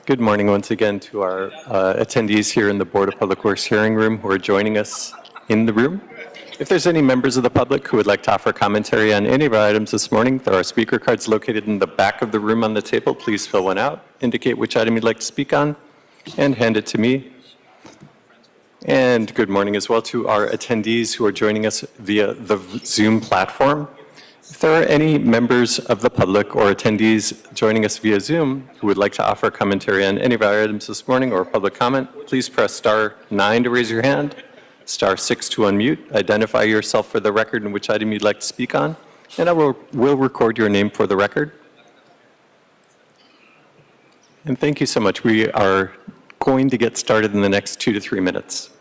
Good morning once again to our attendees here in the Board of Public Works hearing room who are joining us in the room. If there's any members of the public who would like to offer commentary on any of our items this morning, there are speaker cards located in the back of the room on the table. Please fill one out, indicate which item you'd like to speak on, and hand it to me. And good morning as well to our attendees who are joining us via the Zoom platform. If there are any members of the public or attendees joining us via Zoom who would like to offer commentary on any of our items this morning or public comment, please press star 9 to raise your hand, star 6 to unmute, identify yourself for the record and which item you'd like to speak on, and I will record your name for the record. And thank you so much. We are going to get started in the next 2 to 3 minutes.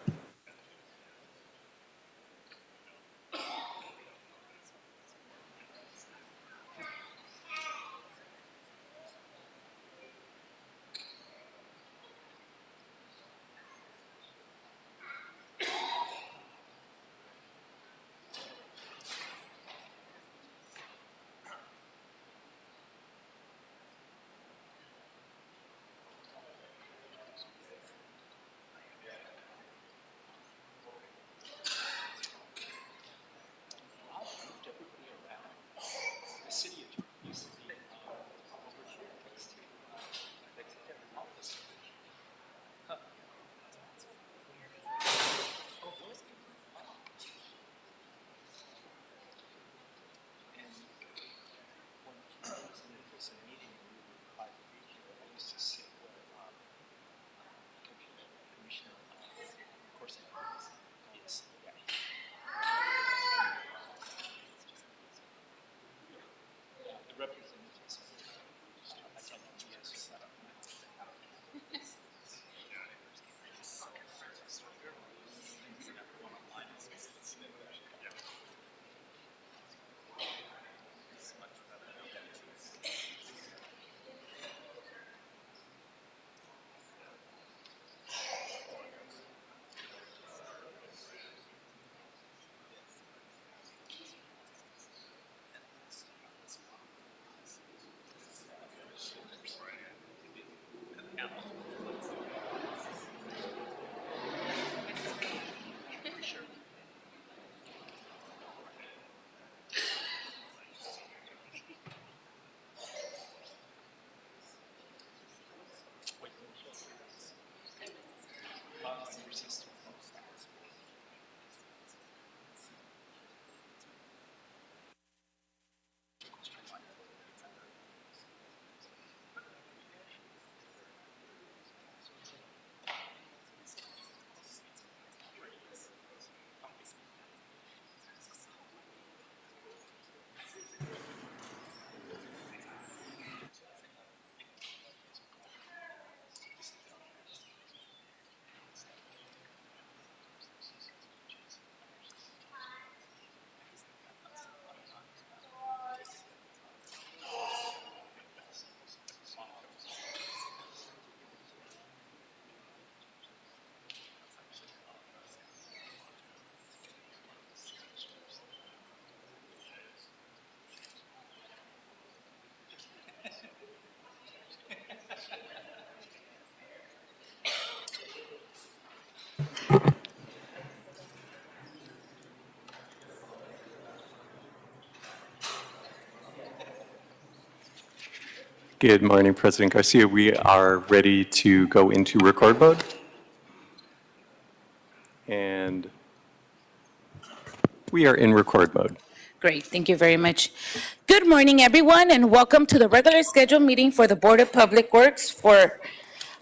Good morning, President Garcia. We are ready to go into record mode. And we are in record mode. Great, thank you very much. Good morning, everyone, and welcome to the regular scheduled meeting for the Board of Public Works for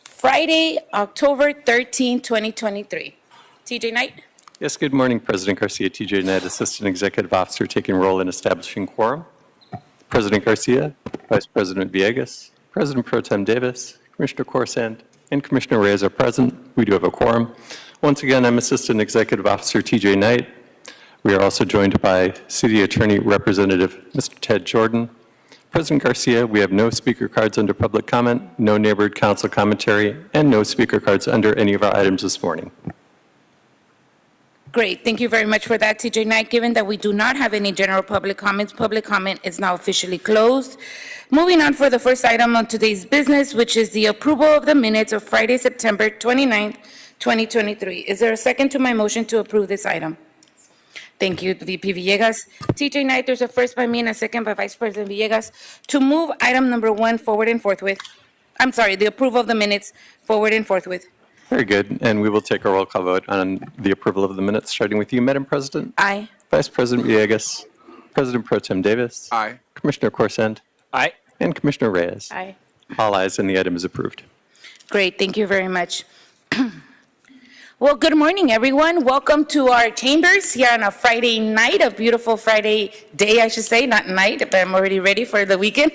Friday, October 13, 2023. TJ Knight. Yes, good morning, President Garcia. TJ Knight, Assistant Executive Officer, taking role in establishing quorum. President Garcia, Vice President Villegas, President Pro Tem Davis, Commissioner Corsand, and Commissioner Reyes are present. We do have a quorum. Once again, I'm Assistant Executive Officer TJ Knight. We are also joined by City Attorney Representative Mr. Ted Jordan. President Garcia, we have no speaker cards under public comment, no neighborhood council commentary, and no speaker cards under any of our items this morning. Great, thank you very much for that, TJ Knight. Given that we do not have any general public comments, public comment is now officially closed. Moving on for the first item on today's business, which is the approval of the minutes of Friday, September 29th, 2023. Is there a second to my motion to approve this item? Thank you, VP Villegas. TJ Knight, there's a first by me and a second by Vice President Villegas to move item number 1 forward and forthwith. I'm sorry, the approval of the minutes forward and forthwith. Very good, and we will take a roll call vote on the approval of the minutes, starting with you, Madam President. Aye. Vice President Villegas. President Pro Tem Davis. Aye. Commissioner Corsand. Aye. And Commissioner Reyes. Aye. All ayes, and the item is approved. Great, thank you very much. Well, good morning, everyone. Welcome to our chambers here on a Friday night, a beautiful Friday day, I should say, not night, but I'm already ready for the weekend.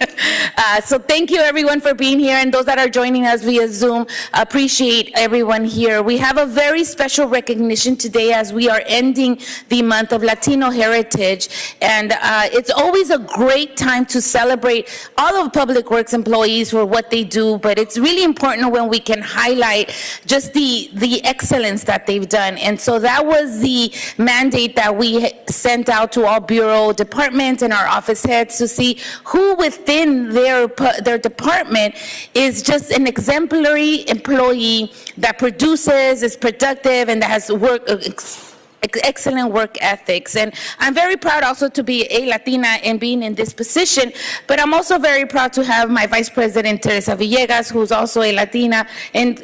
So thank you, everyone, for being here, and those that are joining us via Zoom, appreciate everyone here. We have a very special recognition today as we are ending the month of Latino Heritage, and it's always a great time to celebrate all of Public Works employees for what they do, but it's really important when we can highlight just the excellence that they've done. And so that was the mandate that we sent out to all bureau departments and our office heads to see who within their department is just an exemplary employee that produces, is productive, and that has excellent work ethics. And I'm very proud also to be a Latina and being in this position, but I'm also very proud to have my Vice President, Teresa Villegas, who's also a Latina and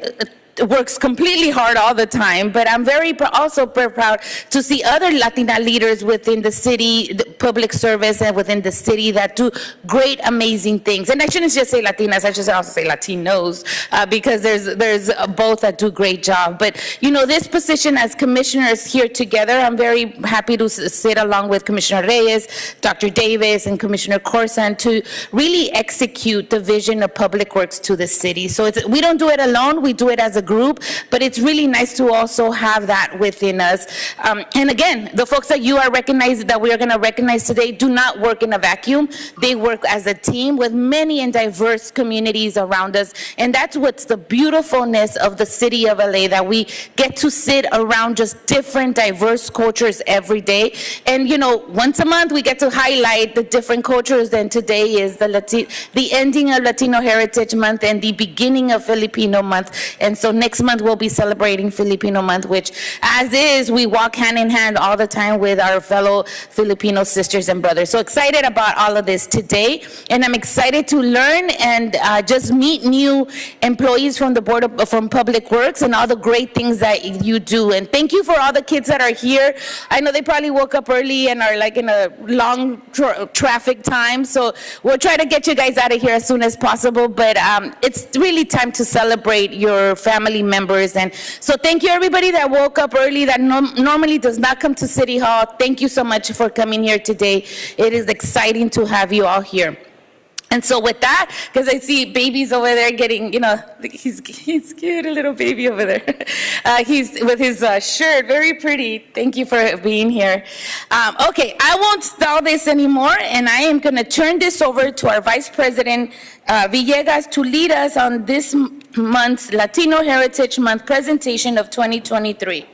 works completely hard all the time, but I'm also very proud to see other Latina leaders within the city, the public service, and within the city that do great, amazing things. And I shouldn't just say Latinas, I should also say Latinos, because there's both that do great job. But you know, this position as commissioners here together, I'm very happy to sit along with Commissioner Reyes, Dr. Davis, and Commissioner Corsand to really execute the vision of Public Works to the city. So we don't do it alone, we do it as a group, but it's really nice to also have that within us. And again, the folks that you are recognizing, that we are going to recognize today, do not work in a vacuum. They work as a team with many and diverse communities around us. And that's what's the beautifulness of the city of LA, that we get to sit around just different diverse cultures every day. And you know, once a month we get to highlight the different cultures, and today is the ending of Latino Heritage Month and the beginning of Filipino Month. And so next month we'll be celebrating Filipino Month, which as is, we walk hand in hand all the time with our fellow Filipino sisters and brothers. So excited about all of this today, and I'm excited to learn and just meet new employees from the from Public Works and all the great things that you do. And thank you for all the kids that are here. I know they probably woke up early and are like in a long traffic time, so we'll try to get you guys out of here as soon as possible, but it's really time to celebrate your family members. And so thank you everybody that woke up early, that normally does not come to City Hall. Thank you so much for coming here today. It is exciting to have you all here. And so with that, because I see babies over there getting, you know, he's cute, a little baby over there. He's with his shirt, very pretty. Thank you for being here. Okay, I won't stall this anymore, and I am going to turn this over to our Vice President Villegas to lead us on this month's Latino Heritage Month presentation of 2023.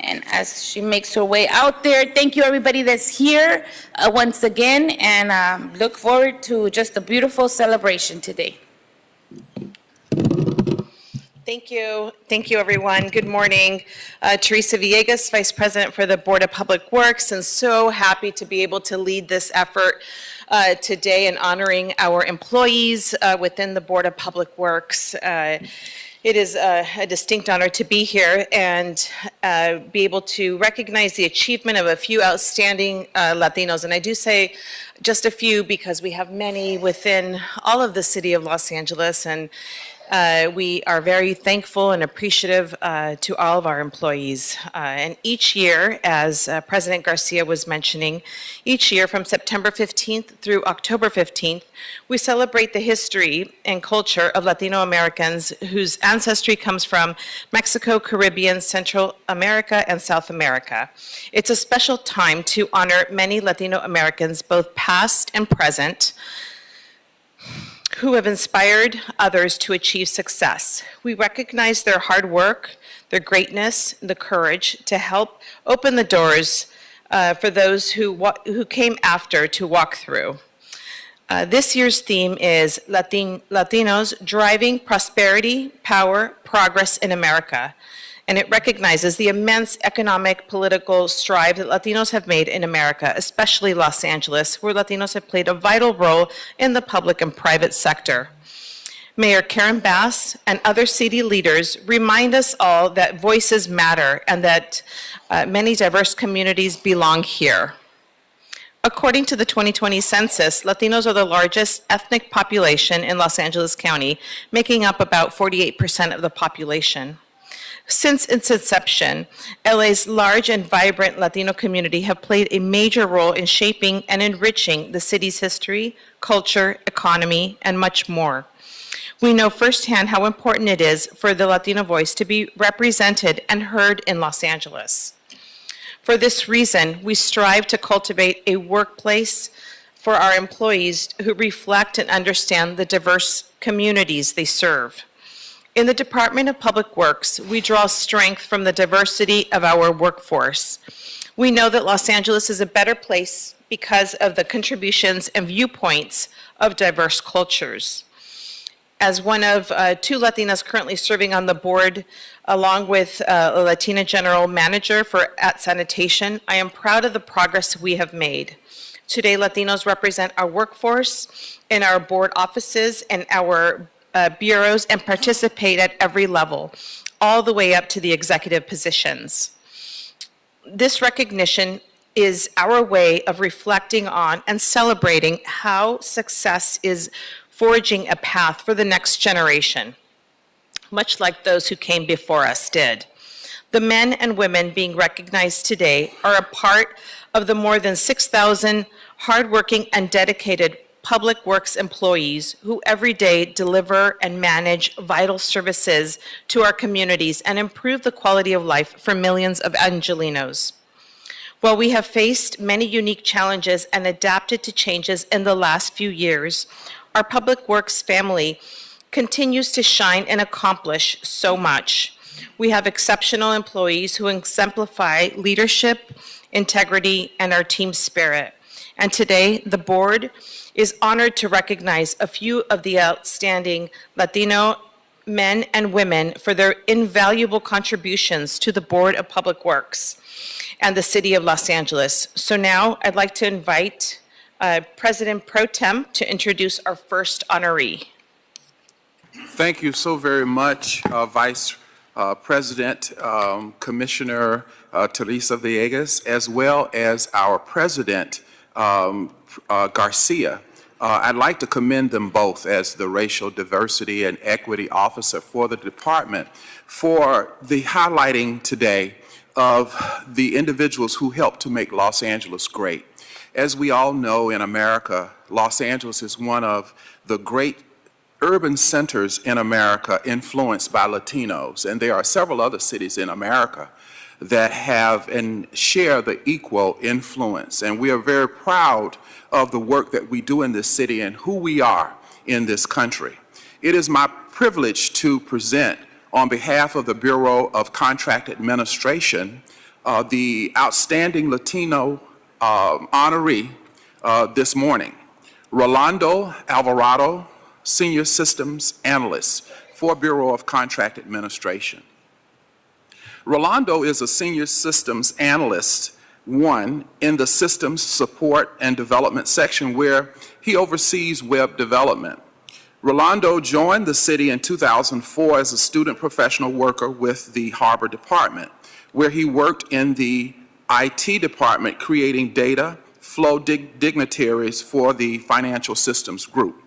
And as she makes her way out there, thank you everybody that's here once again, and look forward to just a beautiful celebration today. Thank you. Thank you, everyone. Good morning. Teresa Villegas, Vice President for the Board of Public Works, and so happy to be able to lead this effort today in honoring our employees within the Board of Public Works. It is a distinct honor to be here and be able to recognize the achievement of a few outstanding Latinos. And I do say just a few because we have many within all of the city of Los Angeles. And We are very thankful and appreciative to all of our employees. And each year, as President Garcia was mentioning, each year from September 15th through October 15th, we celebrate the history and culture of Latino Americans whose ancestry comes from Mexico, Caribbean, Central America, and South America. It's a special time to honor many Latino Americans, both past and present, who have inspired others to achieve success. We recognize their hard work, their greatness, the courage to help open the doors for those who came after to walk through. This year's theme is Latinos Driving Prosperity, Power, Progress in America. And it recognizes the immense economic, political strive that Latinos have made in America, especially Los Angeles, where Latinos have played a vital role in the public and private sector. Mayor Karen Bass and other city leaders remind us all that voices matter and that many diverse communities belong here. According to the 2020 census, Latinos are the largest ethnic population in Los Angeles County, making up about 48% of the population. Since its inception, LA's large and vibrant Latino community have played a major role in shaping and enriching the city's history, culture, economy, and much more. We know firsthand how important it is for the Latino voice to be represented and heard in Los Angeles. For this reason, we strive to cultivate a workplace for our employees who reflect and understand the diverse communities they serve. In the Department of Public Works, we draw strength from the diversity of our workforce. We know that Los Angeles is a better place because of the contributions and viewpoints of diverse cultures. As one of two Latinas currently serving on the board, along with a Latina general manager at sanitation, I am proud of the progress we have made. Today, Latinos represent our workforce in our board offices and our bureaus and participate at every level, all the way up to the executive positions. This recognition is our way of reflecting on and celebrating how success is forging a path for the next generation, much like those who came before us did. The men and women being recognized today are a part of the more than 6,000 hardworking and dedicated public works employees who every day deliver and manage vital services to our communities and improve the quality of life for millions of Angelenos. While we have faced many unique challenges and adapted to changes in the last few years, our public works family continues to shine and accomplish so much. We have exceptional employees who exemplify leadership, integrity, and our team spirit. And today, the board is honored to recognize a few of the outstanding Latino men and women for their invaluable contributions to the Board of Public Works and the City of Los Angeles. So now I'd like to invite President Pro Tem to introduce our first honoree. Thank you so very much, Vice President, Commissioner Teresa Villegas, as well as our President, Garcia. I'd like to commend them both as the Racial Diversity and Equity Officer for the department for the highlighting today of the individuals who helped to make Los Angeles great. As we all know, in America, Los Angeles is one of the great urban centers in America influenced by Latinos, and there are several other cities in America that have and share the equal influence. And we are very proud of the work that we do in this city and who we are in this country. It is my privilege to present on behalf of the Bureau of Contract Administration the outstanding Latino honoree this morning, Rolando Alvarado, Senior Systems Analyst for Bureau of Contract Administration. Rolando is a Senior Systems Analyst 1 in the Systems Support and Development section where he oversees web development. Rolando joined the city in 2004 as a student professional worker with the Harbor Department, where he worked in the IT department creating data flow dignitaries for the financial systems group.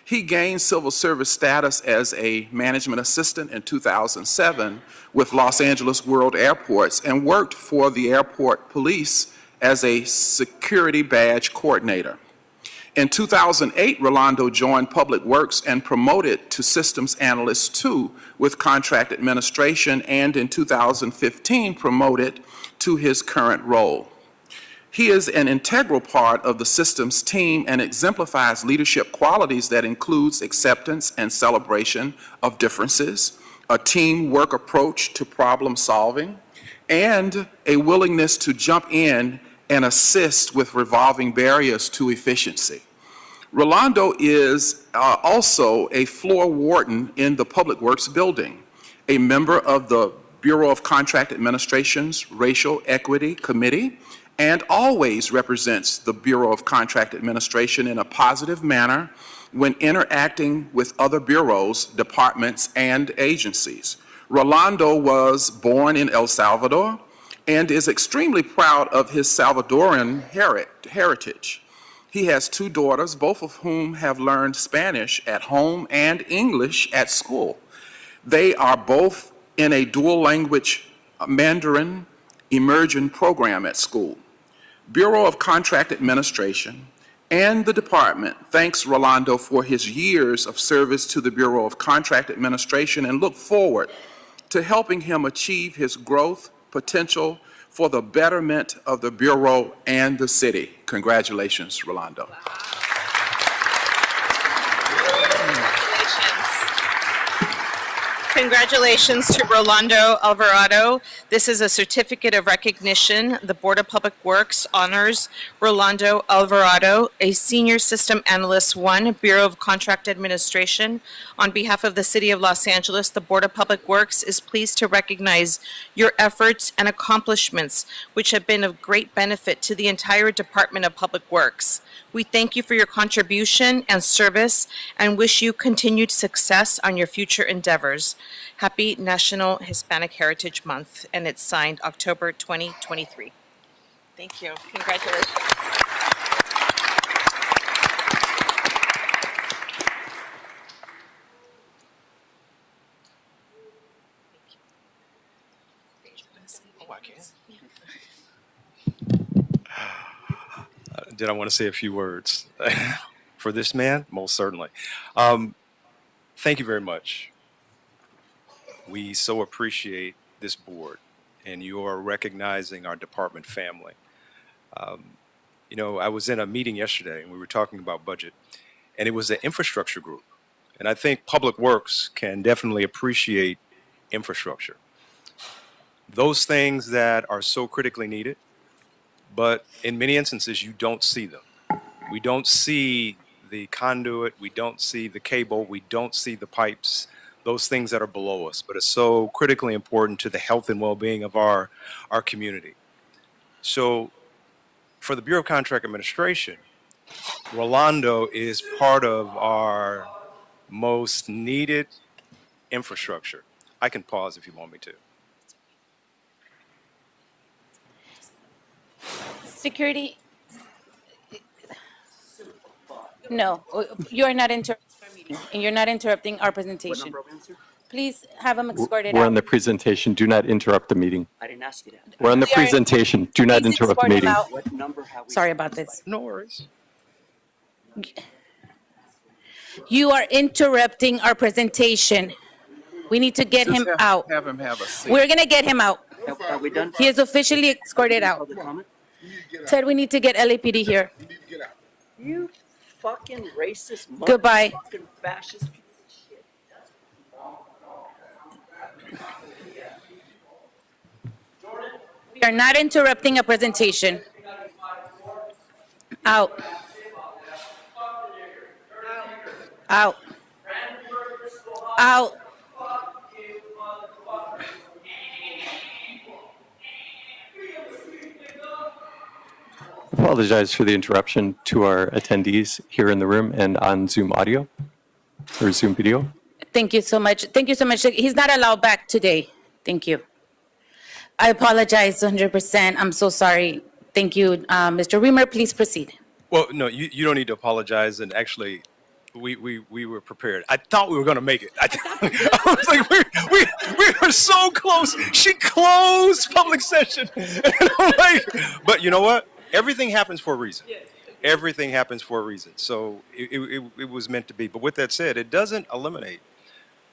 He gained civil service status as a management assistant in 2007 with Los Angeles World Airports and worked for the airport police as a security badge coordinator. In 2008, Rolando joined Public Works and promoted to Systems Analyst 2 with Contract Administration, and in 2015 promoted to his current role. He is an integral part of the systems team and exemplifies leadership qualities that includes acceptance and celebration of differences, a teamwork approach to problem solving, and a willingness to jump in and assist with revolving barriers to efficiency. Rolando is also a floor warden in the Public Works building, a member of the Bureau of Contract Administration's Racial Equity Committee, and always represents the Bureau of Contract Administration in a positive manner when interacting with other bureaus, departments, and agencies. Rolando was born in El Salvador and is extremely proud of his Salvadoran heritage. He has 2 daughters, both of whom have learned Spanish at home and English at school. They are both in a dual language Mandarin immersion program at school. Bureau of Contract Administration and the department thanks Rolando for his years of service to the Bureau of Contract Administration and look forward to helping him achieve his growth potential for the betterment of the Bureau and the city. Congratulations, Rolando. Congratulations to Rolando Alvarado. This is a certificate of recognition. The Board of Public Works honors Rolando Alvarado, a Senior System Analyst 1, Bureau of Contract Administration. On behalf of the City of Los Angeles, the Board of Public Works is pleased to recognize your efforts and accomplishments, which have been of great benefit to the entire Department of Public Works. We thank you for your contribution and service and wish you continued success on your future endeavors. Happy National Hispanic Heritage Month, and it's signed October 2023. Thank you. Congratulations. Did I want to say a few words for this man? Most certainly. Thank you very much. We so appreciate this board and you are recognizing our department family. You know, I was in a meeting yesterday and we were talking about budget, and it was the infrastructure group. And I think Public Works can definitely appreciate infrastructure. Those things that are so critically needed, but in many instances, you don't see them. We don't see the conduit, we don't see the cable, we don't see the pipes, those things that are below us, but it's so critically important to the health and well-being of our community. So for the Bureau of Contract Administration, Rolando is part of our most needed infrastructure. I can pause if you want me to. Security. No, you are not interrupting our meeting, and you're not interrupting our presentation. Please have them escorted We're on out. the presentation. Do not interrupt the meeting. I didn't ask you that. We're on the We are- presentation. Do not Please interrupt the escort him meeting. out. What number have we? Sorry about this. No worries. You are interrupting our presentation. We need to get him out. Have him have a seat. We're gonna get him out. Are we done? He is officially escorted out. Public comment? Ted, we need to get LAPD here. You fucking racist, Goodbye. motherfucking fascist piece of shit. We are not interrupting a presentation. Out. Out. Out. Apologize for the interruption to our attendees here in the room and on Zoom audio or Zoom video. Thank you so much. Thank you so much. He's not allowed back today. Thank you. I apologize 100%. I'm so sorry. Thank you. Mr. Reamer, please proceed. Well, no, you don't need to apologize. And actually, we were prepared. I thought we were going to make it. I was like, we were so close. She closed public session. And I'm like, but you know what? Everything happens for a reason. Everything happens for a reason. So it was meant to be. But with that said, it doesn't eliminate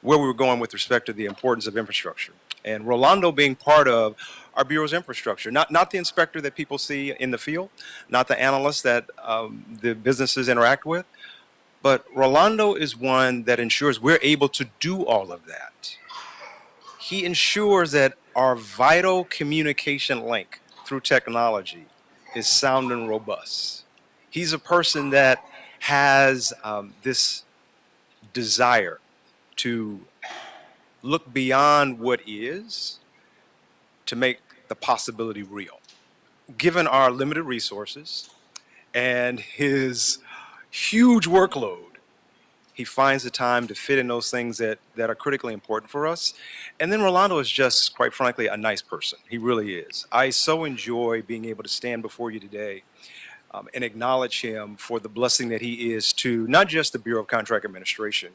where we were going with respect to the importance of infrastructure. And Rolando being part of our Bureau's infrastructure, not the inspector that people see in the field, not the analyst that the businesses interact with, but Rolando is one that ensures we're able to do all of that. He ensures that our vital communication link through technology is sound and robust. He's a person that has this desire to look beyond what is to make the possibility real. Given our limited resources and his huge workload, he finds the time to fit in those things that are critically important for us. And then Rolando is just, quite frankly, a nice person. He really is. I so enjoy being able to stand before you today and acknowledge him for the blessing that he is to not just the Bureau of Contract Administration,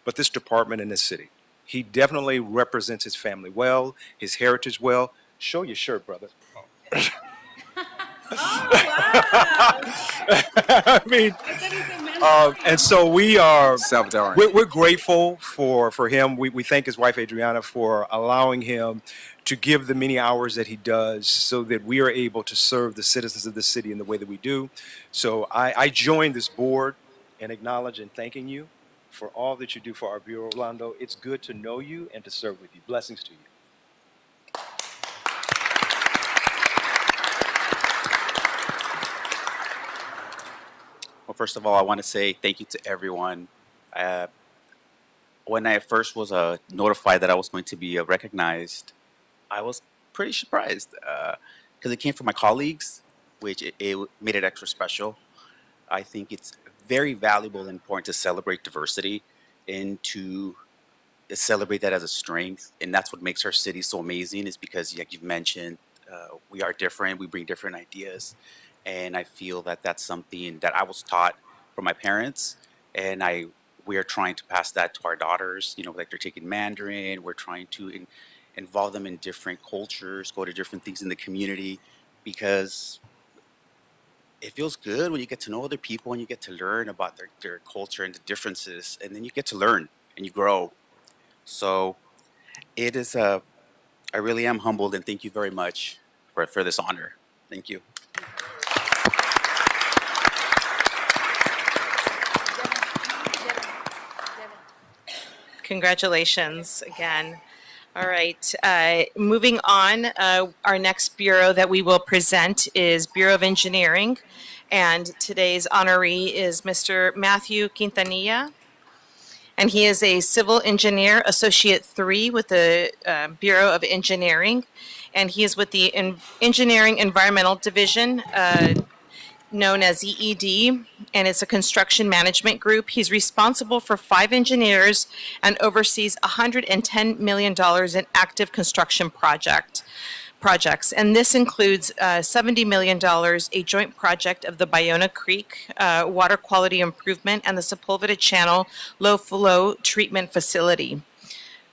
but this department in this city. He definitely represents his family well, his heritage well. Show your shirt, brother. I mean, and so we are Salvadoran. we're grateful for him. We thank his wife Adriana for allowing him to give the many hours that he does so that we are able to serve the citizens of the city in the way that we do. So I join this board in acknowledging and thanking you for all that you do for our Bureau, Rolando. It's good to know you and to serve with you. Blessings to you. Well, first of all, I want to say thank you to everyone. When I first was notified that I was going to be recognized, I was pretty surprised because it came from my colleagues, which it made it extra special. I think it's very valuable and important to celebrate diversity and to celebrate that as a strength. And that's what makes our city so amazing, is because, like you've mentioned, we are different, we bring different ideas. And I feel that that's something that I was taught from my parents, and we're trying to pass that to our daughters. You know, like they're taking Mandarin. We're trying to involve them in different cultures, go to different things in the community, because it feels good when you get to know other people and you get to learn about their culture and the differences, and then you get to learn and you grow. So it is I really am humbled, and thank you very much for this honor. Thank you. Congratulations again. All right, moving on, our next bureau that we will present is Bureau of Engineering. And today's honoree is Mr. Matthew Quintanilla. And he is a Civil Engineer Associate 3 with the Bureau of Engineering. And he is with the Engineering Environmental Division, known as EED, and it's a construction management group. He's responsible for 5 engineers and oversees $110 million in active construction projects. And this includes $70 million, a joint project of the Bayona Creek water quality improvement and the Sepulveda Channel low flow treatment facility.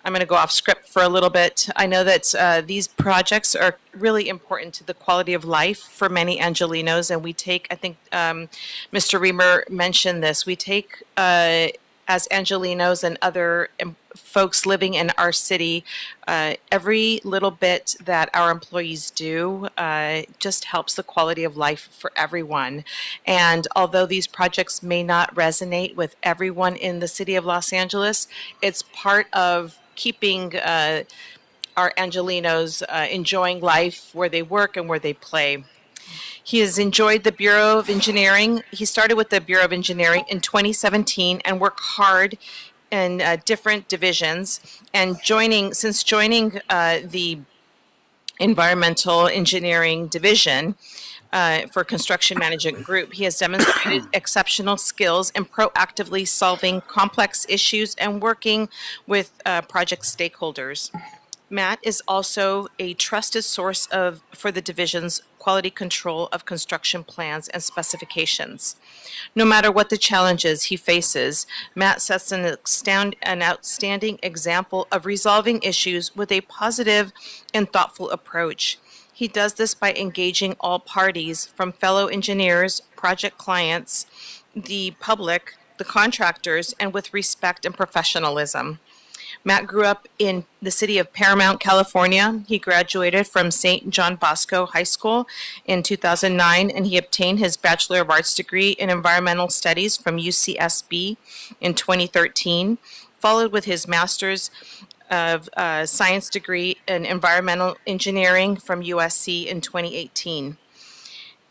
I'm going to go off script for a little bit. I know that these projects are really important to the quality of life for many Angelenos, and we take, I think Mr. Reamer mentioned this, we take as Angelenos and other folks living in our city, every little bit that our employees do just helps the quality of life for everyone. And although these projects may not resonate with everyone in the city of Los Angeles, it's part of keeping our Angelenos enjoying life where they work and where they play. He has enjoyed the Bureau of Engineering. He started with the Bureau of Engineering in 2017 and worked hard in different divisions. And since joining the Environmental Engineering Division for Construction Management Group, he has demonstrated exceptional skills in proactively solving complex issues and working with project stakeholders. Matt is also a trusted source for the division's quality control of construction plans and specifications. No matter what the challenges he faces, Matt sets an outstanding example of resolving issues with a positive and thoughtful approach. He does this by engaging all parties, from fellow engineers, project clients, the public, the contractors, and with respect and professionalism. Matt grew up in the city of Paramount, California. He graduated from St. John Bosco High School in 2009, and he obtained his Bachelor of Arts degree in Environmental Studies from UCSB in 2013, followed with his Master's of Science degree in Environmental Engineering from USC in 2018.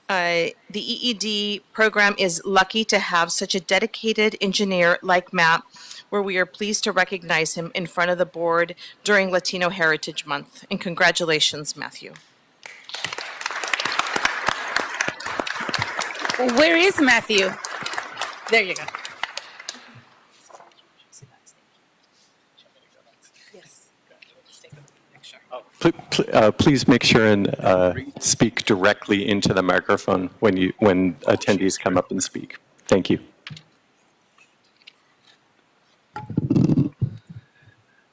The EED program is lucky to have such a dedicated engineer like Matt, where we are pleased to recognize him in front of the board during Latino Heritage Month. And congratulations, Matthew. Where is Matthew? There you go. Please make sure and speak directly into the microphone when attendees come up and speak. Thank you.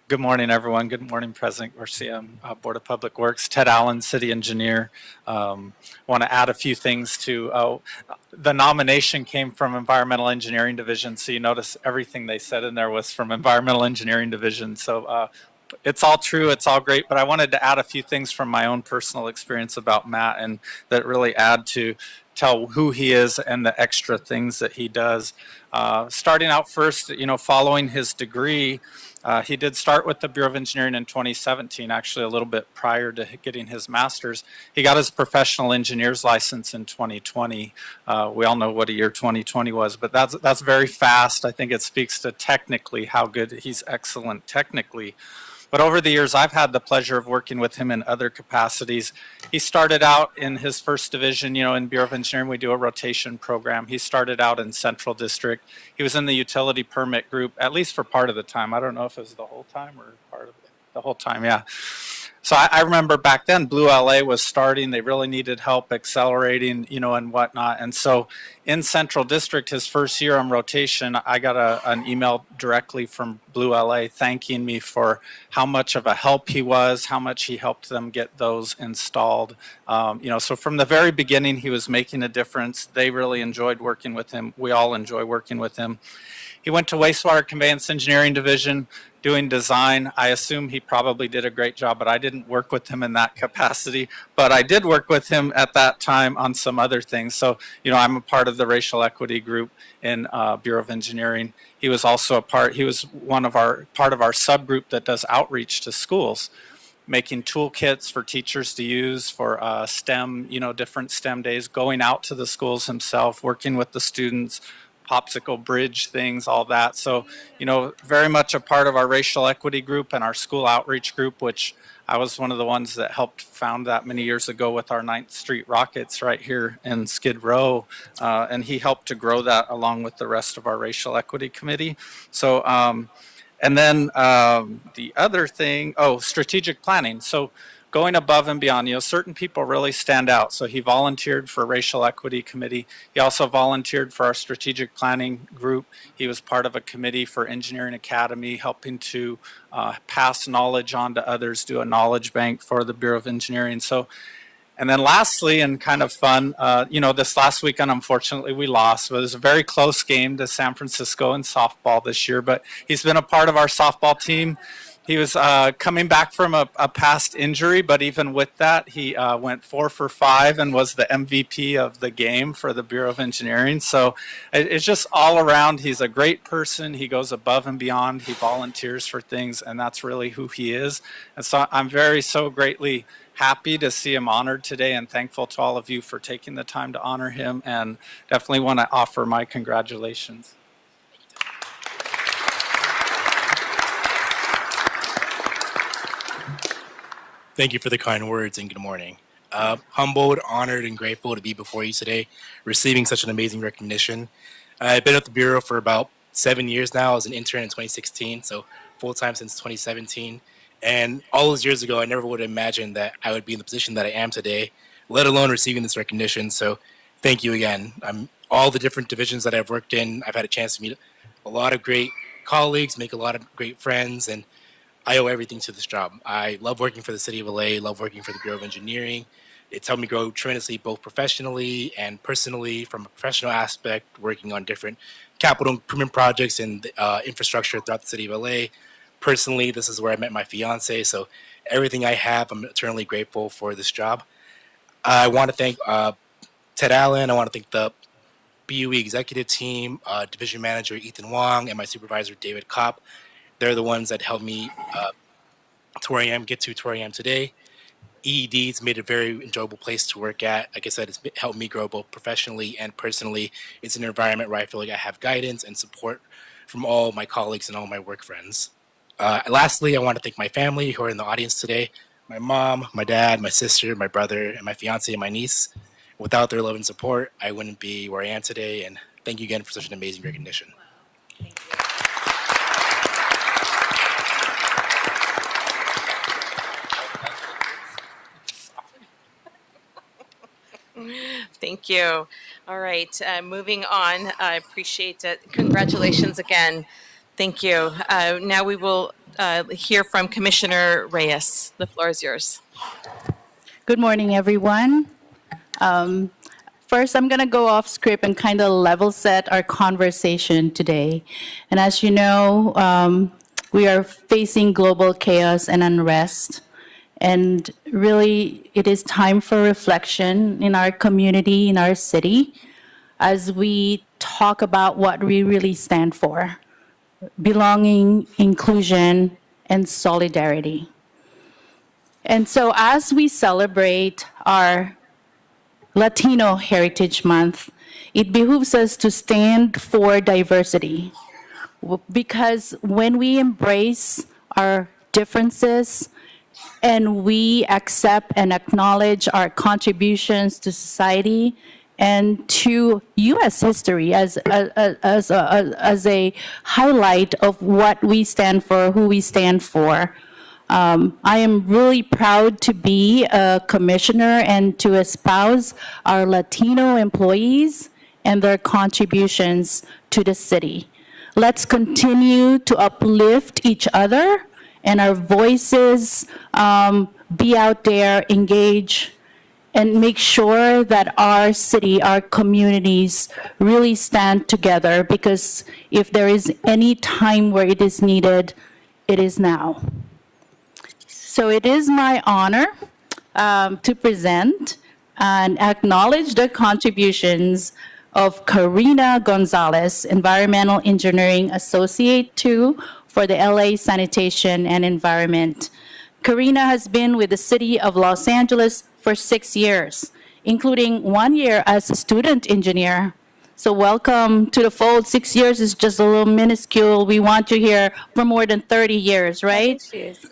Good morning, everyone. Good morning, President Garcia, Board of Public Works. Ted Allen, City Engineer. Want to add a few things to the nomination came from Environmental Engineering Division, so you notice everything they said in there was from Environmental Engineering Division. So it's all true, it's all great, but I wanted to add a few things from my own personal experience about Matt and that really add to tell who he is and the extra things that he does. Starting out first, following his degree, he did start with the Bureau of Engineering in 2017, actually a little bit prior to getting his master's. He got his professional engineer's license in 2020. We all know what a year 2020 was, but that's very fast. I think it speaks to technically how good he's excellent technically. But over the years, I've had the pleasure of working with him in other capacities. He started out in his first division, in Bureau of Engineering, we do a rotation program. He started out in Central District. He was in the utility permit group, at least for part of the time. I don't know if it was the whole time or part of it. The whole time, yeah. So I remember back then, Blue LA was starting. They really needed help accelerating, and whatnot. And so in Central District, his first year on rotation, I got an email directly from Blue LA thanking me for how much of a help he was, how much he helped them get those installed. So from the very beginning, he was making a difference. They really enjoyed working with him. We all enjoy working with him. He went to Wastewater Conveyance Engineering Division doing design. I assume he probably did a great job, but I didn't work with him in that capacity. But I did work with him at that time on some other things. So, I'm a part of the racial equity group in Bureau of Engineering. He was also part of our subgroup that does outreach to schools, making toolkits for teachers to use for STEM, different STEM days, going out to the schools himself, working with the students, popsicle bridge things, all that. So, very much a part of our racial equity group and our school outreach group, which I was one of the ones that helped found that many years ago with our 9th Street Rockets right here in Skid Row. And he helped to grow that along with the rest of our racial equity committee. So, and then the other thing, strategic planning. So going above and beyond, certain people really stand out. So he volunteered for Racial Equity Committee. He also volunteered for our strategic planning group. He was part of a committee for Engineering Academy, helping to pass knowledge on to others, do a knowledge bank for the Bureau of Engineering. So, and then lastly, and kind of fun, this last weekend, unfortunately, we lost. But it was a very close game to San Francisco in softball this year. But he's been a part of our softball team. He was coming back from a past injury, but even with that, he went 4 for 5 and was the MVP of the game for the Bureau of Engineering. So it's just all around. He's a great person. He goes above and beyond. He volunteers for things, and that's really who he is. And so I'm so greatly happy to see him honored today and thankful to all of you for taking the time to honor him, and definitely want to offer my congratulations. Thank you for the kind words and good morning. Humbled, honored, and grateful to be before you today, receiving such an amazing recognition. I've been at the Bureau for about 7 years now. I was an intern in 2016, so full-time since 2017. And all those years ago, I never would have imagined that I would be in the position that I am today, let alone receiving this recognition. So thank you again. All the different divisions that I've worked in, I've had a chance to meet a lot of great colleagues, make a lot of great friends, and I owe everything to this job. I love working for the City of LA, love working for the Bureau of Engineering. It's helped me grow tremendously, both professionally and personally, from a professional aspect, working on different capital improvement projects and infrastructure throughout the City of LA. Personally, this is where I met my fiance, so everything I have, I'm eternally grateful for this job. I want to thank Ted Allen. I want to thank the BUE executive team, division manager Ethan Wong, and my supervisor David Kopp. They're the ones that helped me to where I am, get to where I am today. EED's made a very enjoyable place to work at. Like I said, it's helped me grow both professionally and personally. It's an environment where I feel like I have guidance and support from all my colleagues and all my work friends. Lastly, I want to thank my family who are in the audience today. My mom, my dad, my sister, my brother, and my fiance and my niece. Without their love and support, I wouldn't be where I am today. And thank you again for such an amazing recognition. Thank you. All right, moving on. I appreciate it. Congratulations again. Thank you. Now we will hear from Commissioner Reyes. The floor is yours. Good morning, everyone. First, I'm going to go off script and kind of level set our conversation today. And as you know, we are facing global chaos and unrest. And really, it is time for reflection in our community, in our city, as we talk about what we really stand for: belonging, inclusion, and solidarity. And so as we celebrate our Latino Heritage Month, it behooves us to stand for diversity, because when we embrace our differences and we accept and acknowledge our contributions to society and to U.S. history as a highlight of what we stand for, who we stand for. I am really proud to be a commissioner and to espouse our Latino employees and their contributions to the city. Let's continue to uplift each other and our voices, be out there, engage, and make sure that our city, our communities really stand together, because if there is any time where it is needed, it is now. So it is my honor to present and acknowledge the contributions of Karina Gonzalez, Environmental Engineering Associate 2 for the LA Sanitation and Environment. Karina has been with the City of Los Angeles for 6 years, including 1 year as a student engineer. So welcome to the fold. 6 years is just a little minuscule. We want you here for more than 30 years, right?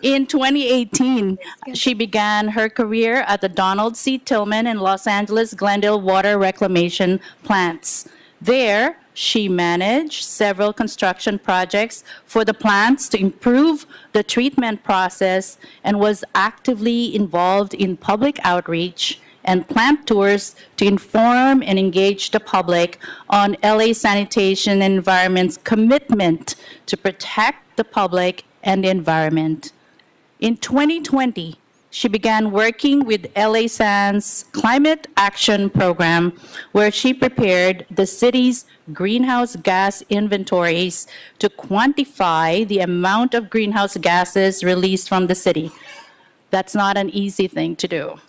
In 2018, she began her career at the Donald C. Tillman and Los Angeles Glendale Water Reclamation Plants. There, she managed several construction projects for the plants to improve the treatment process and was actively involved in public outreach and plant tours to inform and engage the public on LA Sanitation and Environment's commitment to protect the public and the environment. In 2020, she began working with LA San's Climate Action Program, where she prepared the city's greenhouse gas inventories to quantify the amount of greenhouse gases released from the city. That's not an easy thing to do.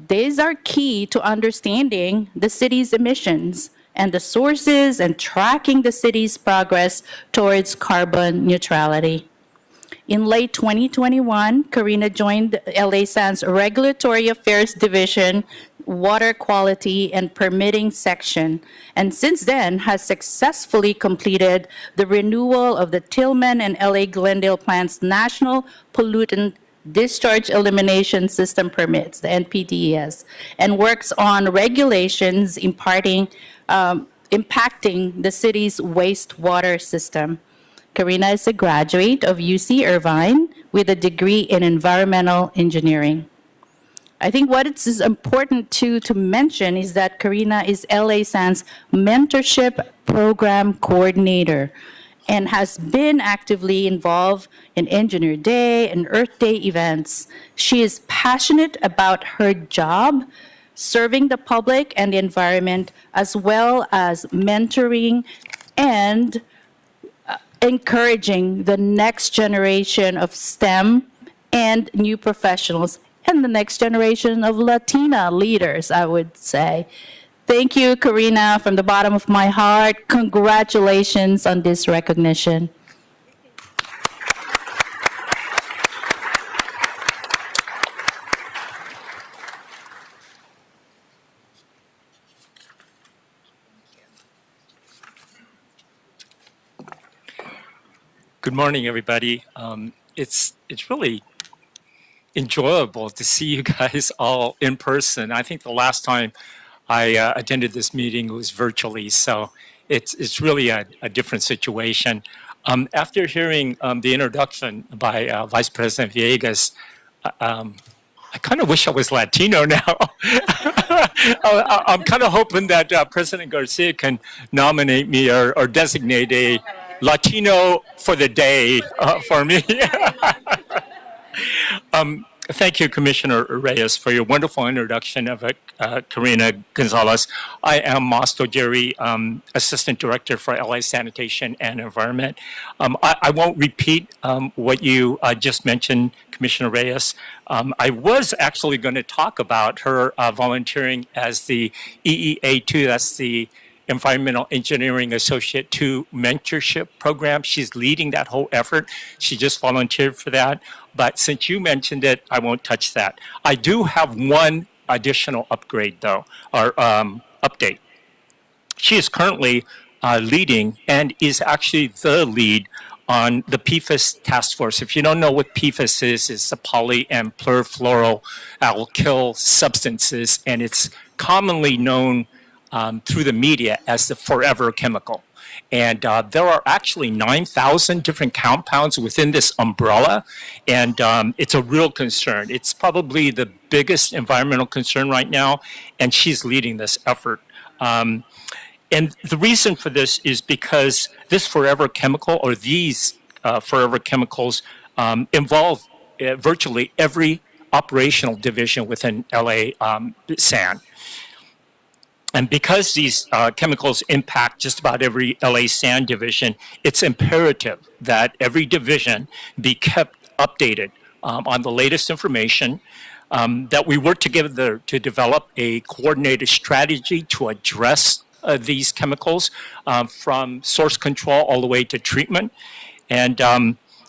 These are key to understanding the city's emissions and the sources and tracking the city's progress towards carbon neutrality. In late 2021, Karina joined LA San's Regulatory Affairs Division, Water Quality and Permitting Section, and since then has successfully completed the renewal of the Tillman and LA Glendale plants' National Pollutant Discharge Elimination System permits, the NPDES, and works on regulations impacting the city's wastewater system. Karina is a graduate of UC Irvine with a degree in environmental engineering. I think what is important to mention is that Karina is LA Sands Mentorship Program Coordinator and has been actively involved in Engineer Day and Earth Day events. She is passionate about her job, serving the public and the environment, as well as mentoring and encouraging the next generation of STEM and new professionals and the next generation of Latina leaders, I would say. Thank you, Karina, from the bottom of my heart. Congratulations on this recognition. Good morning, everybody. It's really enjoyable to see you guys all in person. I think the last time I attended this meeting was virtually, so it's really a different situation. After hearing the introduction by Vice President Villegas, I kind of wish I was Latino now. I'm kind of hoping that President Garcia can nominate me or designate a Latino for the day for me. Thank you, Commissioner Reyes, for your wonderful introduction of Karina Gonzalez. I am Mosto Jerry, Assistant Director for LA Sanitation and Environment. I won't repeat what you just mentioned, Commissioner Reyes. I was actually going to talk about her volunteering as the EEA2, that's the Environmental Engineering Associate 2 Mentorship Program. She's leading that whole effort. She just volunteered for that. But since you mentioned it, I won't touch that. I do have one additional upgrade, though, or update. She is currently leading and is actually the lead on the PFAS task force. If you don't know what PFAS is, it's the poly and perfluoroalkyl substances, and it's commonly known through the media as the forever chemical. And there are actually 9,000 different compounds within this umbrella, and it's a real concern. It's probably the biggest environmental concern right now, and she's leading this effort. And the reason for this is because this forever chemical, or these forever chemicals, involve virtually every operational division within LA SAN. And because these chemicals impact just about every LA SAN division, it's imperative that every division be kept updated on the latest information, that we work together to develop a coordinated strategy to address these chemicals from source control all the way to treatment.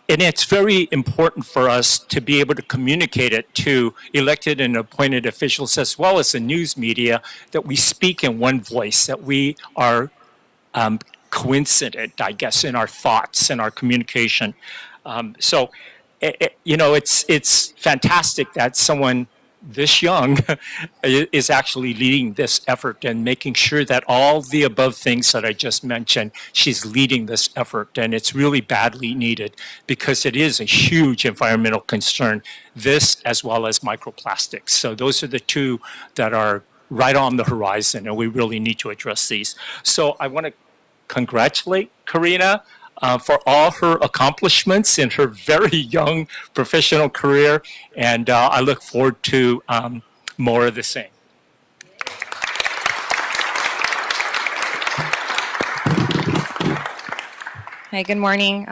And it's very important for us to be able to communicate it to elected and appointed officials, as well as the news media, that we speak in one voice, that we are coincident, I guess, in our thoughts and our communication. You know, it's fantastic that someone this young is actually leading this effort and making sure that all the above things that I just mentioned, she's leading this effort, and it's really badly needed because it is a huge environmental concern, this as well as microplastics. So those are the two that are right on the horizon, and we really need to address these. So I want to congratulate Karina for all her accomplishments in her very young professional career, and I look forward to more of the same. Hi, good morning.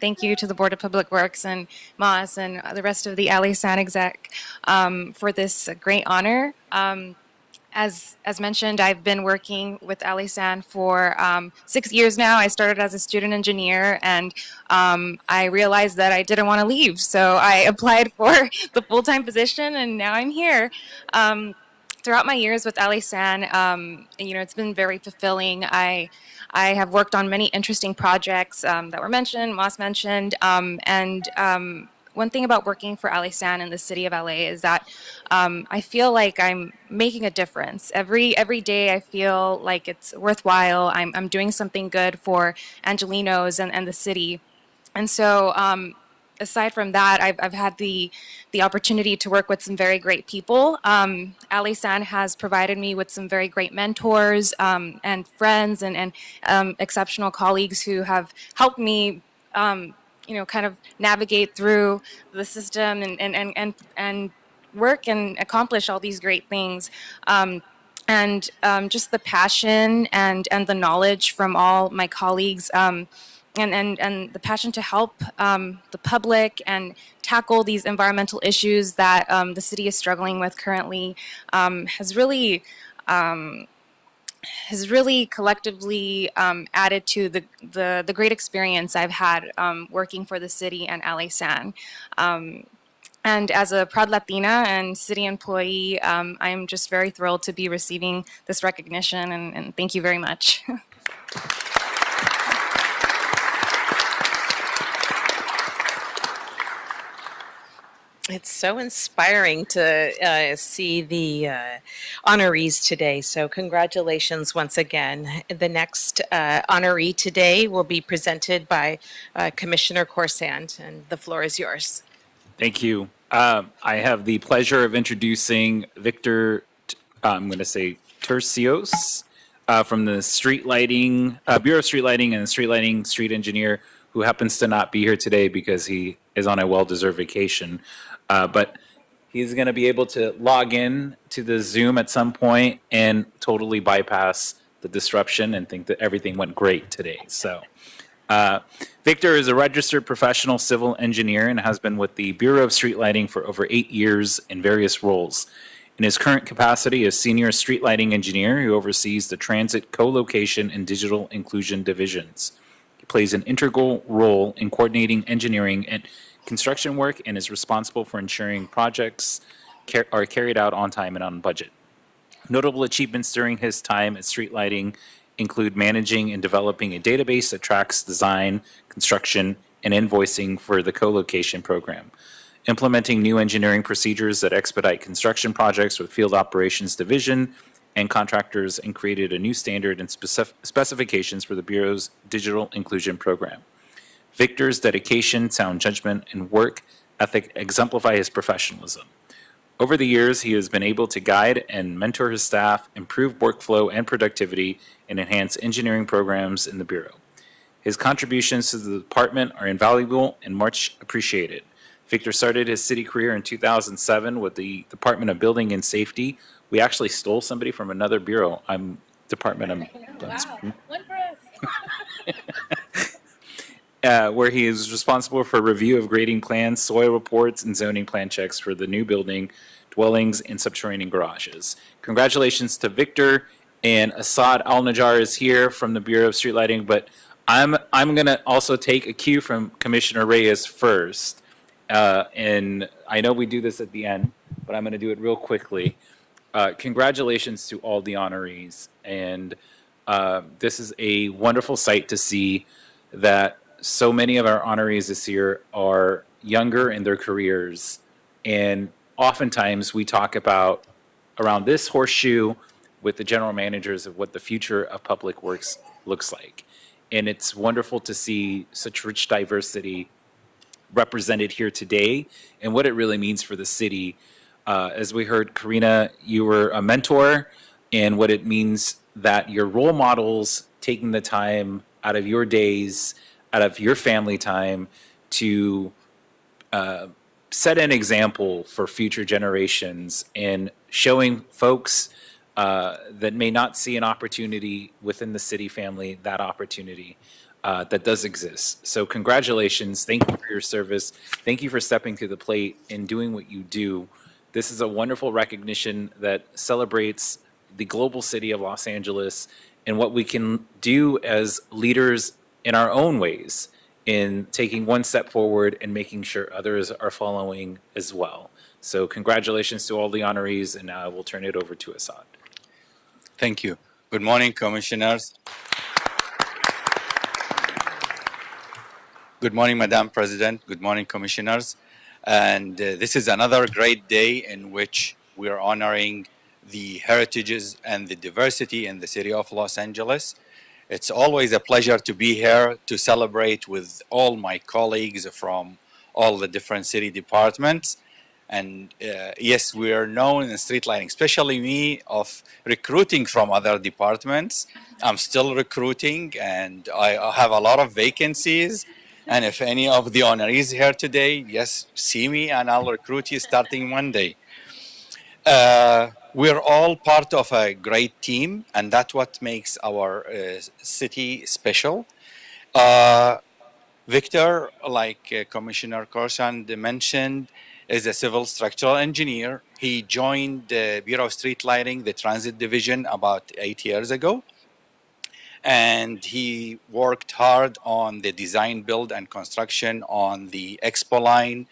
Thank you to the Board of Public Works and Moss and the rest of the LA SAN exec for this great honor. As mentioned, I've been working with LA SAN for 6 years now. I started as a student engineer, and I realized that I didn't want to leave. So I applied for the full-time position, and now I'm here. Throughout my years with LA SAN, you know, it's been very fulfilling. I have worked on many interesting projects that were mentioned, Moss mentioned, one thing about working for LA SAN in the city of LA is that I feel like I'm making a difference. Every day I feel like it's worthwhile. I'm doing something good for Angelenos and the city. And so aside from that, I've had the opportunity to work with some very great people. Ali San has provided me with some very great mentors and friends and exceptional colleagues who have helped me, kind of navigate through the system and work and accomplish all these great things. Just the passion and the knowledge from all my colleagues, and the passion to help the public and tackle these environmental issues that the city is struggling with currently, has really collectively added to the great experience I've had working for the city and Ali San. And as a proud Latina and city employee, I'm just very thrilled to be receiving this recognition, and thank you very much. It's so inspiring to see the honorees today. So congratulations once again. The next honoree today will be presented by Commissioner Corsand, and the floor is yours. Thank you. I have the pleasure of introducing Victor, I'm going to say Tercios, from the Street Lighting, Bureau of Street Lighting, and the Street Lighting Street Engineer, who happens to not be here today because he is on a well-deserved vacation. But he's going to be able to log in to the Zoom at some point and totally bypass the disruption and think that everything went great today. So Victor is a registered professional civil engineer and has been with the Bureau of Street Lighting for over 8 years in various roles. In his current capacity as senior street lighting engineer, he oversees the transit co-location and digital inclusion divisions. He plays an integral role in coordinating engineering and construction work and is responsible for ensuring projects are carried out on time and on budget. Notable achievements during his time at Street Lighting include managing and developing a database that tracks design, construction, and invoicing for the co-location program, implementing new engineering procedures that expedite construction projects with field operations division and contractors, and created a new standard and specifications for the Bureau's digital inclusion program. Victor's dedication, sound judgment, and work ethic exemplify his professionalism. Over the years, he has been able to guide and mentor his staff, improve workflow and productivity, and enhance engineering programs in the Bureau. His contributions to the department are invaluable and much appreciated. Victor started his city career in 2007 with the Department of Building and Safety. We actually stole somebody from another bureau. One for us. Where he is responsible for review of grading plans, soil reports, and zoning plan checks for the new building, dwellings, and subterranean garages. Congratulations to Victor, and Assad Al-Najjar is here from the Bureau of Street Lighting, but I'm going to also take a cue from Commissioner Reyes first. And I know we do this at the end, but I'm going to do it real quickly. Congratulations to all the honorees. And this is a wonderful sight to see that so many of our honorees this year are younger in their careers. And oftentimes we talk about around this horseshoe with the general managers of what the future of public works looks like. And it's wonderful to see such rich diversity represented here today and what it really means for the city. As we heard, Karina, you were a mentor, and what it means that your role models taking the time out of your days, out of your family time to set an example for future generations and showing folks that may not see an opportunity within the city family, that opportunity that does exist. So congratulations. Thank you for your service. Thank you for stepping to the plate and doing what you do. This is a wonderful recognition that celebrates the global city of Los Angeles and what we can do as leaders in our own ways in taking one step forward and making sure others are following as well. So congratulations to all the honorees, and now I will turn it over to Assad. Thank you. Good morning, commissioners. Good morning, Madam President. Good morning, commissioners. And this is another great day in which we are honoring the heritages and the diversity in the city of Los Angeles. It's always a pleasure to be here to celebrate with all my colleagues from all the different city departments. And yes, we are known in street lighting, especially me, of recruiting from other departments. I'm still recruiting, and I have a lot of vacancies. And if any of the honorees here today, yes, see me and I'll recruit you starting Monday. We're all part of a great team, and that's what makes our city special. Victor, like Commissioner Korsand mentioned, is a civil structural engineer. He joined the Bureau of Street Lighting, the Transit Division, about 8 years ago. And he worked hard on the design, build, and construction on the Expo line,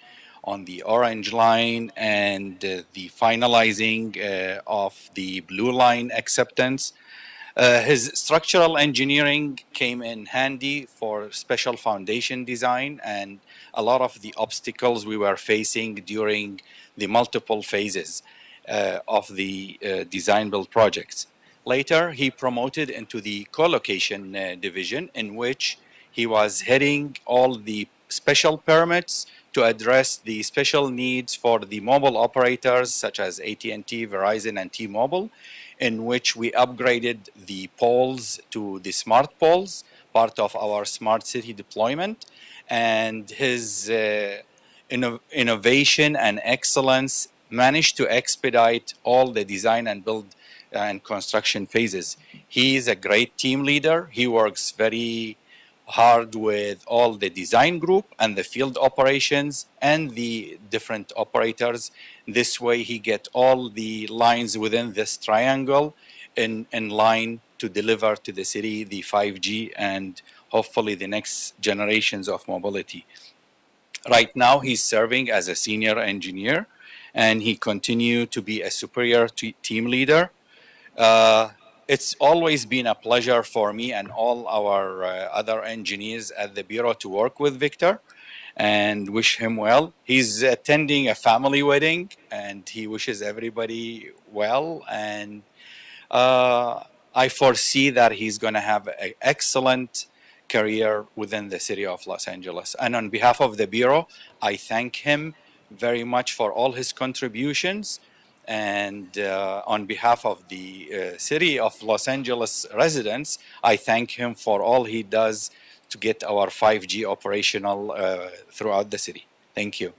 on the Orange line, and the finalizing of the Blue line acceptance. His structural engineering came in handy for special foundation design and a lot of the obstacles we were facing during the multiple phases of the design build projects. Later, he promoted into the co-location division, in which he was heading all the special permits to address the special needs for the mobile operators such as AT&T, Verizon, and T-Mobile, in which we upgraded the poles to the smart poles, part of our smart city deployment. And his innovation and excellence managed to expedite all the design and build and construction phases. He is a great team leader. He works very hard with all the design group and the field operations and the different operators. This way he get all the lines within this triangle in line to deliver to the city the 5G and hopefully the next generations of mobility. Right now he's serving as a senior engineer and he continued to be a superior team leader. It's always been a pleasure for me and all our other engineers at the Bureau to work with Victor and wish him well. He's attending a family wedding and he wishes everybody well. And I foresee that he's going to have an excellent career within the city of Los Angeles. And on behalf of the Bureau, I thank him very much for all his contributions. And on behalf of the city of Los Angeles residents, I thank him for all he does to get our 5G operational throughout the city. Thank you.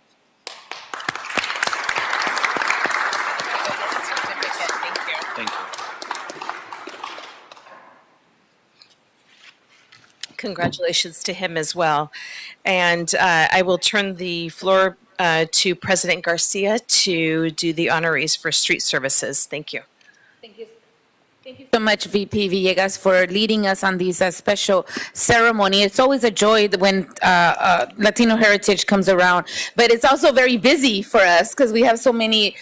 Thank you. Congratulations to him as well. And I will turn the floor to President Garcia to do the honorees for street services. Thank you. Thank you. Thank you so much, VP Villegas, for leading us on these special ceremony. It's always a joy when Latino heritage comes around, but it's also very busy for us because we have so many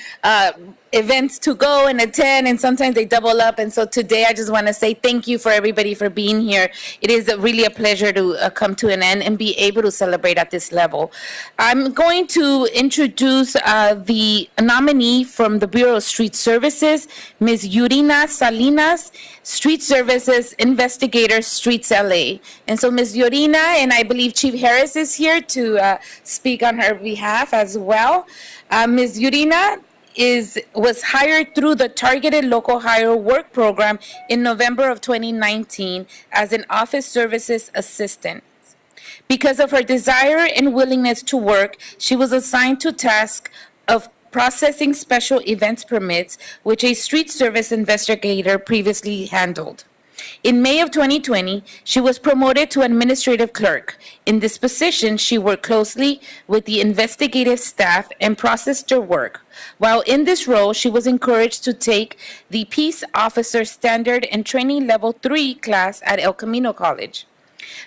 events to go and attend, and sometimes they double up. And so today I just want to say thank you for everybody for being here. It is really a pleasure to come to an end and be able to celebrate at this level. I'm going to introduce the nominee from the Bureau of Street Services, Ms. Yurina Salinas, Street Services Investigator, Streets LA. And so Ms. Yurina, and I believe Chief Harris is here to speak on her behalf as well. Ms. Yurina was hired through the Targeted Local Hire Work Program in November of 2019 as an office services assistant. Because of her desire and willingness to work, she was assigned to task of processing special events permits, which a street service investigator previously handled. In May of 2020, she was promoted to administrative clerk. In this position, she worked closely with the investigative staff and processed their work. While in this role, she was encouraged to take the Peace Officer Standard and Training Level 3 class at El Camino College.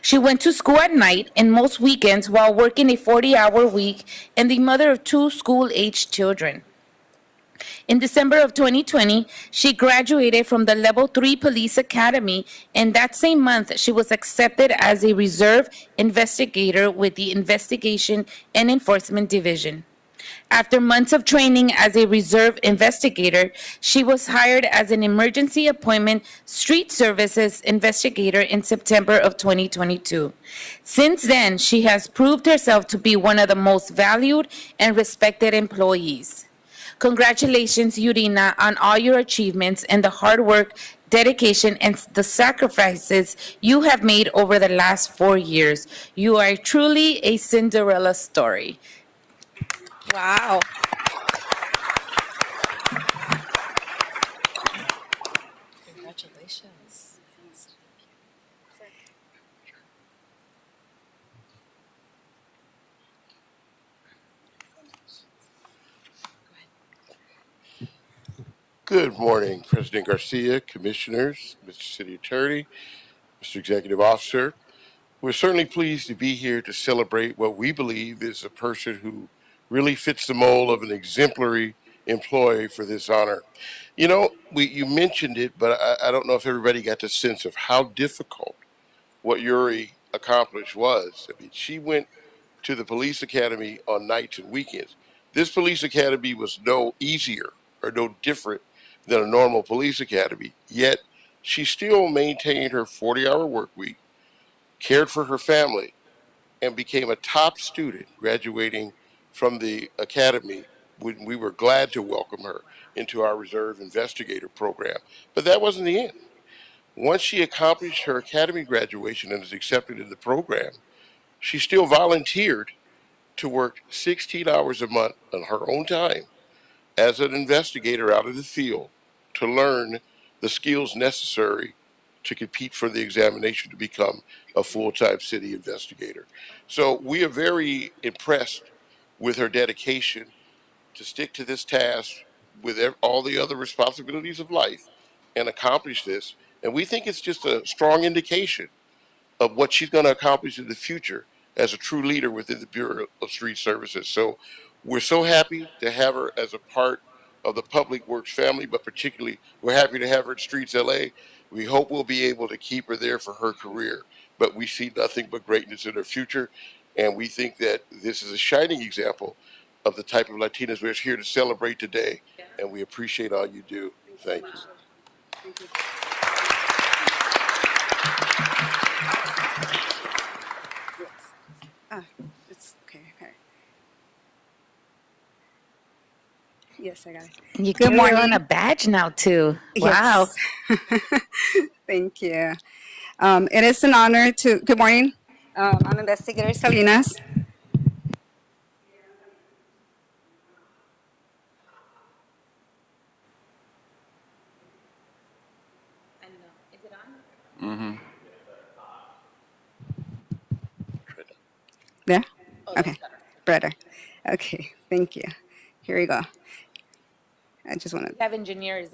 She went to school at night and most weekends while working a 40-hour week and the mother of 2 school-aged children. In December of 2020, she graduated from the Level 3 Police Academy, and that same month, she was accepted as a reserve investigator with the Investigation and Enforcement Division. After months of training as a reserve investigator, she was hired as an emergency appointment street services investigator in September of 2022. Since then, she has proved herself to be one of the most valued and respected employees. Congratulations, Yurina, on all your achievements and the hard work, dedication, and the sacrifices you have made over the last 4 years. You are truly a Cinderella story. Wow. Congratulations. Good morning, President Garcia, Commissioners, Mr. City Attorney, Mr. Executive Officer. We're certainly pleased to be here to celebrate what we believe is a person who really fits the mold of an exemplary employee for this honor. You know, you mentioned it, but I don't know if everybody got the sense of how difficult what Yuri accomplished was. I mean, she went to the police academy on nights and weekends. This police academy was no easier or no different than a normal police academy, yet she still maintained her 40-hour work week, cared for her family, and became a top student graduating from the academy when we were glad to welcome her into our reserve investigator program. But that wasn't the end. Once she accomplished her academy graduation and was accepted in the program, she still volunteered to work 16 hours a month on her own time as an investigator out in the field to learn the skills necessary to compete for the examination to become a full-time city investigator. So we are very impressed with her dedication to stick to this task with all the other responsibilities of life and accomplish this. And we think it's just a strong indication of what she's going to accomplish in the future as a true leader within the Bureau of Street Services. So we're so happy to have her as a part of the Public Works family, but particularly we're happy to have her at Streets LA. We hope we'll be able to keep her there for her career, but we see nothing but greatness in her future. And we think that this is a shining example of the type of Latinas we're here to celebrate today. And we appreciate all you do. Thank you. Thank you. It's okay. Yes, I got it. You Good can morning. on a badge now, too. Wow. Yes. Thank you. It is an honor to, good morning. I'm Investigator Salinas. There? Okay, better. Okay, thank you. Here we go. I just want to. Have engineers.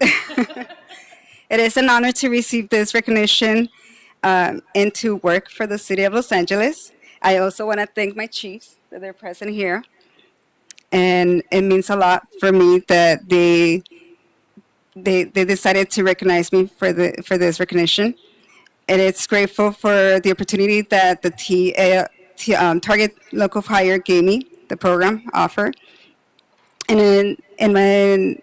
It is an honor to receive this recognition and to work for the City of Los Angeles. I also want to thank my chiefs that they're present here. And it means a lot for me that they decided to recognize me for this recognition. And it's grateful for the opportunity that the Target Local Hire gave me, the program offer. And the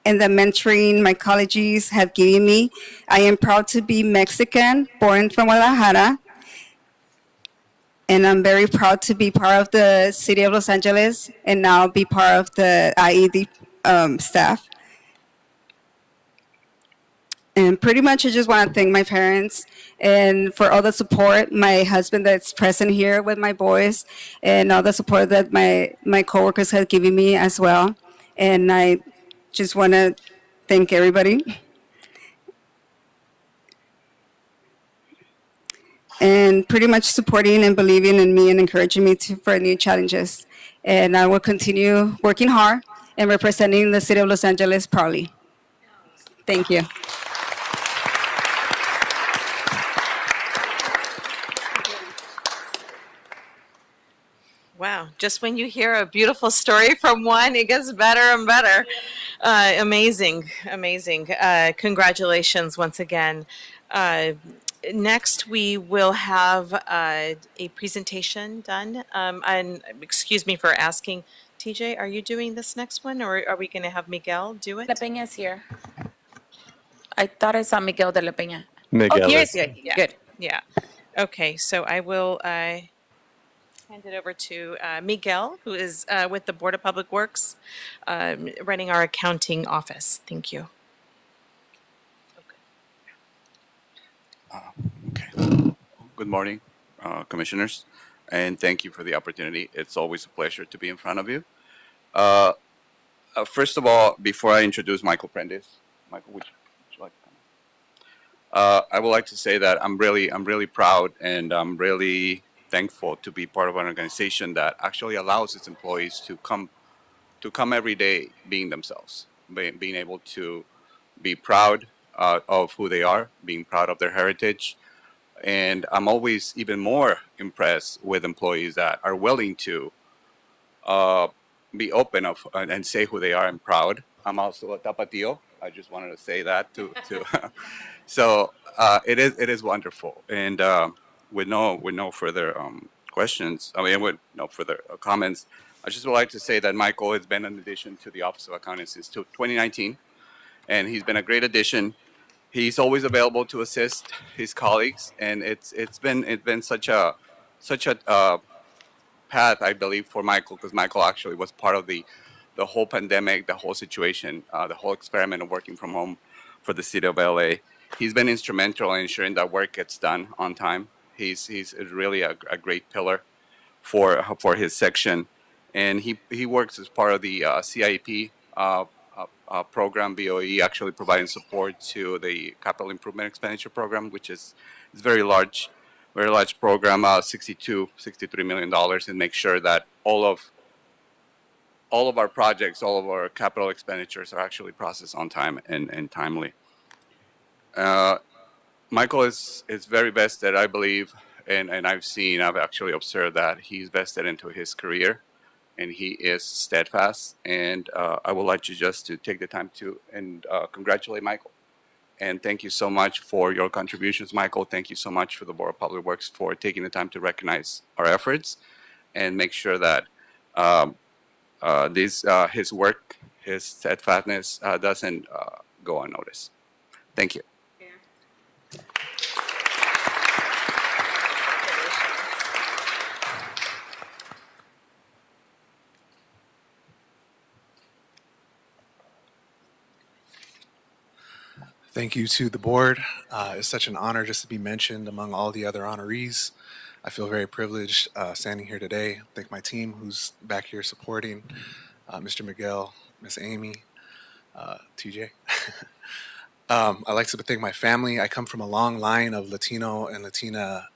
mentoring my colleagues have given me. I am proud to be Mexican, born from Guadalajara. And I'm very proud to be part of the City of Los Angeles and now be part of the IED staff. And pretty much I just want to thank my parents and for all the support, my husband that's present here with my boys, and all the support that my coworkers have given me as well. And I just want to thank everybody. And pretty much supporting and believing in me and encouraging me for new challenges. And I will continue working hard and representing the City of Los Angeles proudly. Thank you. Wow, just when you hear a beautiful story from one, it gets better and better. Amazing, amazing. Congratulations once again. Next, we will have a presentation done. And excuse me for asking, TJ, are you doing this next one, or are we going to have Miguel do it? La Peña is here. I thought I saw Miguel de la Peña. Miguel Oh, here is- is good. Yeah. Good. Yeah. Okay, so I will hand it over to Miguel, who is with the Board of Public Works, running our accounting office. Thank you. Good morning, Commissioners, and thank you for the opportunity. It's always a pleasure to be in front of you. First of all, before I introduce Michael Prentice, Michael, would you like to come? I would like to say that I'm really proud and I'm really thankful to be part of an organization that actually allows its employees to come every day being themselves, being able to be proud of who they are, being proud of their heritage. And I'm always even more impressed with employees that are willing to be open and say who they are and proud. I'm also a Tapatio. I just wanted to say that to so it is wonderful. And with no further questions, with no further comments, I just would like to say that Michael has been an addition to the Office of Accounting since 2019, and he's been a great addition. He's always available to assist his colleagues, and it's been such a path, I believe, for Michael, because Michael actually was part of the whole pandemic, the whole situation, the whole experiment of working from home for the city of LA. He's been instrumental in ensuring that work gets done on time. He's really a great pillar for his section, and he works as part of the CIP program, BOE, actually providing support to the capital improvement expenditure program, which is very large program, $63 million, and make sure that all of our projects, all of our capital expenditures are actually processed on time and timely. Michael is very vested, I believe, and I've actually observed that he's vested into his career, and he is steadfast. And I would like you just to take the time to congratulate Michael. And thank you so much for your contributions, Michael. Thank you so much for the Board of Public Works for taking the time to recognize our efforts and make sure that his work, his steadfastness doesn't go unnoticed. Thank you. Thank you to the board. It's such an honor just to be mentioned among all the other honorees. I feel very privileged standing here today. Thank my team who's back here supporting, Mr. Miguel, Miss Amy, TJ. I'd like to thank my family. I come from a long line of Latino and Latina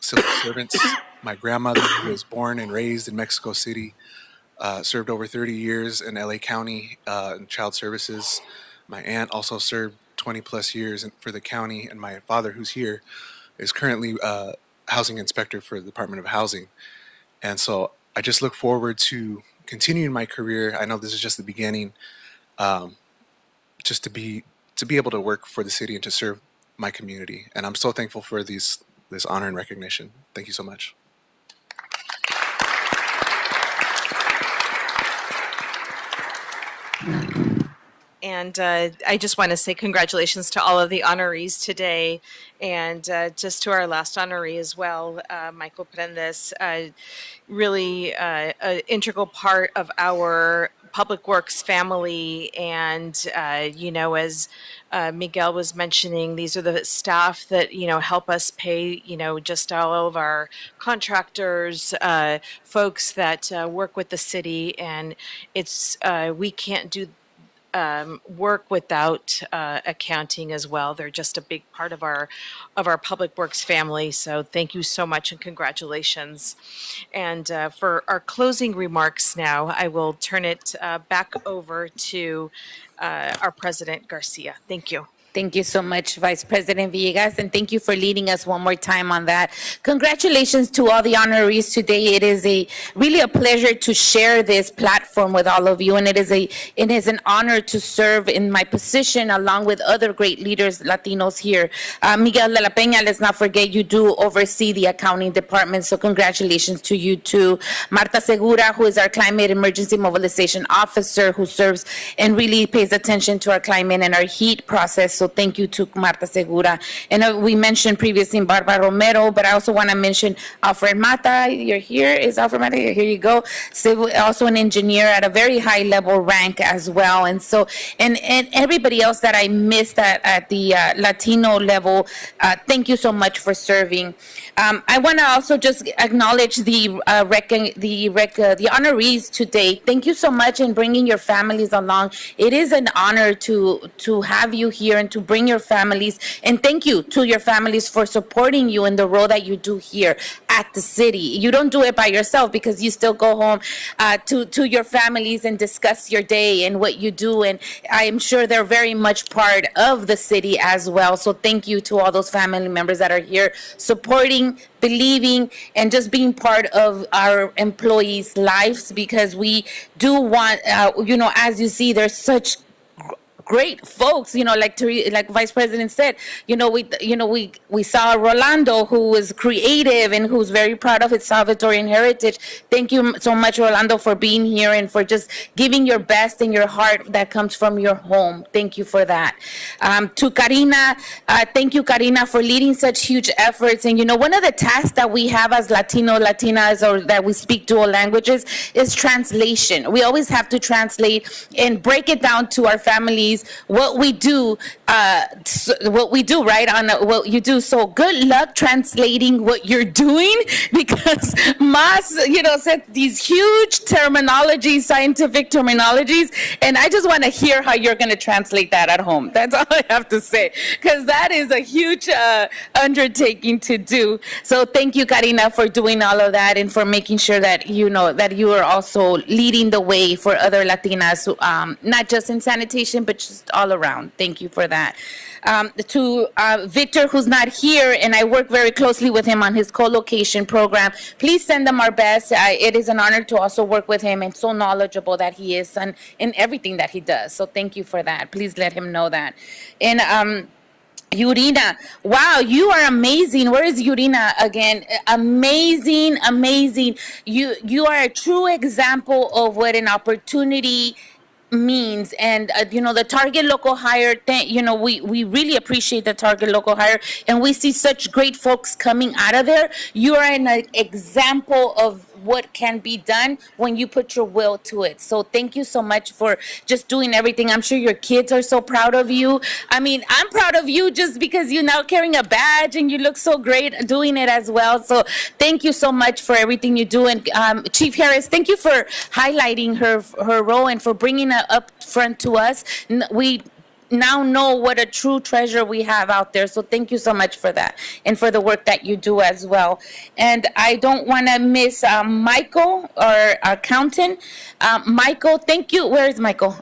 civil servants. My grandmother, who was born and raised in Mexico City, served over 30 years in LA County in child services. My aunt also served 20 plus years for the county, and my father, who's here, is currently housing inspector for the Department of Housing. And so I just look forward to continuing my career. I know this is just the beginning, just to be able to work for the city and to serve my community. And I'm so thankful for this honor and recognition. Thank you so much. And I just want to say congratulations to all of the honorees today, and just to our last honoree as well, Michael Prendes, really an integral part of our Public Works family. And, as Miguel was mentioning, these are the staff that, help us pay, just all of our contractors, folks that work with the city. And it's, we can't do work without accounting as well. They're just a big part of our Public Works family. So thank you so much and congratulations. And for our closing remarks now, I will turn it back over to our President Garcia. Thank you. Thank you so much, Vice President Villegas, and thank you for leading us one more time on that. Congratulations to all the honorees today. It is really a pleasure to share this platform with all of you, and it is an honor to serve in my position along with other great leaders, Latinos here. Miguel de la Peña, let's not forget, you do oversee the accounting department, so congratulations to you too. Marta Segura, who is our Climate Emergency Mobilization Officer, who serves and really pays attention to our climate and our heat process. So thank you to Marta Segura. And we mentioned previously Barbara Romero, but I also want to mention Alfred Mata. You're here. Is Alfred Mata? Here you go. Also an engineer at a very high level rank as well. And so, and everybody else that I missed at the Latino level, thank you so much for serving. I want to also just acknowledge the honorees today. Thank you so much in bringing your families along. It is an honor to have you here and to bring your families. And thank you to your families for supporting you in the role that you do here at the city. You don't do it by yourself because you still go home to your families and discuss your day and what you do. And I am sure they're very much part of the city as well. So thank you to all those family members that are here supporting, believing, and just being part of our employees' lives, because we do want, as you see, there's such great folks, like Vice President said, we saw Rolando, who was creative and who's very proud of his Salvadorian heritage. Thank you so much, Rolando, for being here and for just giving your best and your heart that comes from your home. Thank you for that. To Karina, thank you, Karina, for leading such huge efforts. And one of the tasks that we have as Latinas, or that we speak dual languages, is translation. We always have to translate and break it down to our families what we do, right? What you do. So good luck translating what you're doing, because Mas, said these huge terminologies, scientific terminologies, and I just want to hear how you're going to translate that at home. That's all I have to say, because that is a huge undertaking to do. So thank you, Karina, for doing all of that and for making sure that that you are also leading the way for other Latinas, not just in sanitation, but just all around. Thank you for that. To Victor, who's not here, and I work very closely with him on his co-location program. Please send him our best. It is an honor to also work with him, and so knowledgeable that he is in everything that he does. So thank you for that. Please let him know that. And Yurina, wow, you are amazing. Where is Yurina again? Amazing, amazing. You are a true example of what an opportunity means. And the Target Local Hire, we really appreciate the Target Local Hire, and we see such great folks coming out of there. You are an example of what can be done when you put your will to it. So thank you so much for just doing everything. I'm sure your kids are so proud of you. I mean, I'm proud of you just because you're now carrying a badge and you look so great doing it as well. So thank you so much for everything you do. And Chief Harris, thank you for highlighting her role and for bringing it up front to us. We now know what a true treasure we have out there. So thank you so much for that and for the work that you do as well. And I don't want to miss Michael, our accountant. Michael, thank you. Where is Michael?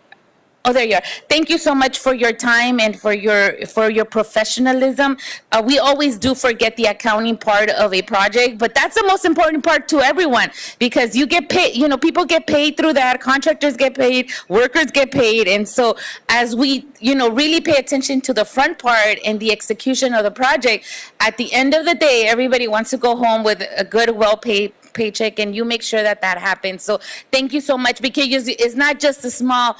Oh, there you are. Thank you so much for your time and for your professionalism. We always do forget the accounting part of a project, but that's the most important part to everyone, because you get paid, people get paid through that, contractors get paid, workers get paid. And so as we, really pay attention to the front part and the execution of the project, at the end of the day, everybody wants to go home with a good, well-paid paycheck, and you make sure that happens. So thank you so much, because it's not just a small,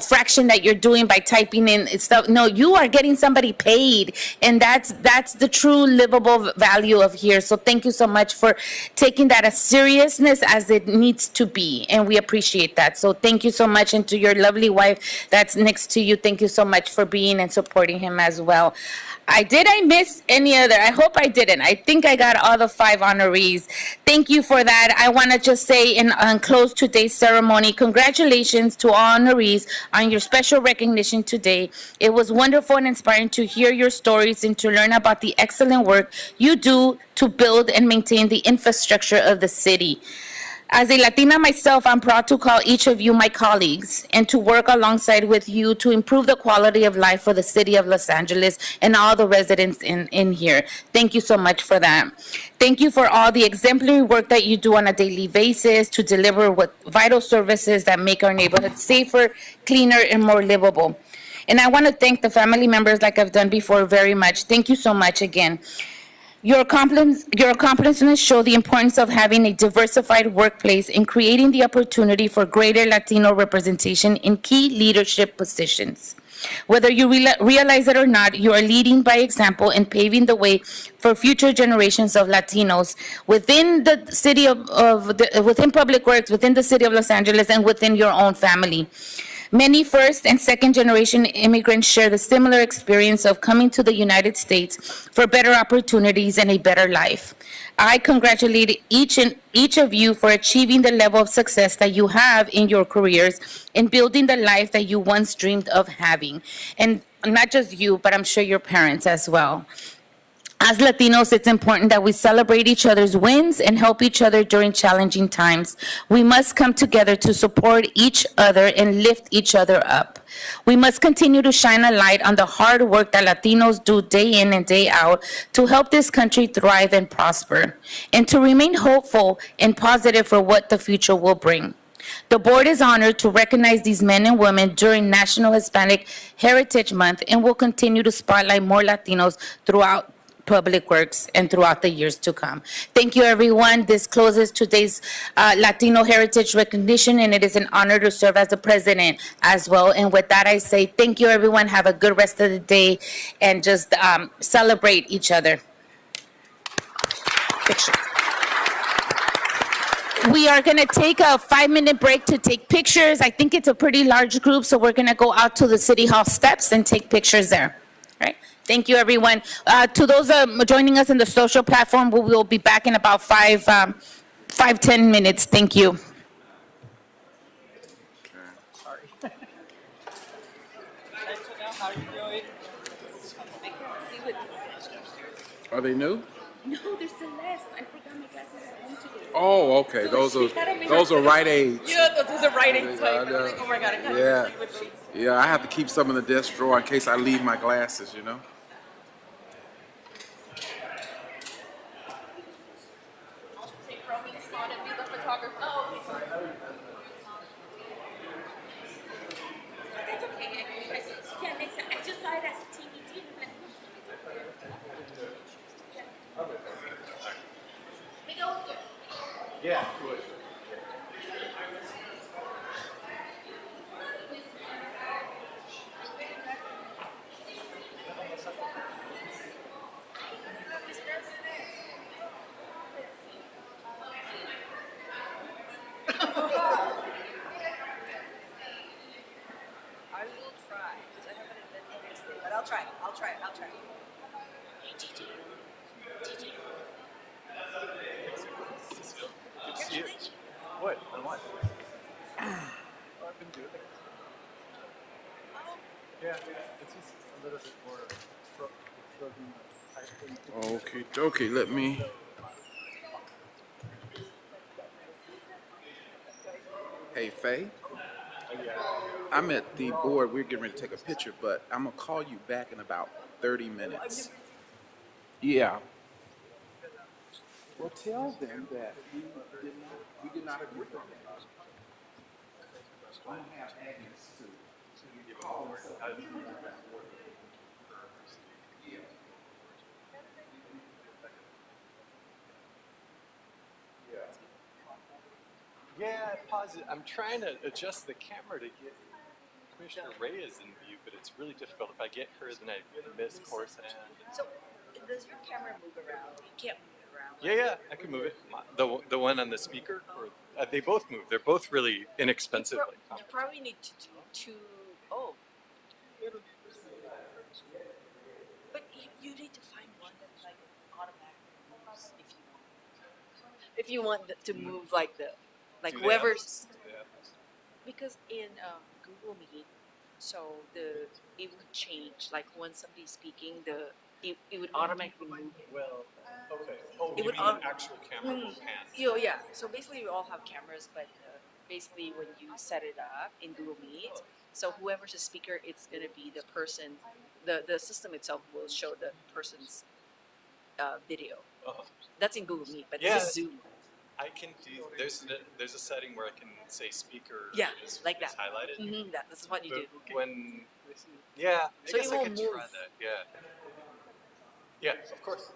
fraction that you're doing by typing in stuff. No, you are getting somebody paid, and that's the true livable value of here. So thank you so much for taking that as seriousness as it needs to be, and we appreciate that. So thank you so much, and to your lovely wife that's next to you, thank you so much for being and supporting him as well. Did I miss any other? I hope I didn't. I think I got all the 5 honorees. Thank you for that. I want to just say and close today's ceremony, congratulations to all honorees on your special recognition today. It was wonderful and inspiring to hear your stories and to learn about the excellent work you do to build and maintain the infrastructure of the city. As a Latina myself, I'm proud to call each of you my colleagues and to work alongside with you to improve the quality of life for the city of Los Angeles and all the residents in here. Thank you so much for that. Thank you for all the exemplary work that you do on a daily basis to deliver with vital services that make our neighborhood safer, cleaner, and more livable. And I want to thank the family members like I've done before very much. Thank you so much again. Your accomplishments show the importance of having a diversified workplace and creating the opportunity for greater Latino representation in key leadership positions. Whether you realize it or not, you are leading by example and paving the way for future generations of Latinos within the city within Public Works, within the city of Los Angeles, and within your own family. Many first and second generation immigrants share the similar experience of coming to the United States for better opportunities and a better life. I congratulate each of you for achieving the level of success that you have in your careers and building the life that you once dreamed of having. And not just you, but I'm sure your parents as well. As Latinos, it's important that we celebrate each other's wins and help each other during challenging times. We must come together to support each other and lift each other up. We must continue to shine a light on the hard work that Latinos do day in and day out to help this country thrive and prosper, and to remain hopeful and positive for what the future will bring. The board is honored to recognize these men and women during National Hispanic Heritage Month and will continue to spotlight more Latinos throughout Public Works and throughout the years to come. Thank you, everyone. This closes today's Latino Heritage Recognition, and it is an honor to serve as the president as well. And with that, I say thank you, everyone. Have a good rest of the day, and just celebrate each other. Picture. We are going to take a 5-minute break to take pictures. I think it's a pretty large group, so we're going to go out to the City Hall steps and take pictures there. All right. Thank you, everyone. To those joining us in the social platform, we will be back in about 10 minutes. Thank you. Are they new? No, they're Celeste. I forgot my glasses at home today. Oh, okay. Those are Rite Aids. Yeah, those are Rite Aids. Oh my God, I can't Yeah. even see what those. Yeah, I have to keep some in the desk drawer in case I leave my glasses, you know? That's okay. I make sense. I just saw it as TBT. Yeah. I will try, because I haven't invented this thing, but I'll try. Hey, TJ. Congratulations. What? On what? I've been doing it. Yeah, it's just a little bit more Okay, let me. Hey, Faye. I'm at the board. We're getting ready to take a picture, but I'm going to call you back in about 30 minutes. Yeah. Well, tell them that we did not agree on that. I don't have Agnes to call her. Yeah. Yeah, pause it. I'm trying to adjust the camera to get Commissioner Reyes in view, but it's really difficult. If I get her, then I miss course and. So, does your camera move around? You can't move it around. Yeah, I can move it. The one on the speaker, or they both move. They're both really inexpensive. You probably need to do two. Oh. But you need to find one that's like automatic moves if you want to move like the. Like Do whoever's, that. because in Google Meet, so it would change. Like when somebody's speaking, it would automatically move it. Well, okay. Oh, It you would mean au- the actual camera will pan? Yeah. So basically, we all have cameras, but basically, when you set it up in Google Meet, so whoever's a speaker, it's going to be the person. The system itself will show the person's video. Uh-huh. That's in Google Meet, but Yeah. this is Zoom. I can do, there's a setting where I can say speaker Yeah, is, like is that. highlighted. This is what you do. But when, yeah, I So it guess I will could move. try that, yeah. Yeah, of course.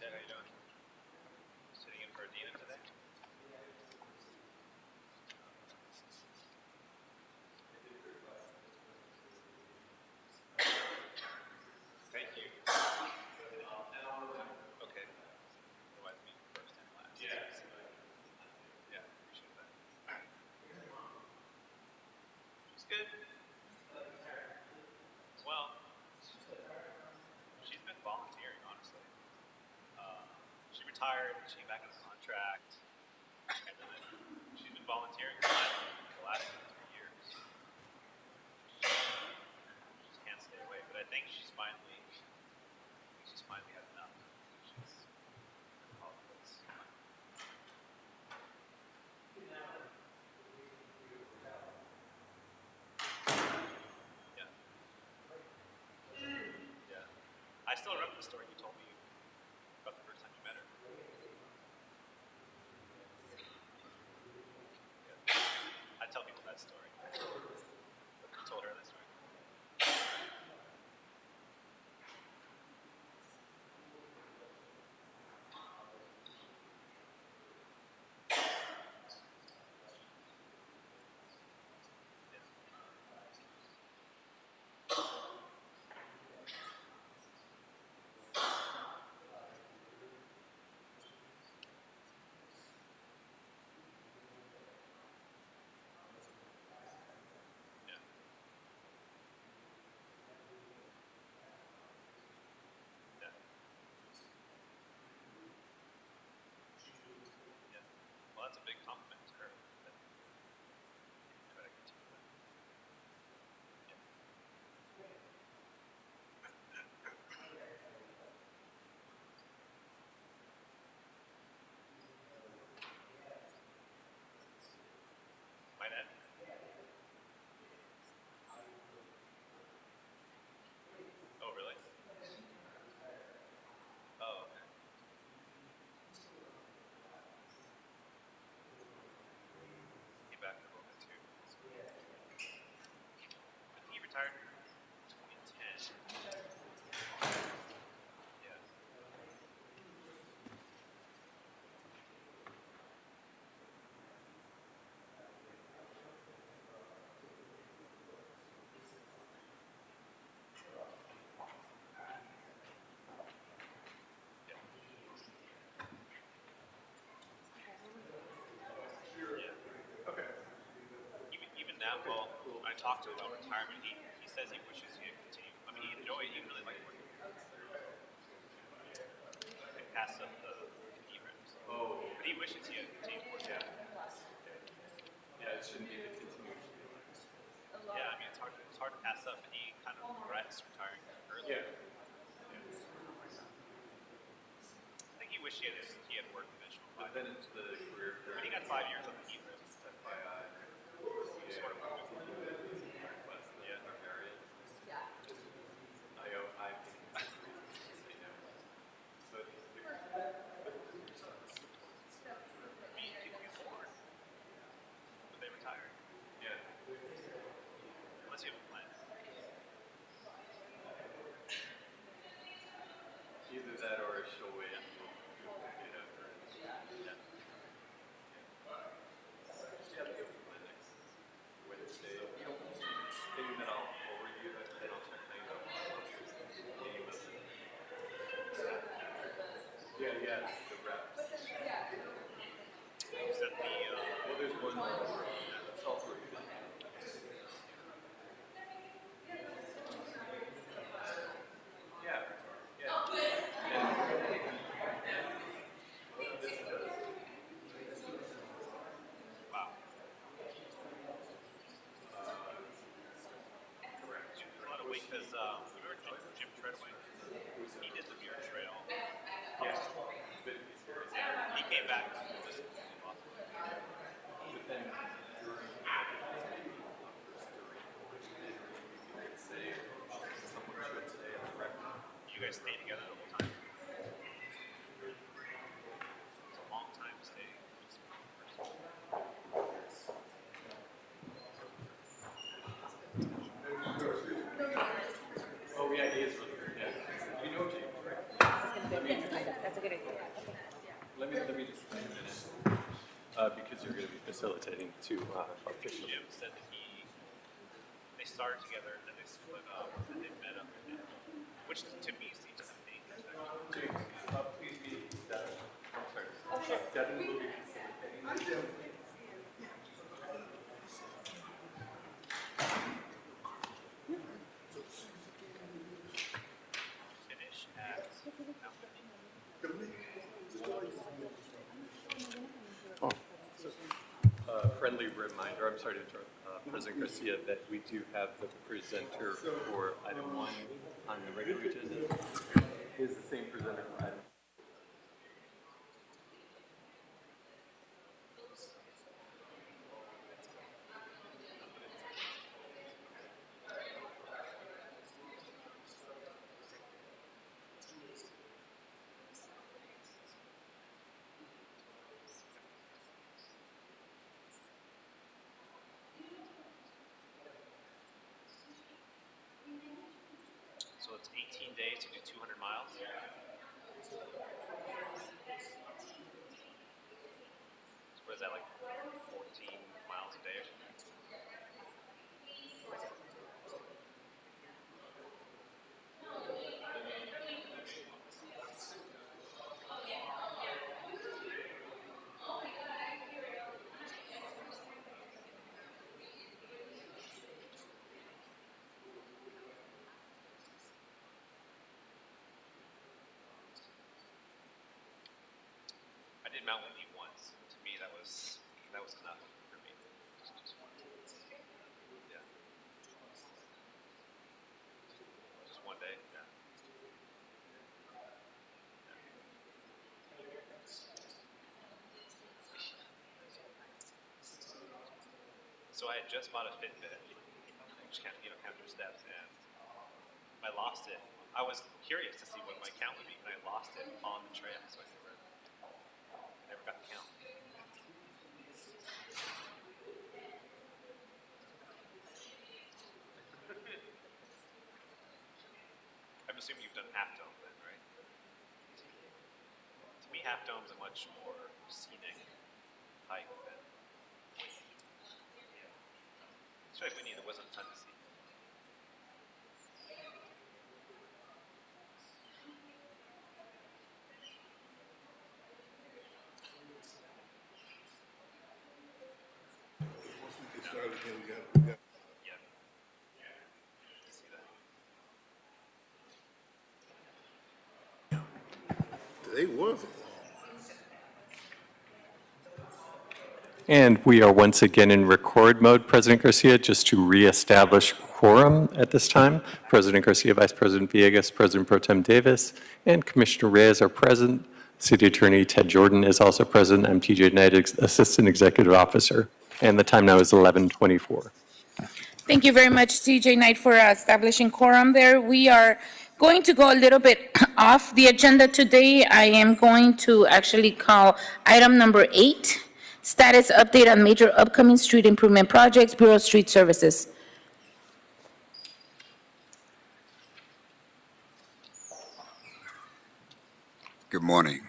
Jen, how you doing? Sitting in for Dina today? Thank you. Okay. Otherwise, me first and last. Yeah. Yeah, appreciate that. She's good. Well, she's been volunteering, honestly. She retired, she came back on a contract, and then she's been volunteering for the last 3 years. She just can't stay away, but I think she's finally had enough. She's politics. Yeah. Yeah. I still remember the story you told me about the first time you met her. that's a big compliment to her. Try to continue that. My dad. Oh, really? Oh, okay. Came back a little bit too. I think he retired in 2010. Yeah. Yeah. Okay. Even now, well, when I talked to him about retirement, he says he wishes he had continued. I mean, he really liked working. He passed up the E-RIMs. Oh. But he wishes he had continued working. Yeah, it shouldn't be the continuation. Yeah, I mean, it's hard to pass up, and he kind of regrets retiring early. Yeah. I think he wished he had worked additional. But then it's the career. But he got 5 years on the E-RIMs. FYI. Sort of. Yeah. I think say no. But but they retired. Yeah. Unless you have a plan. Either that or she'll wait until you know. Yeah. Yeah, the next Wednesday. Thing that I'll forward you, then I'll check things out. Yeah, the reps. Is that the, well, there's one more. That's all for you. Yeah. Wow. Correct. There's a lot of weight because remember Jim Treadway? He did the Muir Trail. Yeah. He came back to just but then you guys stay together the whole time? It's a long time to stay. Oh yeah, he is really good. Yeah. You know James, right? That's a good idea. Let me just wait a minute, because you're going to be facilitating two officials. Jim said that they started together, then they split up, and they met up again, which to me seems to be James, please be Devin. I'm sorry. Devin will be facilitating. finish at Friendly reminder, I'm sorry to interrupt, President Garcia, that we do have the presenter for item 1 on the regular agenda is the same presenter for item. So it's 18 days to do 200 miles. So what is that, like 14 miles a day or something? I did Mount Whitney once. To me, that was was enough for me. Just one. Yeah. Just one day. Yeah. So I had just bought a Fitbit, which counter steps, and I lost it. I was curious to see what my count would be, and I lost it on the trail, so I never got the count. I'm assuming you've done Half Dome then, right? To me, Half Dome's a much more scenic hike than Whitney. Especially Whitney, there wasn't a ton to see. Today was. And we are once again in record mode, President Garcia, just to reestablish quorum at this time. President Garcia, Vice President Villegas, President Pro Tem Davis, and Commissioner Reyes are present. City Attorney Ted Jordan is also present. I'm TJ Knight, Assistant Executive Officer. And the time now is 11:24. Thank you very much, CJ Knight, for establishing quorum there. We are going to go a little bit off the agenda today. I am going to actually call item number 8, status update on major upcoming street improvement projects, Bureau of Street Services. Good morning.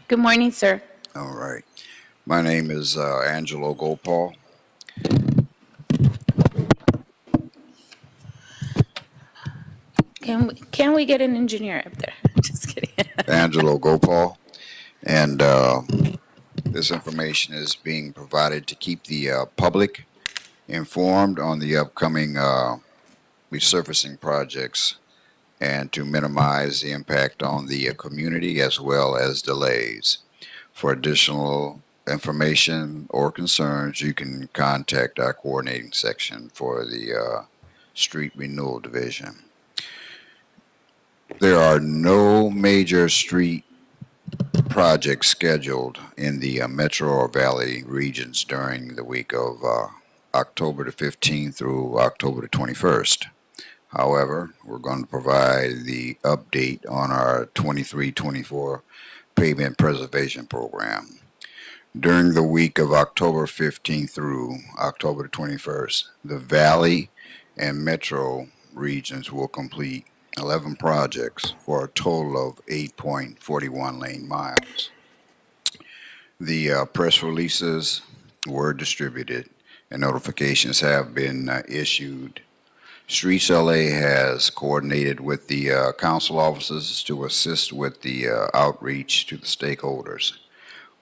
Good morning, sir. All right. My name is Angelo Gopal. Can we get an engineer up there? Just kidding. Angelo Gopal. And this information is being provided to keep the public informed on the upcoming resurfacing projects and to minimize the impact on the community as well as delays. For additional information or concerns, you can contact our coordinating section for the Street Renewal Division. There are no major street projects scheduled in the Metro or Valley regions during the week of October the 15th through October the 21st. However, we're going to provide the update on our 23-24 pavement preservation program. During the week of October 15th through October the 21st, the Valley and Metro regions will complete 11 projects for a total of 8.41 lane miles. The press releases were distributed and notifications have been issued. Streets LA has coordinated with the council offices to assist with the outreach to the stakeholders.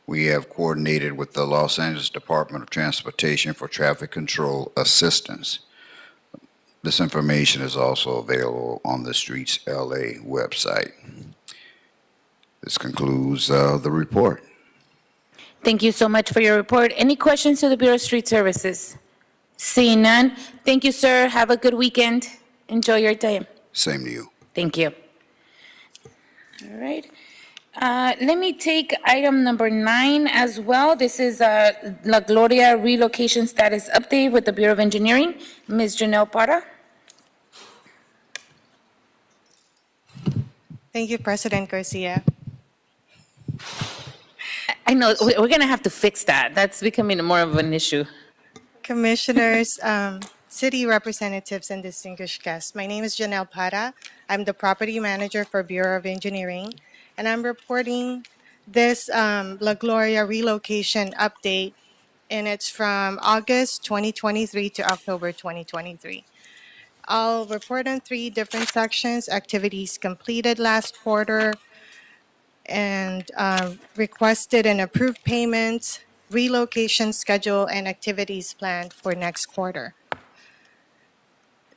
We have coordinated with the Los Angeles Department of Transportation for traffic control assistance. This information is also available on the Streets LA website. This concludes the report. Thank you so much for your report. Any questions to the Bureau of Street Services? Seeing none. Thank you, sir. Have a good weekend. Enjoy your day. Same to you. Thank you. All right. Let me take item number 9 as well. This is La Gloria relocation status update with the Bureau of Engineering. Ms. Janelle Parra. Thank you, President Garcia. I know, we're going to have to fix that. That's becoming more of an issue. Commissioners, city representatives, and distinguished guests. My name is Janelle Parra. I'm the property manager for Bureau of Engineering, and I'm reporting this La Gloria relocation update, and it's from August 2023 to October 2023. I'll report on 3 different sections: activities completed last quarter, and requested and approved payments, relocation schedule, and activities planned for next quarter.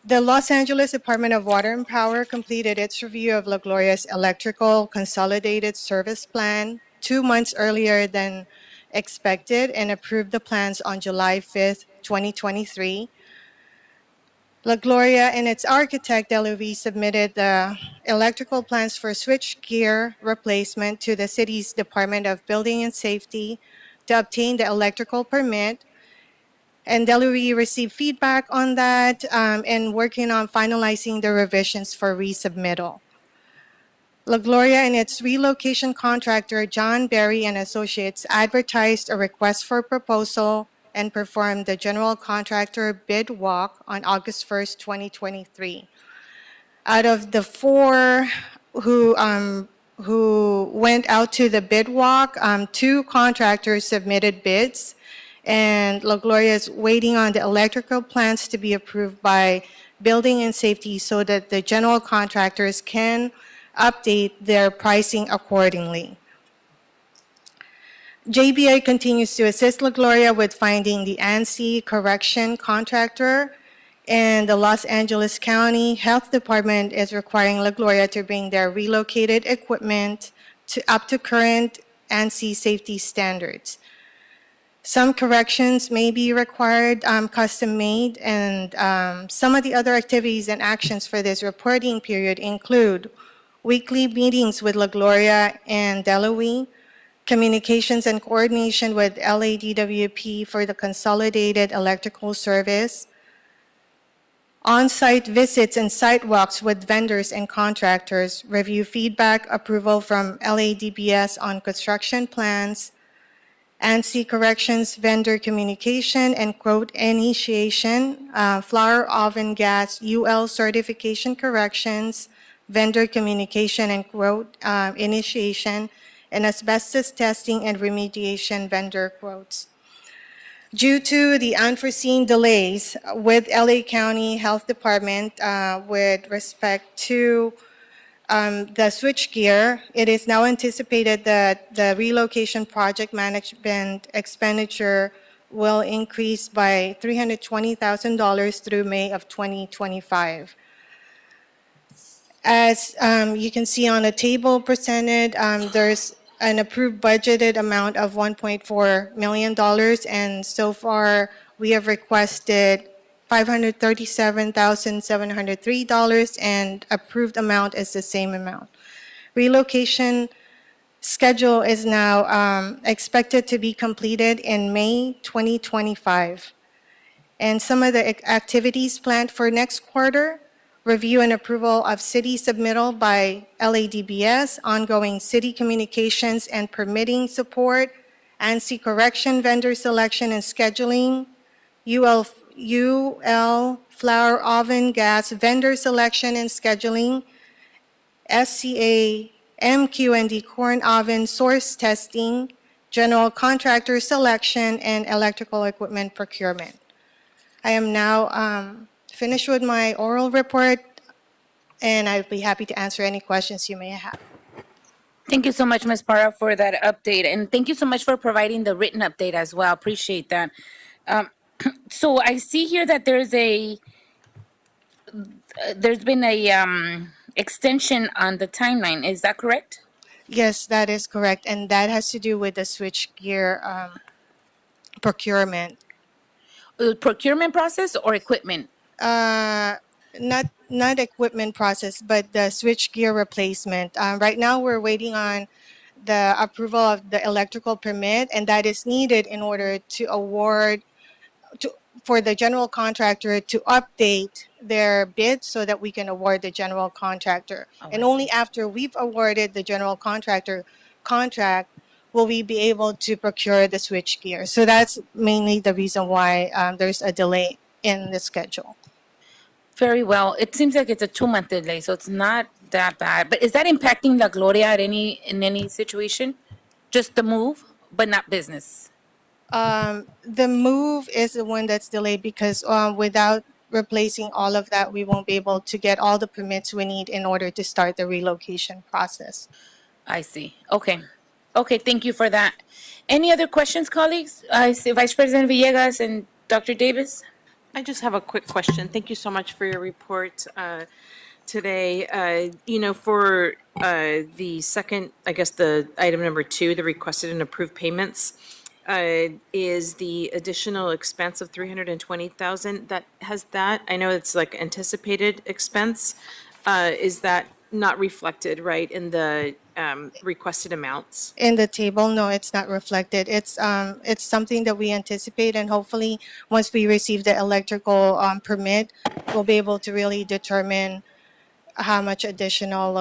The Los Angeles Department of Water and Power completed its review of La Gloria's electrical consolidated service plan 2 months earlier than expected and approved the plans on July 5th, 2023. La Gloria and its architect, LOV, submitted the electrical plans for switchgear replacement to the city's Department of Building and Safety to obtain the electrical permit. And LOV received feedback on that and working on finalizing the revisions for resubmittal. La Gloria and its relocation contractor, John Berry and Associates, advertised a request for proposal and performed the general contractor bid walk on August 1st, 2023. Out of the four who went out to the bid walk, 2 contractors submitted bids, and La Gloria is waiting on the electrical plans to be approved by Building and Safety so that the general contractors can update their pricing accordingly. JBI continues to assist La Gloria with finding the ANSI correction contractor, and the Los Angeles County Health Department is requiring La Gloria to bring their relocated equipment up to current ANSI safety standards. Some corrections may be required custom made, and some of the other activities and actions for this reporting period include weekly meetings with La Gloria and Delaware, communications and coordination with LADWP for the consolidated electrical service, on-site visits and site walks with vendors and contractors, review feedback, approval from LADBS on construction plans, ANSI corrections, vendor communication, and quote initiation, flour oven gas UL certification corrections, vendor communication and quote initiation, and asbestos testing and remediation vendor quotes. Due to the unforeseen delays with LA County Health Department with respect to the switchgear, it is now anticipated that the relocation project management expenditure will increase by $320,000 through May of 2025. As you can see on the table presented, there's an approved budgeted amount of $1.4 million, and so far we have requested $537,703, and approved amount is the same amount. Relocation schedule is now expected to be completed in May 2025. And some of the activities planned for next quarter: review and approval of city submittal by LADBS, ongoing city communications and permitting support, ANSI correction, vendor selection and scheduling, UL flour oven gas vendor selection and scheduling, SCA MQ&D corn oven source testing, general contractor selection, and electrical equipment procurement. I am now finished with my oral report, and I'd be happy to answer any questions you may have. Thank you so much, Ms. Parra, for that update. And thank you so much for providing the written update as well. Appreciate that. So I see here that there's been a extension on the timeline. Is that correct? Yes, that is correct, and that has to do with the switchgear procurement. Procurement process or equipment? Not equipment process, but the switchgear replacement. Right now, we're waiting on the approval of the electrical permit, and that is needed in order to award for the general contractor to update their bid so that we can award the general contractor. And only after we've awarded the general contractor contract will we be able to procure the switchgear. So that's mainly the reason why there's a delay in the schedule. Very well. It seems like it's a 2-month delay, so it's not that bad. But is that impacting La Gloria in any situation? Just the move, but not business? The move is the one that's delayed because without replacing all of that, we won't be able to get all the permits we need in order to start the relocation process. I see. Okay. Okay, thank you for that. Any other questions, colleagues? I see Vice President Villegas and Dr. Davis. I just have a quick question. Thank you so much for your report today. For the second, I guess the item number 2, the requested and approved payments, is the additional expense of 320,000. I know it's like anticipated expense. Is that not reflected, right, in the requested amounts? In the table, no, it's not reflected. It's something that we anticipate, and hopefully, once we receive the electrical permit, we'll be able to really determine how much additional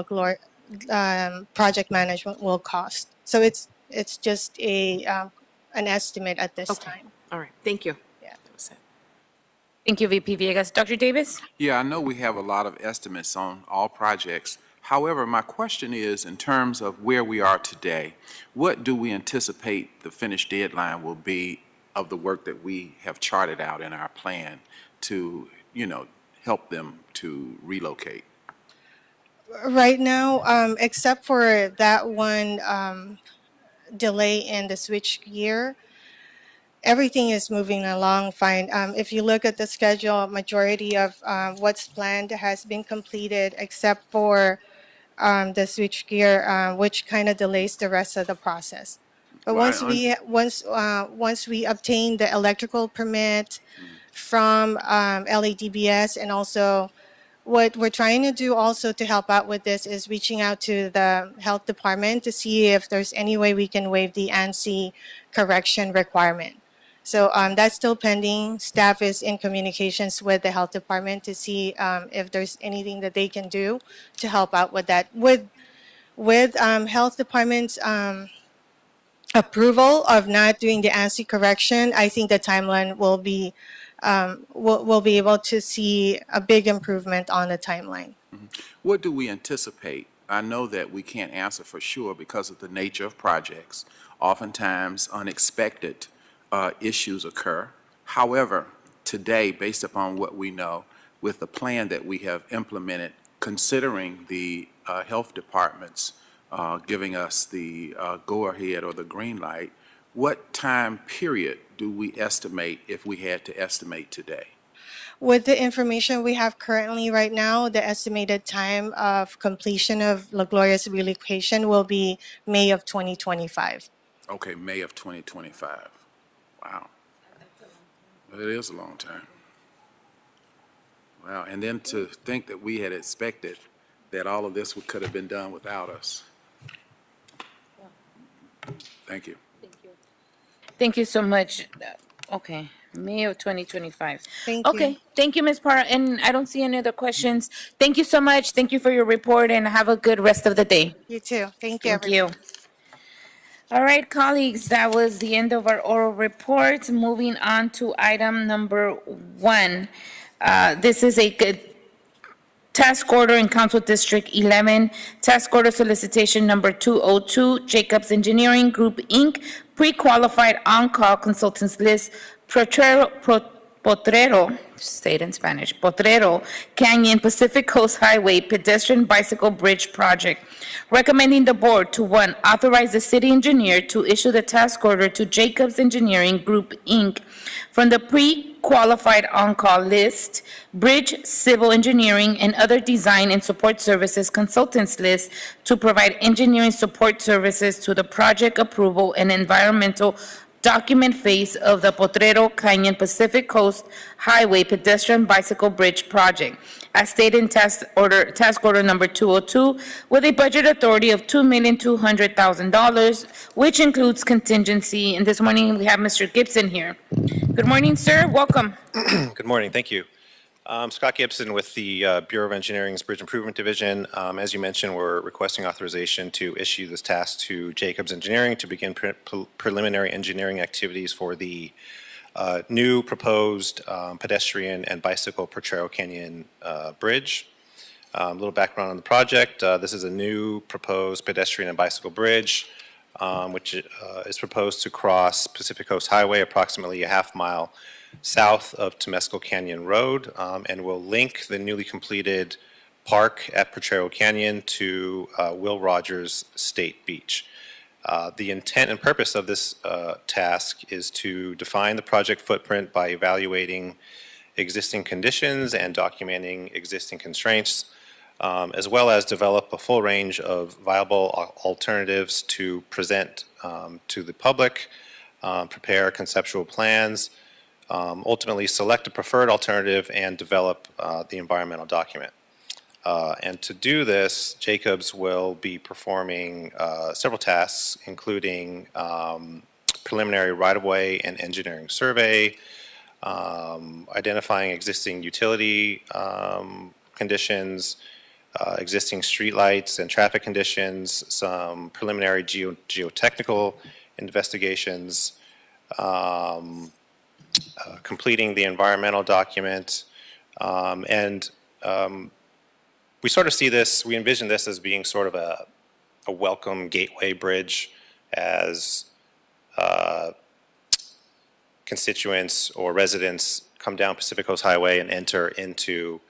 project management will cost. So it's just an estimate at this time. All right, thank you. Yeah. Thank you, VP Villegas. Dr. Davis? Yeah, I know we have a lot of estimates on all projects. However, my question is, in terms of where we are today, what do we anticipate the finished deadline will be of the work that we have charted out in our plan to, help them to relocate? Right now, except for that one delay in the switch gear, everything is moving along fine. If you look at the schedule, majority of what's planned has been completed except for the switch gear, which kind of delays the rest of the process. But Well, once we obtain the electrical permit from LADBS, and also what we're trying to do also to help out with this is reaching out to the health department to see if there's any way we can waive the ANSI correction requirement. So that's still pending. Staff is in communications with the health department to see if there's anything that they can do to help out with that. With health department's approval of not doing the ANSI correction, I think the timeline will be we'll be able to see a big improvement on the timeline. What do we anticipate? I know that we can't answer for sure because of the nature of projects. Oftentimes, unexpected issues occur. However, today, based upon what we know, with the plan that we have implemented, considering the health departments giving us the go-ahead or the green light, what time period do we estimate if we had to estimate today? With the information we have currently right now, the estimated time of completion of La Gloria's relocation will be May of 2025. Okay, May of 2025. Wow. Well, it is a long time. Wow, and then to think that we had expected that all of this could have been done without us. Thank you. Thank you so much. Okay, May of 2025. Thank you. Okay, thank you, Ms. Parra, and I don't see any other questions. Thank you so much. Thank you for your report, and have a good rest of the day. You too. Thank you. Thank you. All right, colleagues, that was the end of our oral reports. Moving on to item number 1. This is a good task order in Council District 11, task order solicitation number 202, Jacobs Engineering Group, Inc., pre-qualified on-call consultants list, Potrero, say it in Spanish, Potrero Canyon Pacific Coast Highway Pedestrian Bicycle Bridge Project. Recommending the board to, 1, authorize the city engineer to issue the task order to Jacobs Engineering Group, Inc. from the pre-qualified on-call list, bridge, civil engineering, and other design and support services consultants list to provide engineering support services to the project approval and environmental document phase of the Potrero Canyon Pacific Coast Highway Pedestrian Bicycle Bridge Project, as stated in task order number 202, with a budget authority of $2,200,000, which includes contingency. And this morning, we have Mr. Gibson here. Good morning, sir. Welcome. Good morning. Thank you. Scott Gibson with the Bureau of Engineering's Bridge Improvement Division. As you mentioned, we're requesting authorization to issue this task to Jacobs Engineering to begin preliminary engineering activities for the new proposed pedestrian and bicycle Potrero Canyon Bridge. A little background on the project. This is a new proposed pedestrian and bicycle bridge, which is proposed to cross Pacific Coast Highway approximately a half-mile south of Temescal Canyon Road, and will link the newly completed park at Potrero Canyon to Will Rogers State Beach. The intent and purpose of this task is to define the project footprint by evaluating existing conditions and documenting existing constraints, as well as develop a full range of viable alternatives to present to the public prepare conceptual plans, ultimately select a preferred alternative, and develop the environmental document. And to do this, Jacobs will be performing several tasks, including preliminary right-of-way and engineering survey, identifying existing utility conditions, existing streetlights and traffic conditions, some preliminary geotechnical investigations, completing the environmental document, and we sort of see this, we envision this as being sort of a welcome gateway bridge as constituents or residents come down Pacific Coast Highway and enter into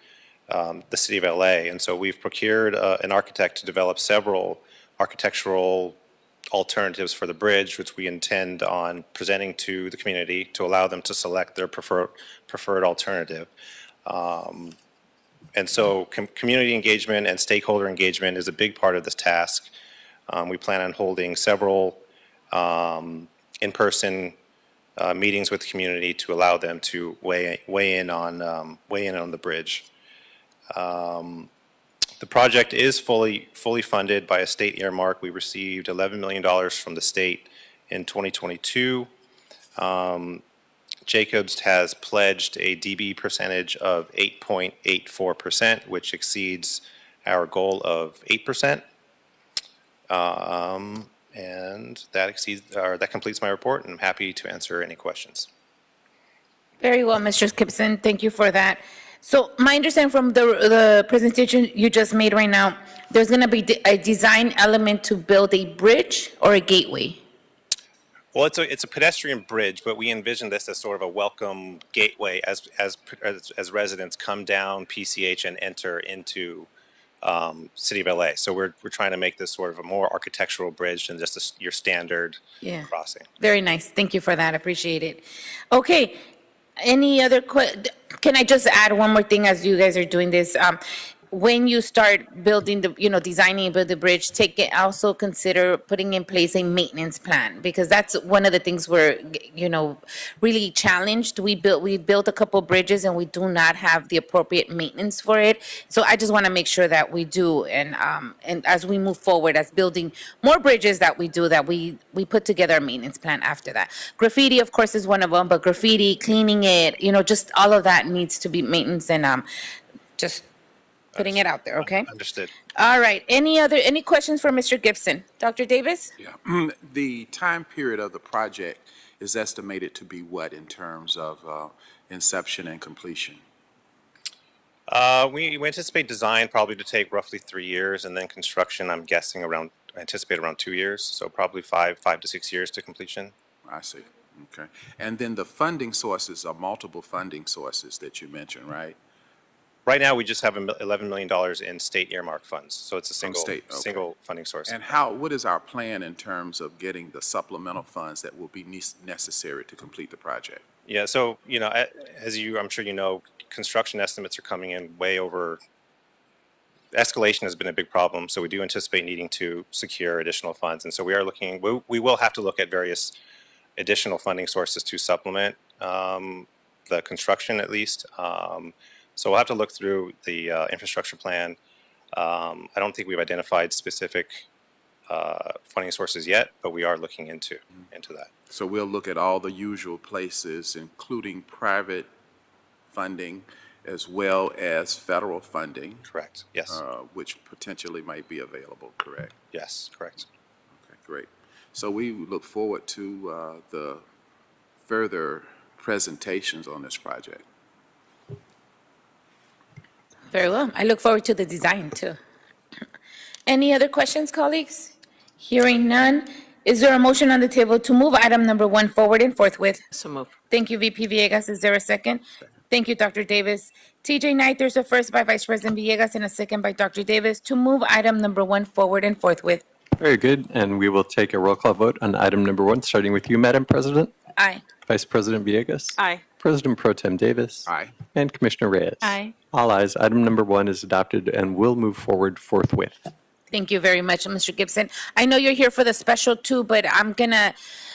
the city of LA. And so we've procured an architect to develop several architectural alternatives for the bridge, which we intend on presenting to the community to allow them to select their preferred alternative. And so community engagement and stakeholder engagement is a big part of this task. We plan on holding several in-person meetings with the community to allow them to weigh in on the bridge. The project is fully funded by a state earmark. We received $11 million from the state in 2022. Jacobs has pledged a DB percentage of 8.84%, which exceeds our goal of 8%. And that completes my report, and I'm happy to answer any questions. Very well, Mr. Gibson, thank you for that. So my understanding from the presentation you just made right now, there's going to be a design element to build a bridge or a gateway? Well, it's a pedestrian bridge, but we envision this as sort of a welcome gateway as residents come down PCH and enter into City of LA. So we're trying to make this sort of a more architectural bridge than just your standard crossing. Very nice. Thank you for that. Appreciate it. Okay. Any other can I just add one more thing as you guys are doing this? When you start building designing the bridge, also consider putting in place a maintenance plan, because that's one of the things we're, really challenged. We built a couple bridges and we do not have the appropriate maintenance for it. So I just want to make sure that we do, and as we move forward, as building more bridges that we do, that we put together a maintenance plan after that. Graffiti, of course, is one of them, but graffiti, cleaning it, just all of that needs to be maintenance, and just putting it out there, okay? Understood. All right. Any questions for Mr. Gibson? Dr. Davis? Yeah. The time period of the project is estimated to be what in terms of inception and completion? We anticipate design probably to take roughly 3 years, and then construction, I'm guessing I anticipate around 2 years, so probably 5 to 6 years to completion. I see. Okay. And then the funding sources are multiple funding sources that you mentioned, right? Right now, we just have $11 million in state earmark funds, so it's a single funding source. And what is our plan in terms of getting the supplemental funds that will be necessary to complete the project? Yeah, so, as I'm sure you know, construction estimates are coming in way over. Escalation has been a big problem, so we do anticipate needing to secure additional funds. And so we will have to look at various additional funding sources to supplement the construction, at least. So we'll have to look through the infrastructure plan. I don't think we've identified specific funding sources yet, but we are looking into that. So we'll look at all the usual places, including private funding as well as federal funding. Correct, yes. Which potentially might be available, correct? Yes, correct. Okay, great. So we look forward to the further presentations on this project. Very well. I look forward to the design, too. Any other questions, colleagues? Hearing none. Is there a motion on the table to move item number 1 forward and forthwith? So move. Thank you, VP Villegas. Is there a second? Thank you, Dr. Davis. TJ Knight, there's a first by Vice President Villegas and a second by Dr. Davis to move item number 1 forward and forthwith. Very good. And we will take a roll call vote on item number 1, starting with you, Madam President. Aye. Vice President Villegas. Aye. President Pro Tem Davis. Aye. And Commissioner Reyes. Aye. All ayes. Item number 1 is adopted and will move forward forthwith. Thank you very much, Mr. Gibson. I know you're here for the special too, but I'm gonna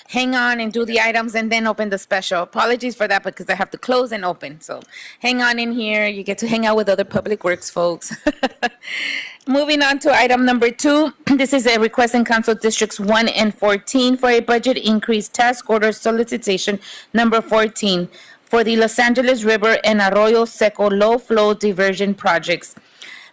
hang on and do the items and then open the special. Apologies for that because I have to close and open. So hang on in here. You get to hang out with other Public Works folks. Moving on to item number 2. This is a request in Council Districts 1 and 14 for a budget increase task order solicitation number 14 for the Los Angeles River and Arroyo Seco low flow diversion projects.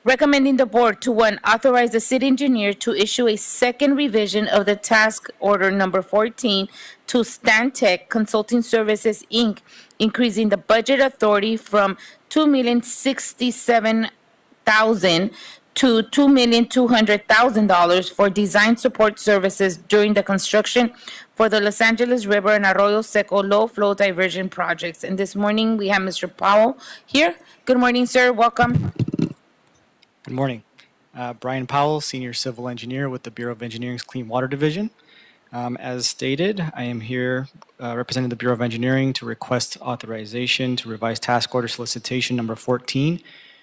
Recommending the board to, 1, authorize the city engineer to issue a second revision of the task order number 14 to Stantec Consulting Services, Inc., increasing the budget authority from $2,067,000 to $2,200,000 for design support services during the construction for the Los Angeles River and Arroyo Seco low flow diversion projects. And this morning, we have Mr. Powell here. Good morning, sir. Welcome. Good morning. Brian Powell, Senior Civil Engineer with the Bureau of Engineering's Clean Water Division. As stated, I am here representing the Bureau of Engineering to request authorization to revise task order solicitation number 14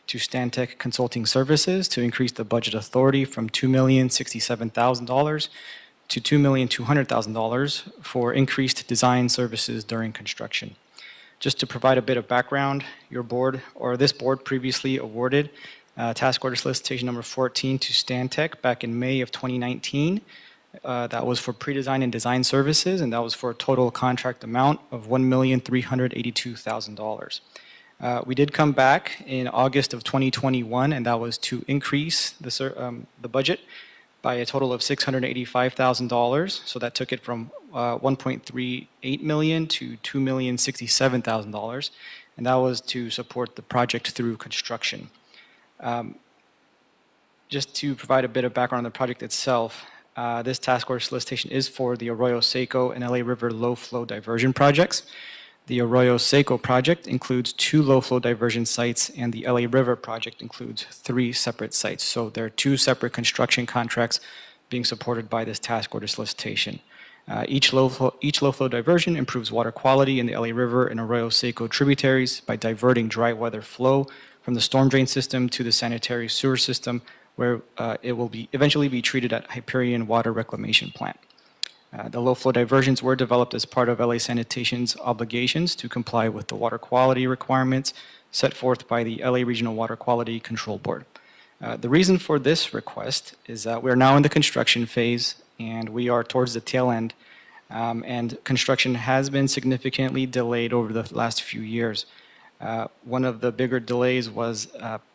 to Stantec Consulting Services to increase the budget authority from $2,067,000 to $2,200,000 for increased design services during construction. Just to provide a bit of background, your board, or this board, previously awarded task order solicitation number 14 to Stantec back in May of 2019. That was for pre-design and design services, and that was for a total contract amount of $1,382,000. We did come back in August of 2021, and that was to increase the budget by a total of $685,000. So that took it from $1.38 million to $2,067,000, and that was to support the project through construction. Just to provide a bit of background on the project itself, this task order solicitation is for the Arroyo Seco and LA River low flow diversion projects. The Arroyo Seco project includes 2 low flow diversion sites, and the LA River project includes 3 separate sites. So there are 2 separate construction contracts being supported by this task order solicitation. Each low flow diversion improves water quality in the LA River and Arroyo Seco tributaries by diverting dry weather flow from the storm drain system to the sanitary sewer system, where it will eventually be treated at Hyperion Water Reclamation Plant. The low flow diversions were developed as part of LA Sanitation's obligations to comply with the water quality requirements set forth by the LA Regional Water Quality Control Board. The reason for this request is that we're now in the construction phase and we are towards the tail end, and construction has been significantly delayed over the last few years. One of the bigger delays was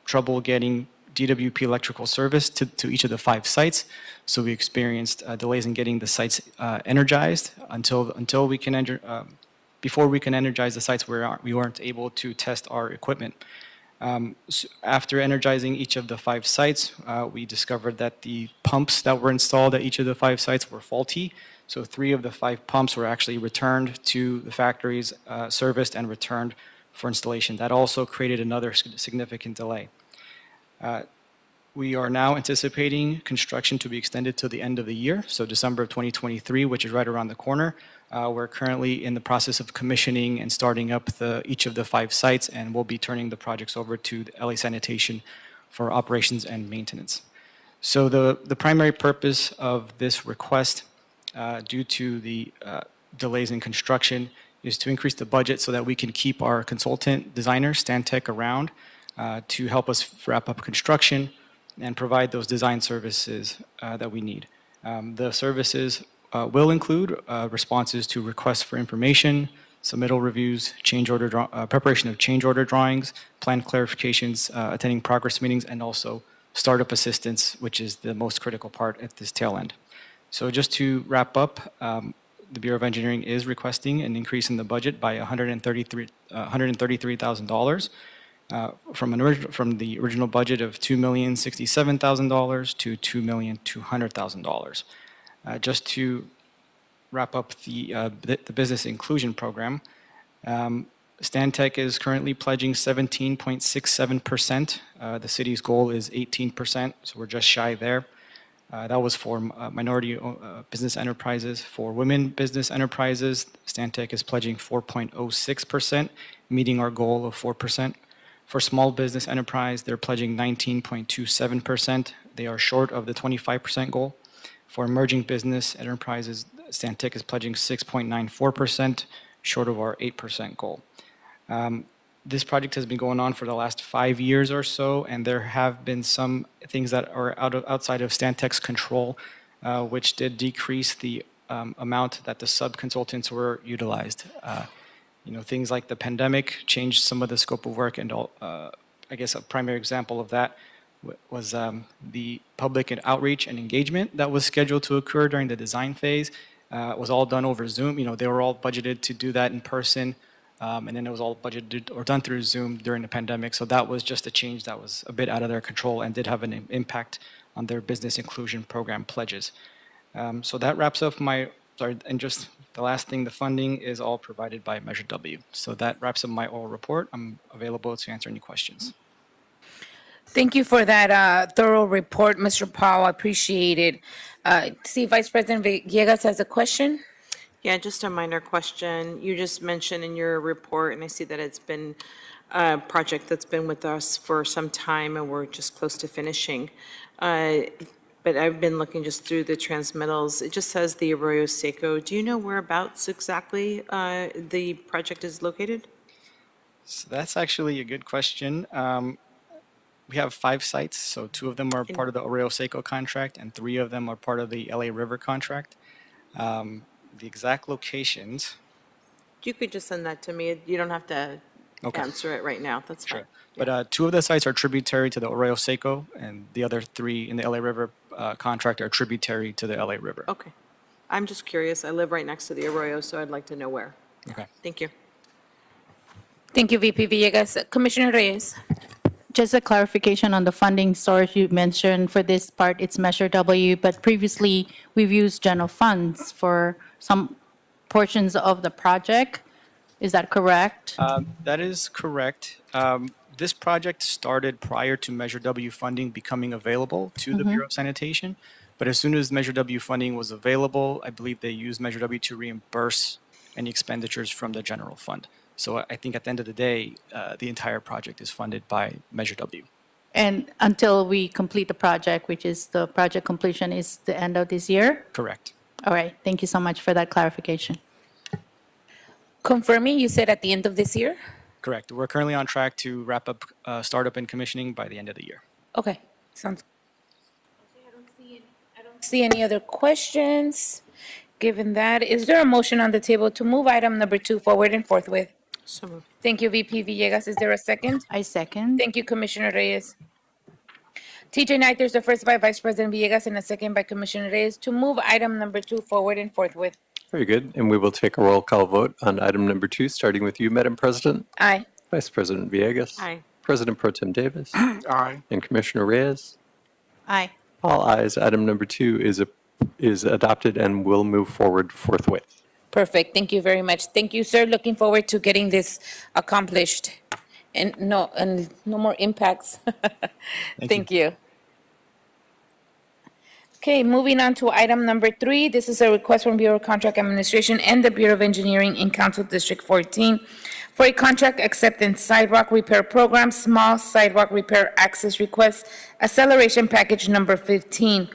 trouble getting DWP electrical service to each of the 5 sites. So we experienced delays in getting the sites energized until we can before we can energize the sites. We weren't able to test our equipment. So after energizing each of the 5 sites, we discovered that the pumps that were installed at each of the 5 sites were faulty. So 3 of the 5 pumps were actually returned to the factories, serviced and returned for installation. That also created another significant delay. We are now anticipating construction to be extended to the end of the year, so December of 2023, which is right around the corner. We're currently in the process of commissioning and starting up each of the 5 sites, and we'll be turning the projects over to LA Sanitation for operations and maintenance. So the primary purpose of this request, due to the delays in construction, is to increase the budget so that we can keep our consultant designer, Stantec, around to help us wrap up construction and provide those design services that we need. The services will include responses to requests for information, submittal reviews, preparation of change order drawings, plan clarifications, attending progress meetings, and also startup assistance, which is the most critical part at this tail end. So just to wrap up, the Bureau of Engineering is requesting an increase in the budget by $133,000 from the original budget of $2,067,000 to $2,200,000. Just to wrap up the business inclusion program, Stantec is currently pledging 17.67%. The city's goal is 18%, so we're just shy there. That was for minority business enterprises. For women business enterprises, Stantec is pledging 4.06%, meeting our goal of 4%. For small business enterprise, they're pledging 19.27%. They are short of the 25% goal. For emerging business enterprises, Stantec is pledging 6.94%, short of our 8% goal. This project has been going on for the last 5 years or so, and there have been some things that are outside of Stantec's control, which did decrease the amount that the sub-consultants were utilized. Things like the pandemic changed some of the scope of work, and I guess a primary example of that was the public and outreach and engagement that was scheduled to occur during the design phase. Was all done over Zoom. They were all budgeted to do that in person, and then it was all budgeted or done through Zoom during the pandemic. So that was just a change that was a bit out of their control and did have an impact on their business inclusion program pledges. So that wraps up and just the last thing, the funding is all provided by Measure W. So that wraps up my oral report. I'm available to answer any questions. Thank you for that thorough report, Mr. Powell. I appreciate it. See, Vice President Villegas has a question. Yeah, just a minor question. You just mentioned in your report, and I see that it's been a project that's been with us for some time, and we're just close to finishing. But I've been looking just through the transmittals. It just says the Arroyo Seco. Do you know whereabouts exactly the project is located? So that's actually a good question. We have 5 sites, so 2 of them are part of the Arroyo Seco contract, and 3 of them are part of the LA River contract. The exact locations. You could just send that to me. You don't have to answer it right now. That's fine. But 2 of the sites are tributary to the Arroyo Seco, and the other 3 in the LA River contract are tributary to the LA River. Okay. I'm just curious. I live right next to the Arroyo, so I'd like to know where. Okay. Thank you. Thank you, VP Villegas. Commissioner Reyes. Just a clarification on the funding source you mentioned for this part, it's Measure W, but previously we've used general funds for some portions of the project. Is that correct? That is correct. This project started prior to Measure W funding becoming available to the Bureau of Sanitation. But as soon as Measure W funding was available, I believe they used Measure W to reimburse any expenditures from the general fund. So I think at the end of the day, the entire project is funded by Measure W. And until we complete the project, which is the project completion is the end of this year? Correct. All right. Thank you so much for that clarification. Confirming, you said at the end of this year? Correct. We're currently on track to wrap up startup and commissioning by the end of the year. Okay, sounds. I don't see any other questions. Given that, is there a motion on the table to move item number 2 forward and forthwith? So moved. Thank you, VP Villegas. Is there a second? I second. Thank you, Commissioner Reyes. TJ Knight, there's a first by Vice President Villegas and a second by Commissioner Reyes to move item number 2 forward and forthwith. Very good. And we will take a roll call vote on item number 2, starting with you, Madam President. Aye. Vice President Villegas. Aye. President Pro Tem Davis. Aye. And Commissioner Reyes. Aye. All ayes. Item number 2 is adopted and will move forward forthwith. Perfect. Thank you very much. Thank you, sir. Looking forward to getting this accomplished. And no more impacts. Thank you. Okay, moving on to item number 3. This is a request from Bureau of Contract Administration and the Bureau of Engineering in Council District 14 for a contract acceptance sidewalk repair program, small sidewalk repair access request, acceleration package number 15.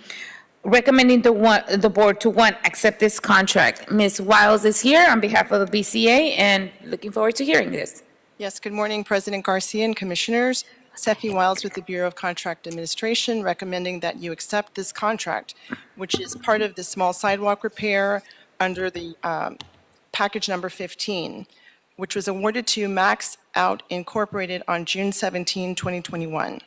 Recommending the board to accept this contract. Ms. Wiles is here on behalf of the BCA and looking forward to hearing this. Yes, good morning, President Garcia and Commissioners. Seppi Wiles with the Bureau of Contract Administration, recommending that you accept this contract, which is part of the small sidewalk repair under the package number 15, which was awarded to Max Out Incorporated on June 17, 2021,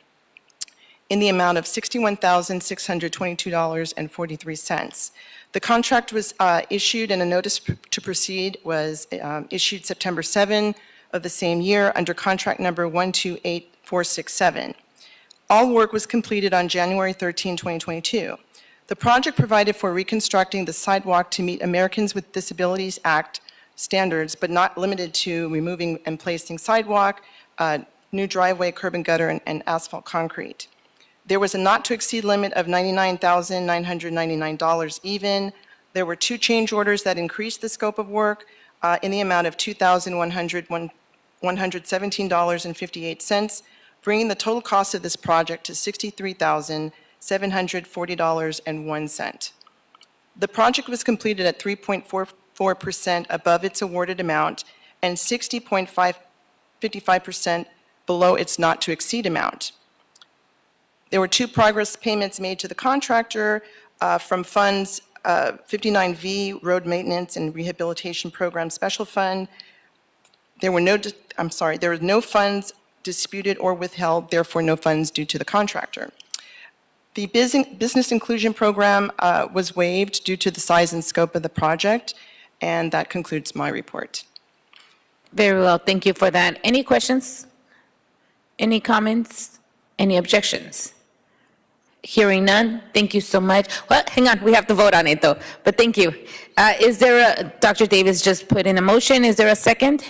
in the amount of $61,622.43. The contract was issued and a notice to proceed was issued September 7 of the same year under contract number 128467. All work was completed on January 13, 2022. The project provided for reconstructing the sidewalk to meet Americans with Disabilities Act standards, but not limited to removing and placing sidewalk, new driveway, curb and gutter, and asphalt concrete. There was a not-to-exceed limit of $99,999 even. There were 2 change orders that increased the scope of work in the amount of $2,101 $117.58, bringing the total cost of this project to $63,740.01. The project was completed at 3.44% above its awarded amount and 60.55% below its not-to-exceed amount. There were 2 progress payments made to the contractor from funds 59V, Road Maintenance and Rehabilitation Program Special Fund. There were no funds disputed or withheld, therefore no funds due to the contractor. The Business Inclusion Program was waived due to the size and scope of the project, and that concludes my report. Very well, thank you for that. Any questions? Any comments? Any objections? Hearing none, thank you so much. Well, hang on, we have to vote on it though, but thank you. Is there a, Dr. Davis just put in a motion, is there a second?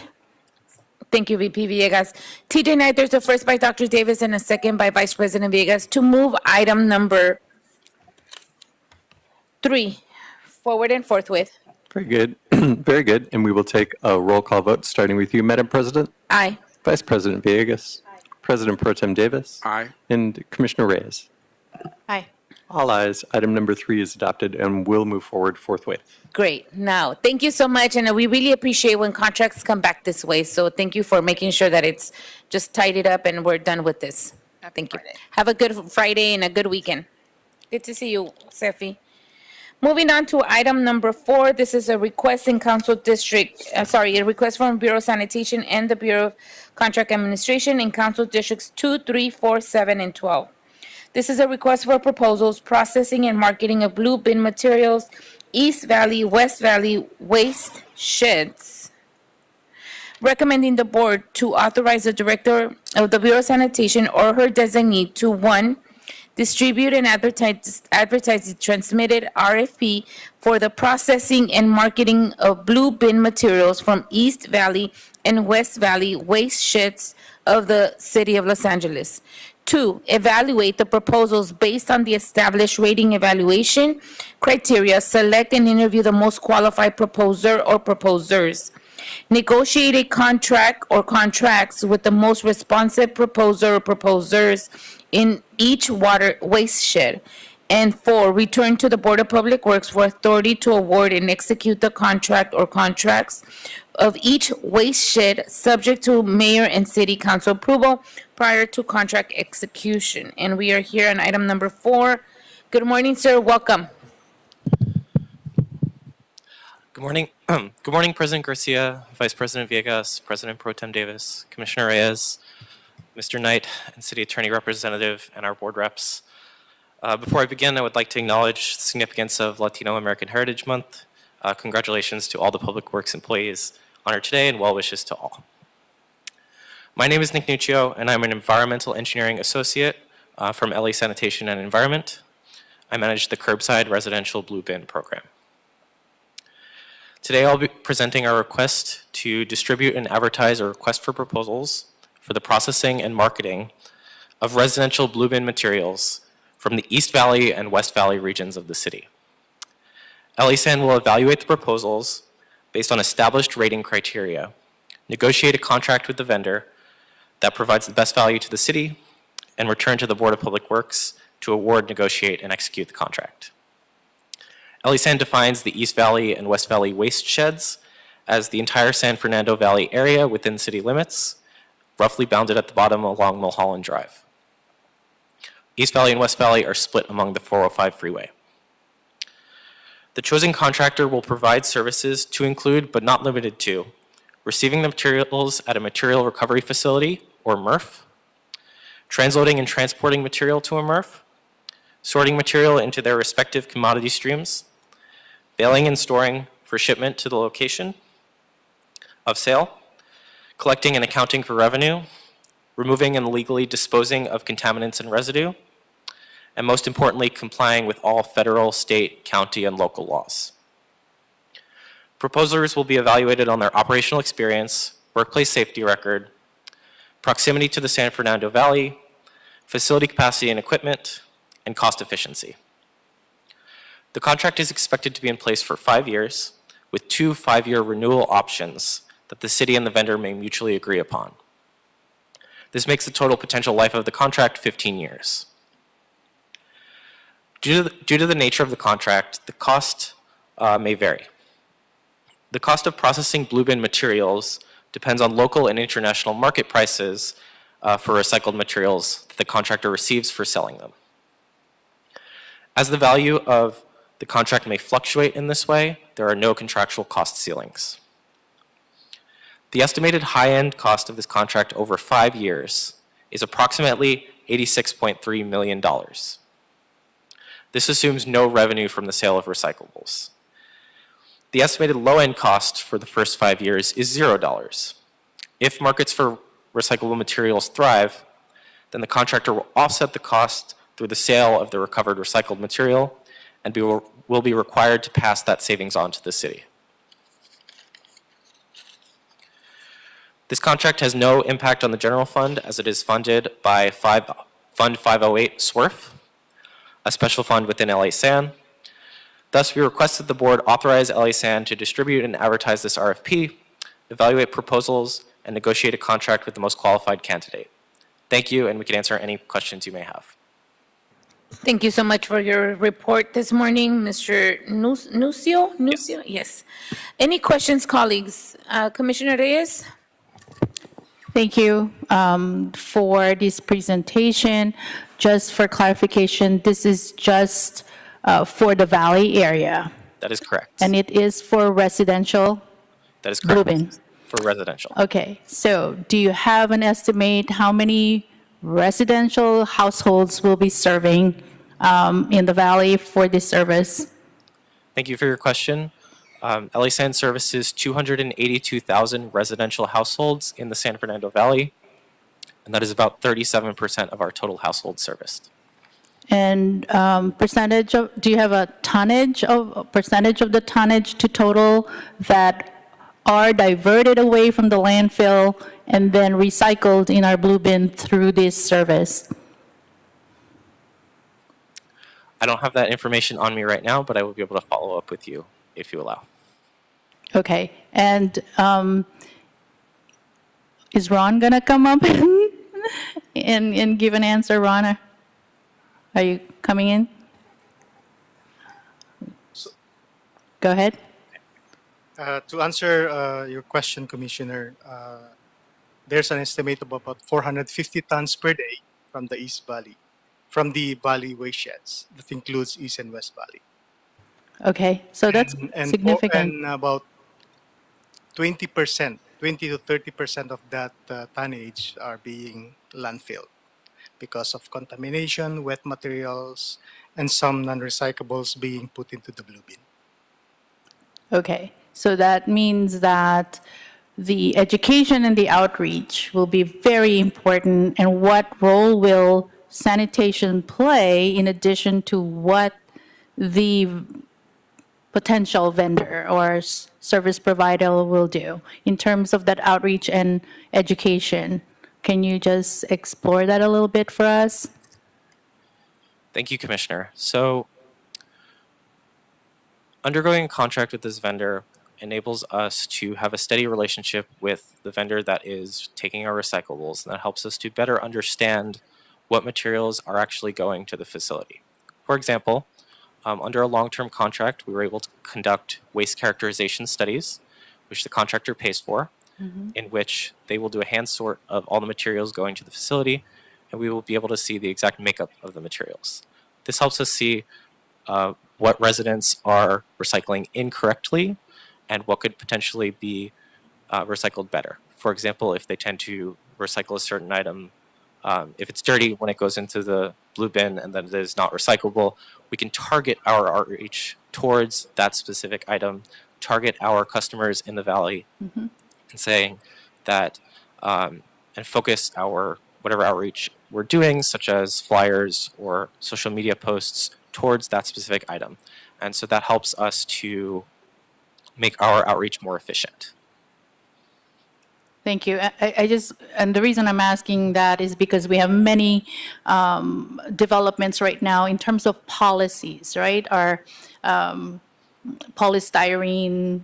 Thank you, VP Villegas. TJ Knight, there's a first by Dr. Davis and a second by Vice President Villegas to move item number 3 forward and forthwith. Very good. Very good. And we will take a roll call vote, starting with you, Madam President. Aye. Vice President Villegas. President Pro Tem Davis. Aye. And Commissioner Reyes. Aye. All ayes. Item number 3 is adopted and will move forward forthwith. Great. Now, thank you so much, and we really appreciate when contracts come back this way. So thank you for making sure that it's just tidied up and we're done with this. Thank you. Have a good Friday and a good weekend. Good to see you, Sefi. Moving on to item number 4, this is a request in Council District, a request from Bureau of Sanitation and the Bureau of Contract Administration in Council Districts 2, 3, 4, 7, and 12. This is a request for proposals, processing and marketing of blue bin materials, East Valley, West Valley waste sheds. Recommending the board to authorize the Director of the Bureau of Sanitation or her designee to 1, distribute and advertise the transmitted RFP for the processing and marketing of blue bin materials from East Valley and West Valley waste sheds of the City of Los Angeles. 2, evaluate the proposals based on the established rating evaluation criteria, select and interview the most qualified proposer or proposers. Negotiate a contract or contracts with the most responsive proposer or proposers in each waste shed. And 4, return to the Board of Public Works for authority to award and execute the contract or contracts of each waste shed, subject to mayor and city council approval prior to contract execution. And we are here on item number 4. Good morning, sir. Welcome. Good morning. Good morning, President Garcia, Vice President Villegas, President Pro Tem Davis, Commissioner Reyes, Mr. Knight, and City Attorney Representative, and our board reps. Before I begin, I would like to acknowledge the significance of Latino American Heritage Month. Congratulations to all the Public Works employees honored today, and well wishes to all. My name is Nick Nuccio, and I'm an Environmental Engineering Associate from LA Sanitation and Environment. I manage the Curbside Residential Blue Bin Program. Today, I'll be presenting our request to distribute and advertise a request for proposals for the processing and marketing of residential blue bin materials from the East Valley and West Valley regions of the city. LASAN will evaluate the proposals based on established rating criteria, negotiate a contract with the vendor that provides the best value to the city, and return to the Board of Public Works to award, negotiate, and execute the contract. LASAN defines the East Valley and West Valley waste sheds as the entire San Fernando Valley area within city limits, roughly bounded at the bottom along Mulholland Drive. East Valley and West Valley are split among the 405 freeway. The chosen contractor will provide services to include, but not limited to, receiving the materials at a material recovery facility, or MRF, transloading and transporting material to a MRF, sorting material into their respective commodity streams, baling and storing for shipment to the location of sale, collecting and accounting for revenue, removing and legally disposing of contaminants and residue, and most importantly, complying with all federal, state, county, and local laws. Proposers will be evaluated on their operational experience, workplace safety record, proximity to the San Fernando Valley, facility capacity and equipment, and cost efficiency. The contract is expected to be in place for 5 years, with 2 5-year renewal options that the city and the vendor may mutually agree upon. This makes the total potential life of the contract 15 years. Due to the nature of the contract, the cost may vary. The cost of processing blue bin materials depends on local and international market prices for recycled materials that the contractor receives for selling them. As the value of the contract may fluctuate in this way, there are no contractual cost ceilings. The estimated high-end cost of this contract over 5 years is approximately $86.3 million. This assumes no revenue from the sale of recyclables. The estimated low-end cost for the first 5 years is $0. If markets for recyclable materials thrive, then the contractor will offset the cost through the sale of the recovered recycled material and will be required to pass that savings on to the city. This contract has no impact on the general fund as it is funded by Fund 508 SWRF, a special fund within LA SAN. Thus, we request that the board authorize LA SAN to distribute and advertise this RFP, evaluate proposals, and negotiate a contract with the most qualified candidate. Thank you, and we can answer any questions you may have. Thank you so much for your report this morning, Mr. Nucio? Nucio? Yes. Any questions, colleagues? Commissioner Reyes? Thank you for this presentation. Just for clarification, this is just for the Valley area, That is correct. and it is for residential That is correct. Blue bin. For residential. Okay, so do you have an estimate how many residential households will be serving in the Valley for this service? Thank you for your question. LA SAN services 282,000 residential households in the San Fernando Valley, and that is about 37% of our total households serviced. And percentage of, do you have a percentage of the tonnage to total that are diverted away from the landfill and then recycled in our blue bin through this service? I don't have that information on me right now, but I will be able to follow up with you if you allow. Okay, and is Ron gonna come up and give an answer, Ron? Are you coming in? Go ahead. To answer your question, Commissioner, there's an estimate of about 450 tons per day from the East Valley, from the Valley waste sheds. That includes East and West Valley. Okay, so that's significant. And about 20%, 20 to 30% of that tonnage are being landfilled because of contamination, wet materials, and some non-recyclables being put into the blue bin. Okay, so that means that the education and the outreach will be very important, and what role will sanitation play in addition to what the potential vendor or service provider will do in terms of that outreach and education? Can you just explore that a little bit for us? Thank you, Commissioner. So, undergoing a contract with this vendor enables us to have a steady relationship with the vendor that is taking our recyclables, and that helps us to better understand what materials are actually going to the facility. For example, under a long-term contract, we were able to conduct waste characterization studies, which the contractor pays for, in which they will do a hand sort of all the materials going to the facility, and we will be able to see the exact makeup of the materials. This helps us see what residents are recycling incorrectly and what could potentially be recycled better. For example, if they tend to recycle a certain item, if it's dirty when it goes into the blue bin and then it is not recyclable, we can target our outreach towards that specific item, target our customers in the Valley, and saying that, and focus our whatever outreach we're doing, such as flyers or social media posts, towards that specific item. And so that helps us to make our outreach more efficient. Thank you. I just, and the reason I'm asking that is because we have many developments right now in terms of policies, right? Our polystyrene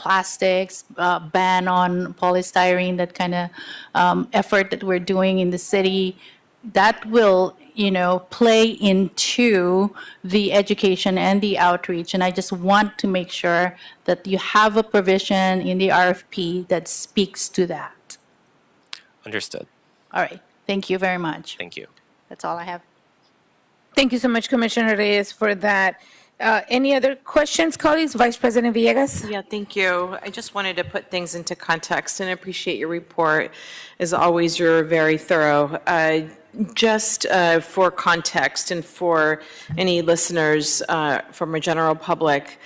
plastics, ban on polystyrene, that kind of effort that we're doing in the city, that will, play into the education and the outreach. And I just want to make sure that you have a provision in the RFP that speaks to that. Understood. All right. Thank you very much. Thank you. That's all I have. Thank you so much, Commissioner Reyes, for that. Any other questions, colleagues? Vice President Villegas? Yeah, thank you. I just wanted to put things into context and appreciate your report. As always, you're very thorough. Just for context and for any listeners from a general public,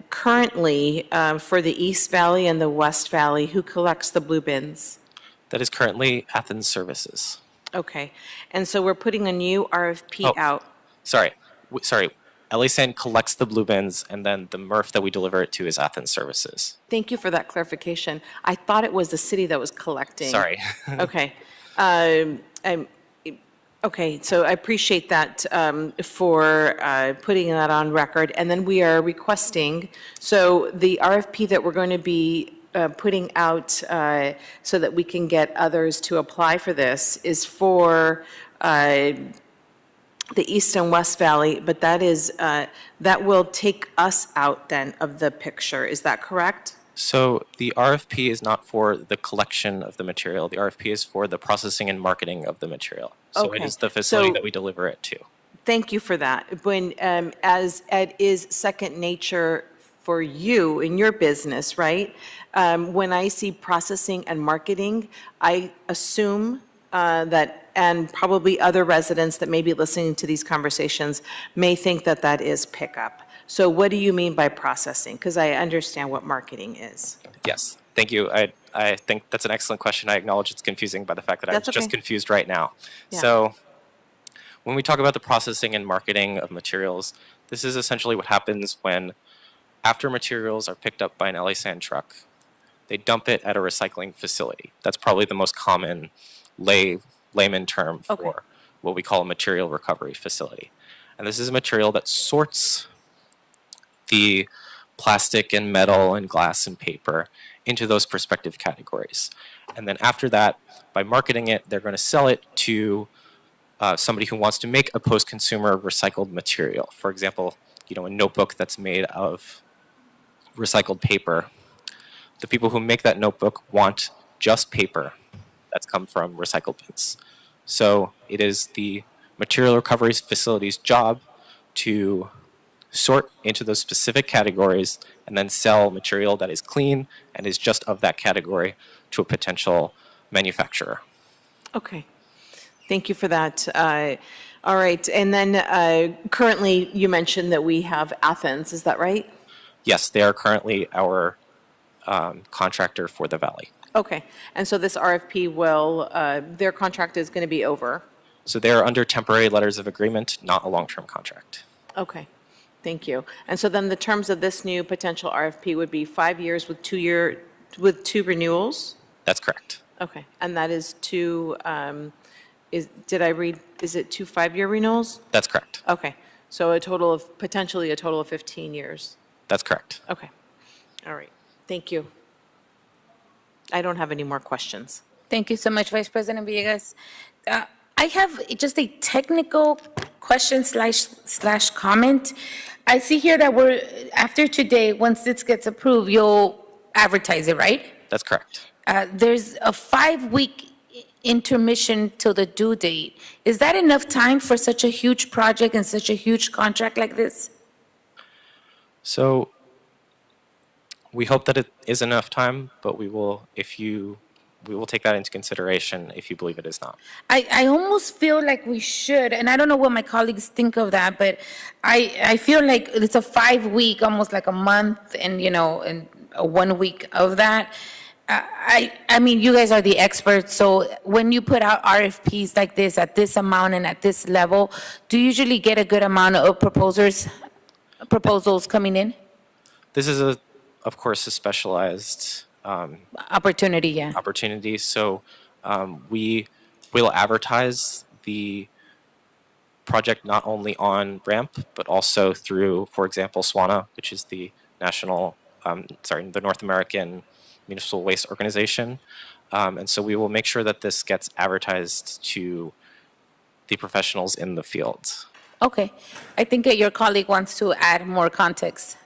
currently for the East Valley and the West Valley, who collects the blue bins? That is currently Athens Services. Okay. And so we're putting a new RFP out. Sorry. LA Sand collects the blue bins, and then the MRF that we deliver it to is Athens Services. Thank you for that clarification. I thought it was the city that was collecting. Sorry. Okay. Okay, so I appreciate that for putting that on record. And then we are requesting, so the RFP that we're going to be putting out so that we can get others to apply for this is for the East and West Valley, but that will take us out then of the picture. Is that correct? So the RFP is not for the collection of the material. The RFP is for the processing and marketing of the material. So it Okay. is the facility So- that we deliver it to. Thank you for that. When, as it is second nature for you in your business, right? When I see processing and marketing, I assume that, and probably other residents that may be listening to these conversations may think that that is pickup. So what do you mean by processing? Because I understand what marketing is. Yes, thank you. I think that's an excellent question. I acknowledge it's confusing by the fact that That's I'm just okay. confused right now. Yeah. So when we talk about the processing and marketing of materials, this is essentially what happens when after materials are picked up by an LA Sand truck, they dump it at a recycling facility. That's probably the most common layman term for Okay. what we call a material recovery facility. And this is a material that sorts the plastic and metal and glass and paper into those respective categories. And then after that, by marketing it, they're going to sell it to somebody who wants to make a post-consumer recycled material. For example, a notebook that's made of recycled paper. The people who make that notebook want just paper that's come from recycled bins. So it is the material recovery facility's job to sort into those specific categories and then sell material that is clean and is just of that category to a potential manufacturer. Okay. Thank you for that. All right. And then currently you mentioned that we have Athens. Is that right? Yes, they are currently our contractor for the valley. Okay. And so this RFP will, their contract is going to be over. So they are under temporary letters of agreement, not a long-term contract. Okay. Thank you. And so then the terms of this new potential RFP would be 5 years with 2 renewals? That's correct. Okay. And that is two, did I read, is it 2 5-year renewals? That's correct. Okay. So potentially a total of 15 years. That's correct. Okay. All right. Thank you. I don't have any more questions. Thank you so much, Vice President Villegas. I have just a technical question slash comment. I see here that after today, once this gets approved, you'll advertise it, right? That's correct. There's a 5-week intermission till the due date. Is that enough time for such a huge project and such a huge contract like this? So we hope that it is enough time, but we will take that into consideration if you believe it is not. I almost feel like we should, and I don't know what my colleagues think of that, but I feel like it's a 5-week, almost like a month, and and a 1 week of that. I mean, you guys are the experts, so when you put out RFPs like this at this amount and at this level, do you usually get a good amount of proposals coming in? This is of course, a specialized opportunity, yeah. opportunity. So we will advertise the project not only on RAMP, but also through, for example, SWANA, which is the National the North American Municipal Waste Organization. And so we will make sure that this gets advertised to the professionals in the field. Okay. I think that your colleague wants to add more context.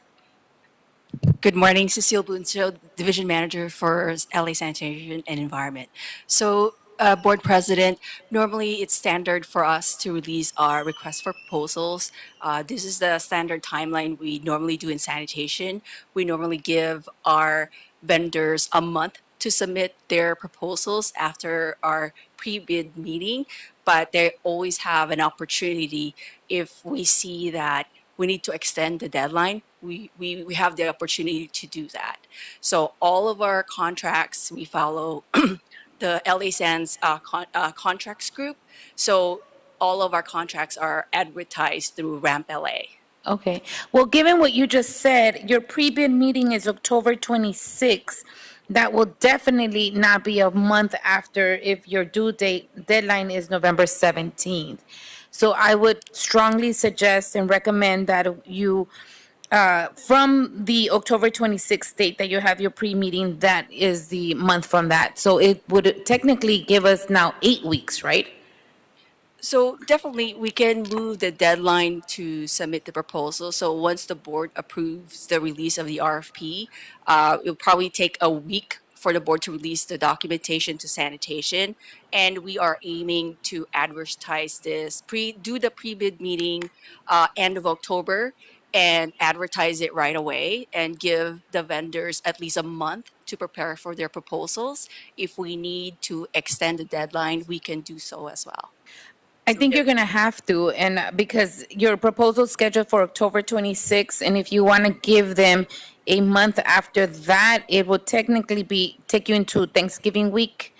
Good morning, Cecile Bunso, Division Manager for LA Sanitation and Environment. So, Board President, normally it's standard for us to release our request for proposals. This is the standard timeline we normally do in sanitation. We normally give our vendors a month to submit their proposals after our pre-bid meeting, but they always have an opportunity if we see that we need to extend the deadline. We have the opportunity to do that. So all of our contracts, we follow the LA Sands contracts group. So all of our contracts are advertised through RAMP LA. Okay. Well, given what you just said, your pre-bid meeting is October 26th. That will definitely not be a month after if your deadline is November 17th. So I would strongly suggest and recommend that you, from the October 26th date that you have your pre-meeting, that is the month from that. So it would technically give us now 8 weeks, right? So definitely, we can move the deadline to submit the proposal. So once the board approves the release of the RFP, it'll probably take a week for the board to release the documentation to sanitation. And we are aiming to advertise this, do the pre-bid meeting end of October and advertise it right away and give the vendors at least a month to prepare for their proposals. If we need to extend the deadline, we can do so as well. I think you're going to have to, and because your proposal is scheduled for October 26th, and if you want to give them a month after that, it will technically take you into Thanksgiving week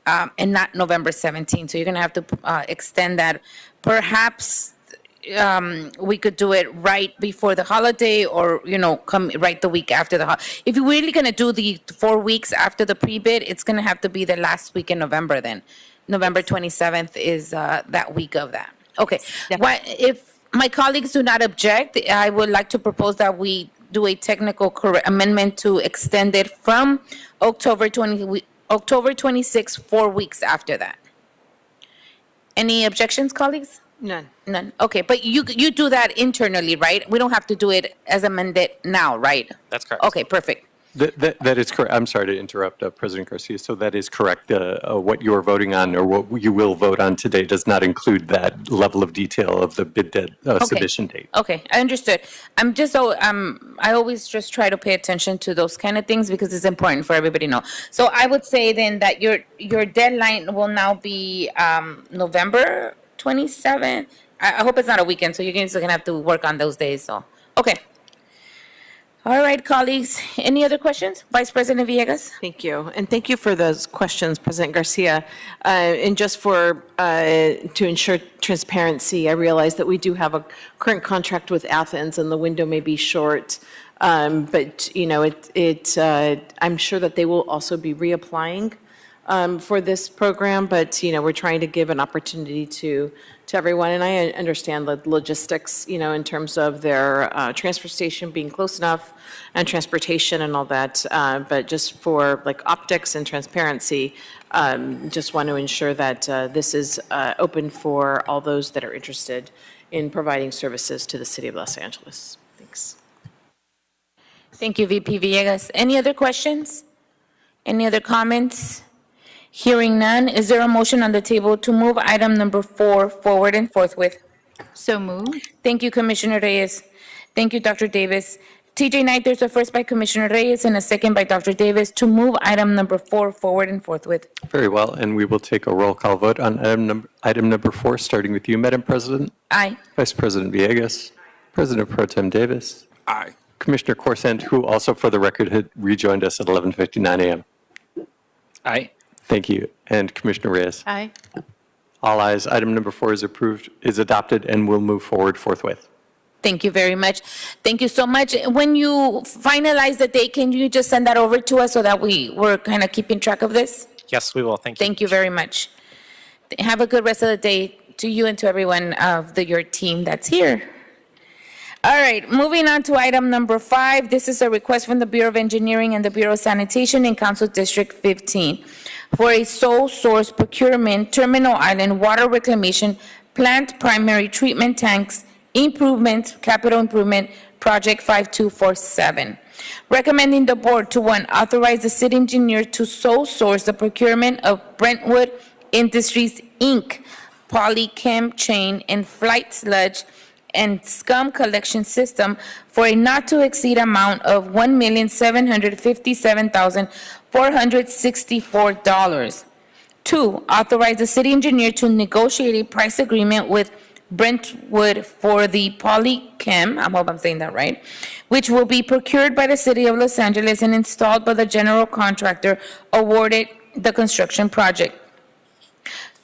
and not November 17th. So you're going to have to extend that. Perhaps we could do it right before the holiday, or come right the week after the holiday. If you're really going to do the 4 weeks after the pre-bid, it's going to have to be the last week in November then. November 27th is that week of that. Okay. If my colleagues do not object, I would like to propose that we do a technical amendment to extend it from October 26th, 4 weeks after that. Any objections, colleagues? None. None. Okay, but you do that internally, right? We don't have to do it as amended now, right? That's correct. Okay, perfect. That is correct. I'm sorry to interrupt, President Garcia. So that is correct. What you are voting on, or what you will vote on today, does not include that level of detail of the bid submission date. Okay, I understood. I always just try to pay attention to those kind of things because it's important for everybody to know. So I would say then that your deadline will now be November 27th. I hope it's not a weekend, so you're going to have to work on those days. So, okay. All right, colleagues. Any other questions? Vice President Villegas? Thank you. And thank you for those questions, President Garcia. And just to ensure transparency, I realize that we do have a current contract with Athens and the window may be short. But, I'm sure that they will also be reapplying for this program, but, we're trying to give an opportunity to everyone. And I understand the logistics, in terms of their transfer station being close enough and transportation and all that. But just for optics and transparency, just want to ensure that this is open for all those that are interested in providing services to the city of Los Angeles. Thanks. Thank you, VP Villegas. Any other questions? Any other comments? Hearing none, is there a motion on the table to move item number 4 forward and forthwith? So moved. Thank you, Commissioner Reyes. Thank you, Dr. Davis. TJ Knight, there's a first by Commissioner Reyes and a second by Dr. Davis to move item number 4 forward and forthwith. Very well, and we will take a roll call vote on item number 4, starting with you, Madam President. Aye. Vice President Villegas. President Pro Tem Davis. Aye. Commissioner Corsant, who also for the record had rejoined us at 11:59 a.m. Aye. Thank you. And Commissioner Reyes. Aye. All ayes. Item number 4 is adopted and will move forward forthwith. Thank you very much. Thank you so much. When you finalize the date, can you just send that over to us so that we're kind of keeping track of this? Yes, we will. Thank you. Thank you very much. Have a good rest of the day to you and to everyone of your team that's here. All right, moving on to item number 5. This is a request from the Bureau of Engineering and the Bureau of Sanitation in Council District 15 for a sole source procurement Terminal Island water reclamation plant primary treatment tanks improvement, capital improvement project 5247. Recommending the board to, 1, authorize the city engineer to sole source the procurement of Brentwood Industries, Inc. Polychem chain and flight sludge and scum collection system for a not-to-exceed amount of $1,757,464. 2, authorize the city engineer to negotiate a price agreement with Brentwood for the Polychem, I hope I'm saying that right, which will be procured by the city of Los Angeles and installed by the general contractor awarded the construction project.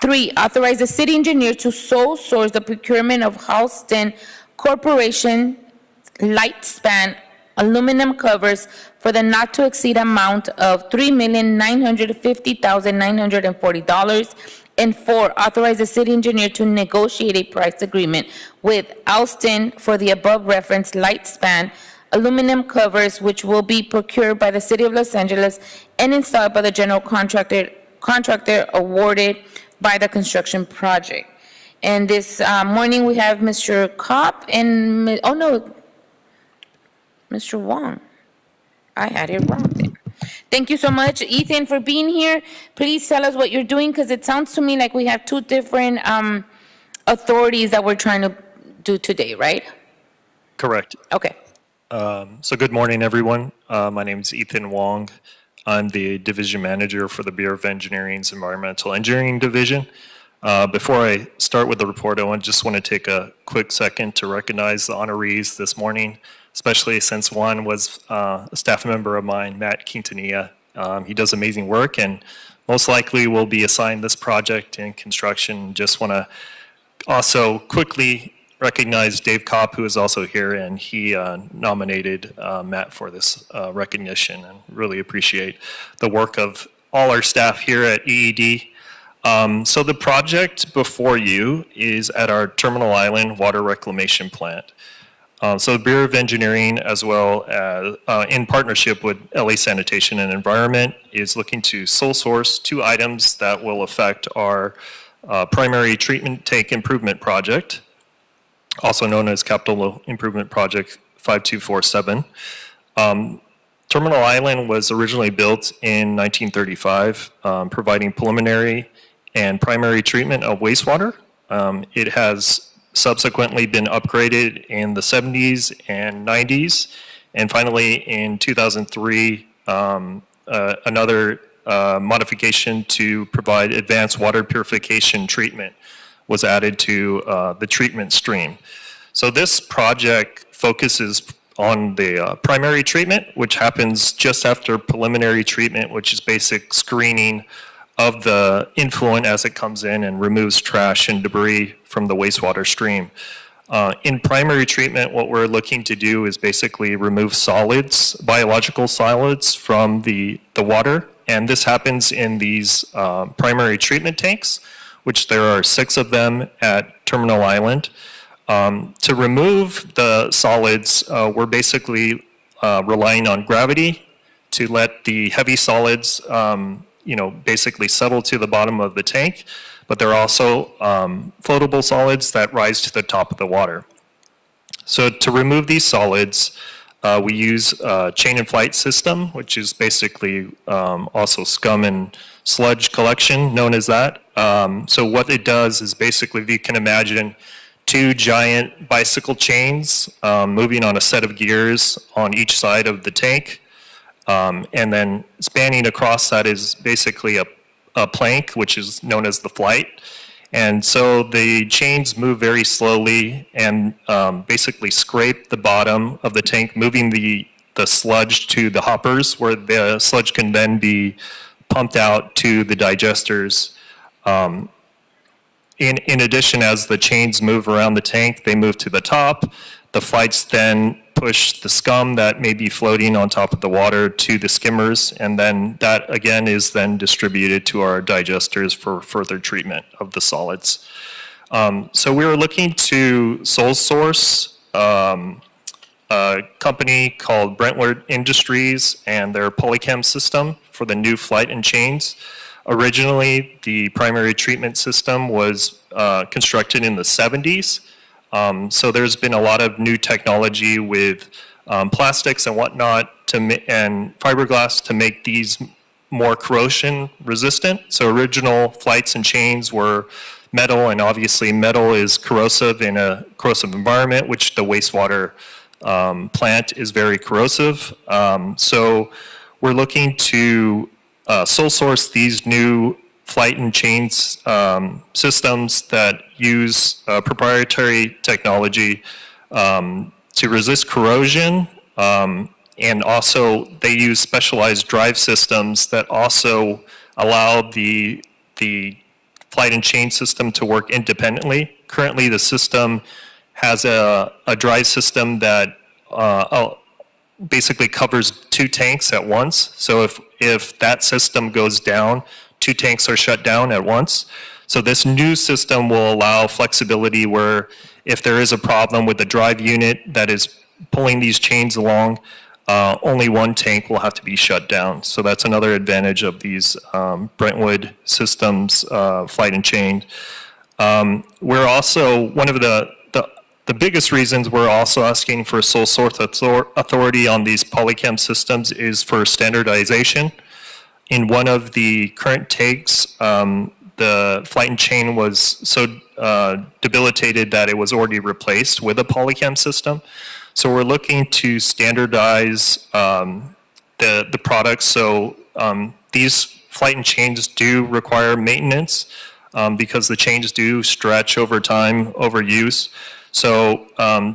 3, authorize the city engineer to sole source the procurement of Halston Corporation Lightspan aluminum covers for the not-to-exceed amount of $3,950,940. And 4, authorize the city engineer to negotiate a price agreement with Alston for the above referenced Lightspan aluminum covers, which will be procured by the city of Los Angeles and installed by the general contractor awarded by the construction project. And this morning, we have Mr. Kopp and, Mr. Wong. I had it wrong then. Thank you so much, Ethan, for being here. Please tell us what you're doing, because it sounds to me like we have 2 different authorities that we're trying to do today, right? Correct. Okay. So good morning, everyone. My name is Ethan Wong. I'm the division manager for the Bureau of Engineering's Environmental Engineering Division. Before I start with the report, I just want to take a quick second to recognize the honorees this morning, especially since one was a staff member of mine, Matt Quintanilla. He does amazing work and most likely will be assigned this project in construction. Just want to also quickly recognize Dave Kopp, who is also here, and he nominated Matt for this recognition, and really appreciate the work of all our staff here at EED. So the project before you is at our Terminal Island Water Reclamation Plant. So the Bureau of Engineering, as well as in partnership with LA Sanitation and Environment, is looking to sole source 2 items that will affect our primary treatment tank improvement project, also known as Capital Improvement Project 5247. Terminal Island was originally built in 1935, providing preliminary and primary treatment of wastewater. It has subsequently been upgraded in the 70s and 90s, and finally in 2003, another modification to provide advanced water purification treatment was added to the treatment stream. So this project focuses on the primary treatment, which happens just after preliminary treatment, which is basic screening of the influent as it comes in and removes trash and debris from the wastewater stream. In primary treatment, what we're looking to do is basically remove solids, biological solids from the water, and this happens in these primary treatment tanks, which there are 6 of them at Terminal Island. To remove the solids, we're basically relying on gravity to let the heavy solids basically settle to the bottom of the tank, but there are also floatable solids that rise to the top of the water. So to remove these solids, we use a chain and flight system, which is basically also scum and sludge collection, known as that. So what it does is basically, if you can imagine 2 giant bicycle chains moving on a set of gears on each side of the tank. And then spanning across that is basically a plank, which is known as the flight. And so the chains move very slowly and basically scrape the bottom of the tank, moving the sludge to the hoppers, where the sludge can then be pumped out to the digesters. In addition, as the chains move around the tank, they move to the top. The flights then push the scum that may be floating on top of the water to the skimmers, and then that again is then distributed to our digesters for further treatment of the solids. So we were looking to sole source a company called Brentwood Industries and their Polychem system for the new flight and chains. Originally, the primary treatment system was constructed in the 70s. So there's been a lot of new technology with plastics and whatnot and fiberglass to make these more corrosion resistant. So original flights and chains were metal, and obviously metal is corrosive in a corrosive environment, which the wastewater plant is very corrosive. So we're looking to sole source these new flight and chains systems that use proprietary technology to resist corrosion, and also they use specialized drive systems that also allow the flight and chain system to work independently. Currently, the system has a drive system that basically covers 2 tanks at once. So if that system goes down, 2 tanks are shut down at once. So this new system will allow flexibility where if there is a problem with the drive unit that is pulling these chains along, only 1 tank will have to be shut down. So that's another advantage of these Brentwood systems, flight and chain. We're also, one of the biggest reasons we're also asking for sole source authority on these Polychem systems is for standardization. In one of the current takes, the flight and chain was so debilitated that it was already replaced with a Polychem system. So we're looking to standardize the products. So these flight and chains do require maintenance because the chains do stretch over time, over use. So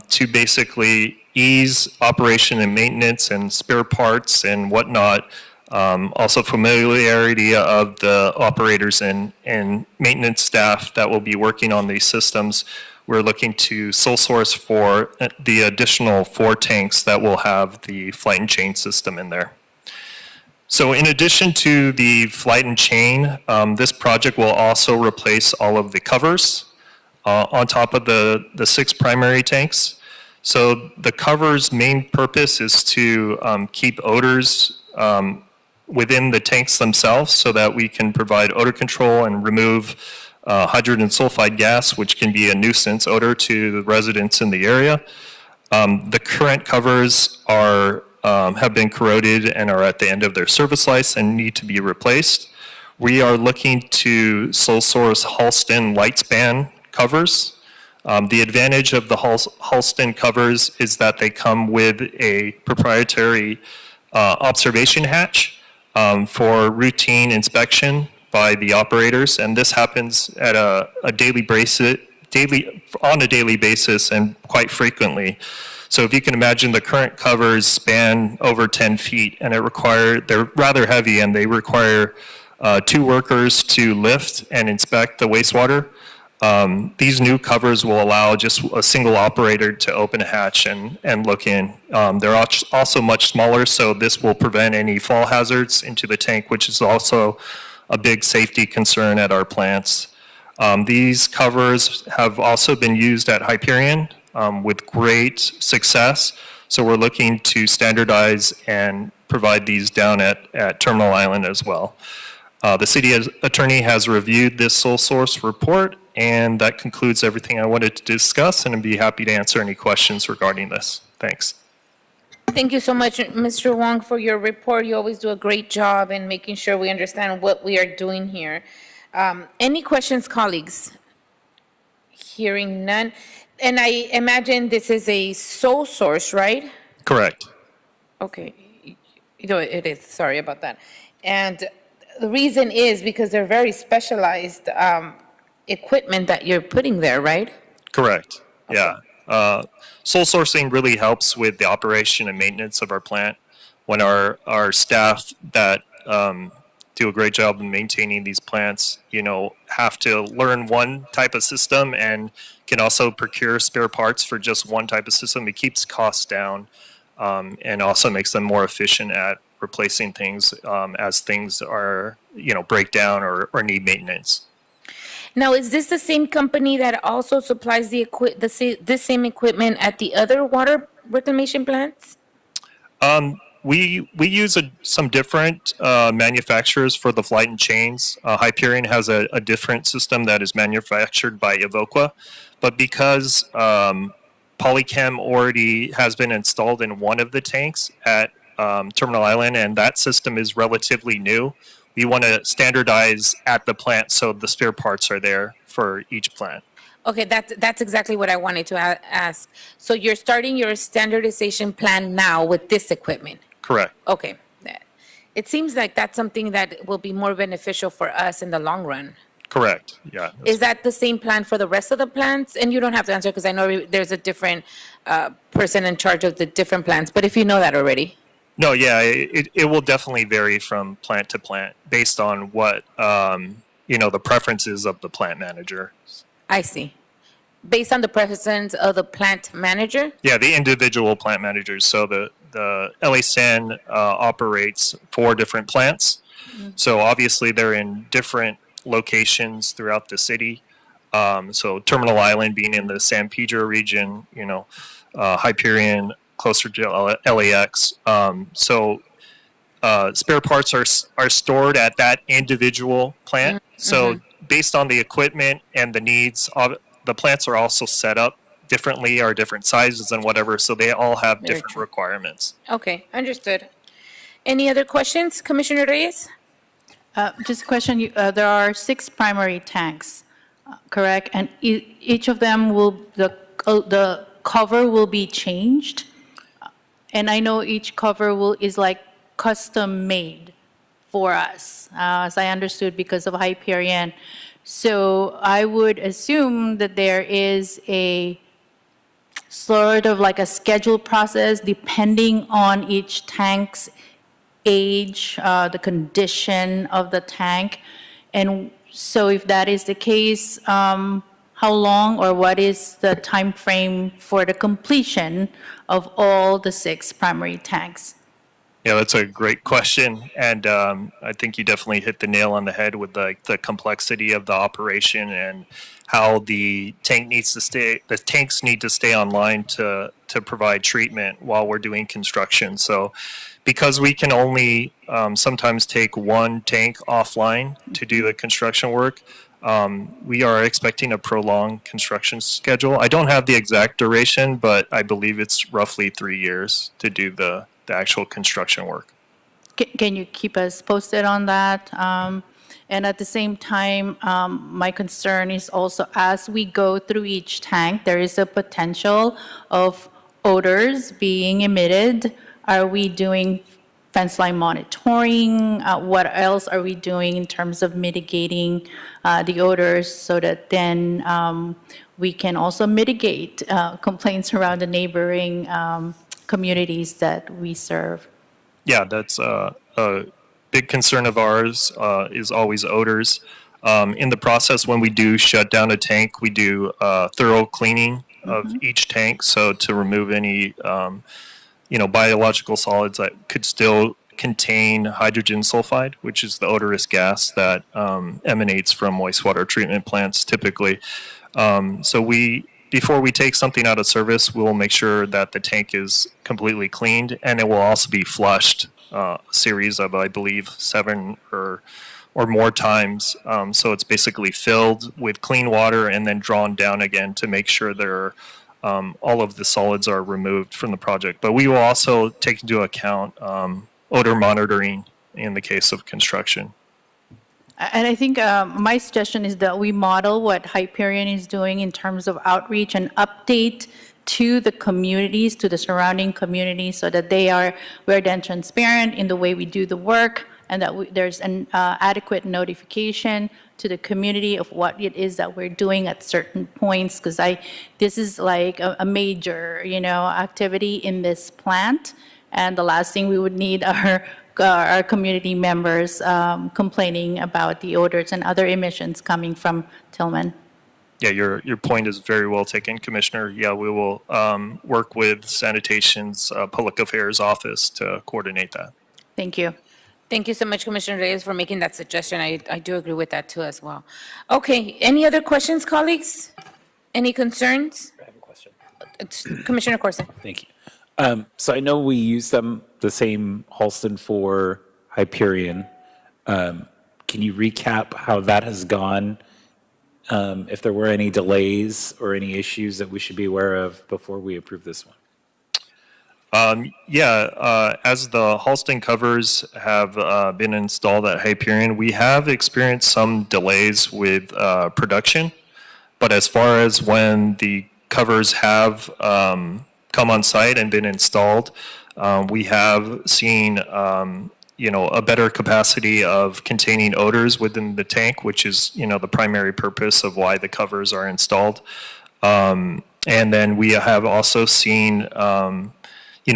to basically ease operation and maintenance and spare parts and whatnot, also familiarity of the operators and maintenance staff that will be working on these systems, we're looking to sole source for the additional 4 tanks that will have the flight and chain system in there. So in addition to the flight and chain, this project will also replace all of the covers on top of the 6 primary tanks. So the cover's main purpose is to keep odors within the tanks themselves so that we can provide odor control and remove hydrogen sulfide gas, which can be a nuisance odor to the residents in the area. The current covers have been corroded and are at the end of their service life and need to be replaced. We are looking to sole source Halston LightSpan covers. The advantage of the Halston covers is that they come with a proprietary observation hatch for routine inspection by the operators, and this happens at a daily basis and quite frequently. So if you can imagine, the current covers span over 10 feet, and they're rather heavy, and they require 2 workers to lift and inspect the wastewater. These new covers will allow just a single operator to open a hatch and look in. They're also much smaller, so this will prevent any fall hazards into the tank, which is also a big safety concern at our plants. These covers have also been used at Hyperion with great success, so we're looking to standardize and provide these down at Terminal Island as well. The city attorney has reviewed this sole source report, and that concludes everything I wanted to discuss, and I'd be happy to answer any questions regarding this. Thanks. Thank you so much, Mr. Wong, for your report. You always do a great job in making sure we understand what we are doing here. Any questions, colleagues? Hearing none. And I imagine this is a sole source, right? Correct. Okay. It is. Sorry about that. And the reason is because they're very specialized equipment that you're putting there, right? Correct. Yeah. Sole sourcing really helps with the operation and maintenance of our plant. When our staff that do a great job in maintaining these plants, have to learn one type of system and can also procure spare parts for just one type of system, it keeps costs down and also makes them more efficient at replacing things as things are, break down or need maintenance. Now, is this the same company that also supplies this same equipment at the other water reclamation plants? We use some different manufacturers for the flight and chains. Hyperion has a different system that is manufactured by Evoqua, but because Polychem already has been installed in one of the tanks at Terminal Island, and that system is relatively new, we want to standardize at the plant so the spare parts are there for each plant. Okay, that's exactly what I wanted to ask. So you're starting your standardization plan now with this equipment? Correct. Okay. It seems like that's something that will be more beneficial for us in the long run. Correct. Yeah. Is that the same plan for the rest of the plants? And you don't have to answer because I know there's a different person in charge of the different plants, but if you know that already. No, yeah, it will definitely vary from plant to plant based on what, the preferences of the plant manager. I see. Based on the preferences of the plant manager? Yeah, the individual plant managers. So the LA San operates 4 different plants. So obviously they're in different locations throughout the city. So Terminal Island being in the San Pedro region, Hyperion closer to LAX. So spare parts are stored at that individual plant. So based on the equipment and the needs of the plants are also set up differently, or different sizes and whatever, so they all have different requirements. Okay, understood. Any other questions, Commissioner Reyes? Just a question, there are 6 primary tanks, correct? And each of them the cover will be changed? And I know each cover is like custom made for us, as I understood, because of Hyperion. So I would assume that there is a sort of like a scheduled process depending on each tank's age, the condition of the tank. And so if that is the case, how long or what is the time frame for the completion of all the 6 primary tanks? Yeah, that's a great question, and I think you definitely hit the nail on the head with the complexity of the operation and how the tanks need to stay online to provide treatment while we're doing construction. So, because we can only sometimes take one tank offline to do the construction work, we are expecting a prolonged construction schedule. I don't have the exact duration, but I believe it's roughly 3 years to do the actual construction work. Can you keep us posted on that? And at the same time, my concern is also as we go through each tank, there is a potential of odors being emitted. Are we doing fence line monitoring? What else are we doing in terms of mitigating the odors so that then we can also mitigate complaints around the neighboring communities that we serve? Yeah, that's a big concern of ours is always odors. In the process, when we do shut down a tank, we do thorough cleaning of each tank, so to remove any biological solids that could still contain hydrogen sulfide, which is the odorous gas that emanates from wastewater treatment plants typically. So before we take something out of service, we'll make sure that the tank is completely cleaned, and it will also be flushed a series of, I believe, 7 or more times. So it's basically filled with clean water and then drawn down again to make sure all of the solids are removed from the project. But we will also take into account odor monitoring in the case of construction. And I think my suggestion is that we model what Hyperion is doing in terms of outreach and update to the communities, to the surrounding communities, so that we're then transparent in the way we do the work, and that there's an adequate notification to the community of what it is that we're doing at certain points, because this is like a major, activity in this plant, and the last thing we would need are our community members complaining about the odors and other emissions coming from Tillman. Yeah, your point is very well taken, Commissioner. Yeah, we will work with Sanitation's Public Affairs Office to coordinate that. Thank you. Thank you so much, Commissioner Reyes, for making that suggestion. I do agree with that too as well. Okay, any other questions, colleagues? Any concerns? I have a question. Commissioner Corson. Thank you. So I know we use the same Halston for Hyperion. Can you recap how that has gone? If there were any delays or any issues that we should be aware of before we approve this one? As the Halston covers have been installed at Hyperion, we have experienced some delays with production. But as far as when the covers have come on site and been installed, we have seen a better capacity of containing odors within the tank, which is the primary purpose of why the covers are installed. And then we have also seen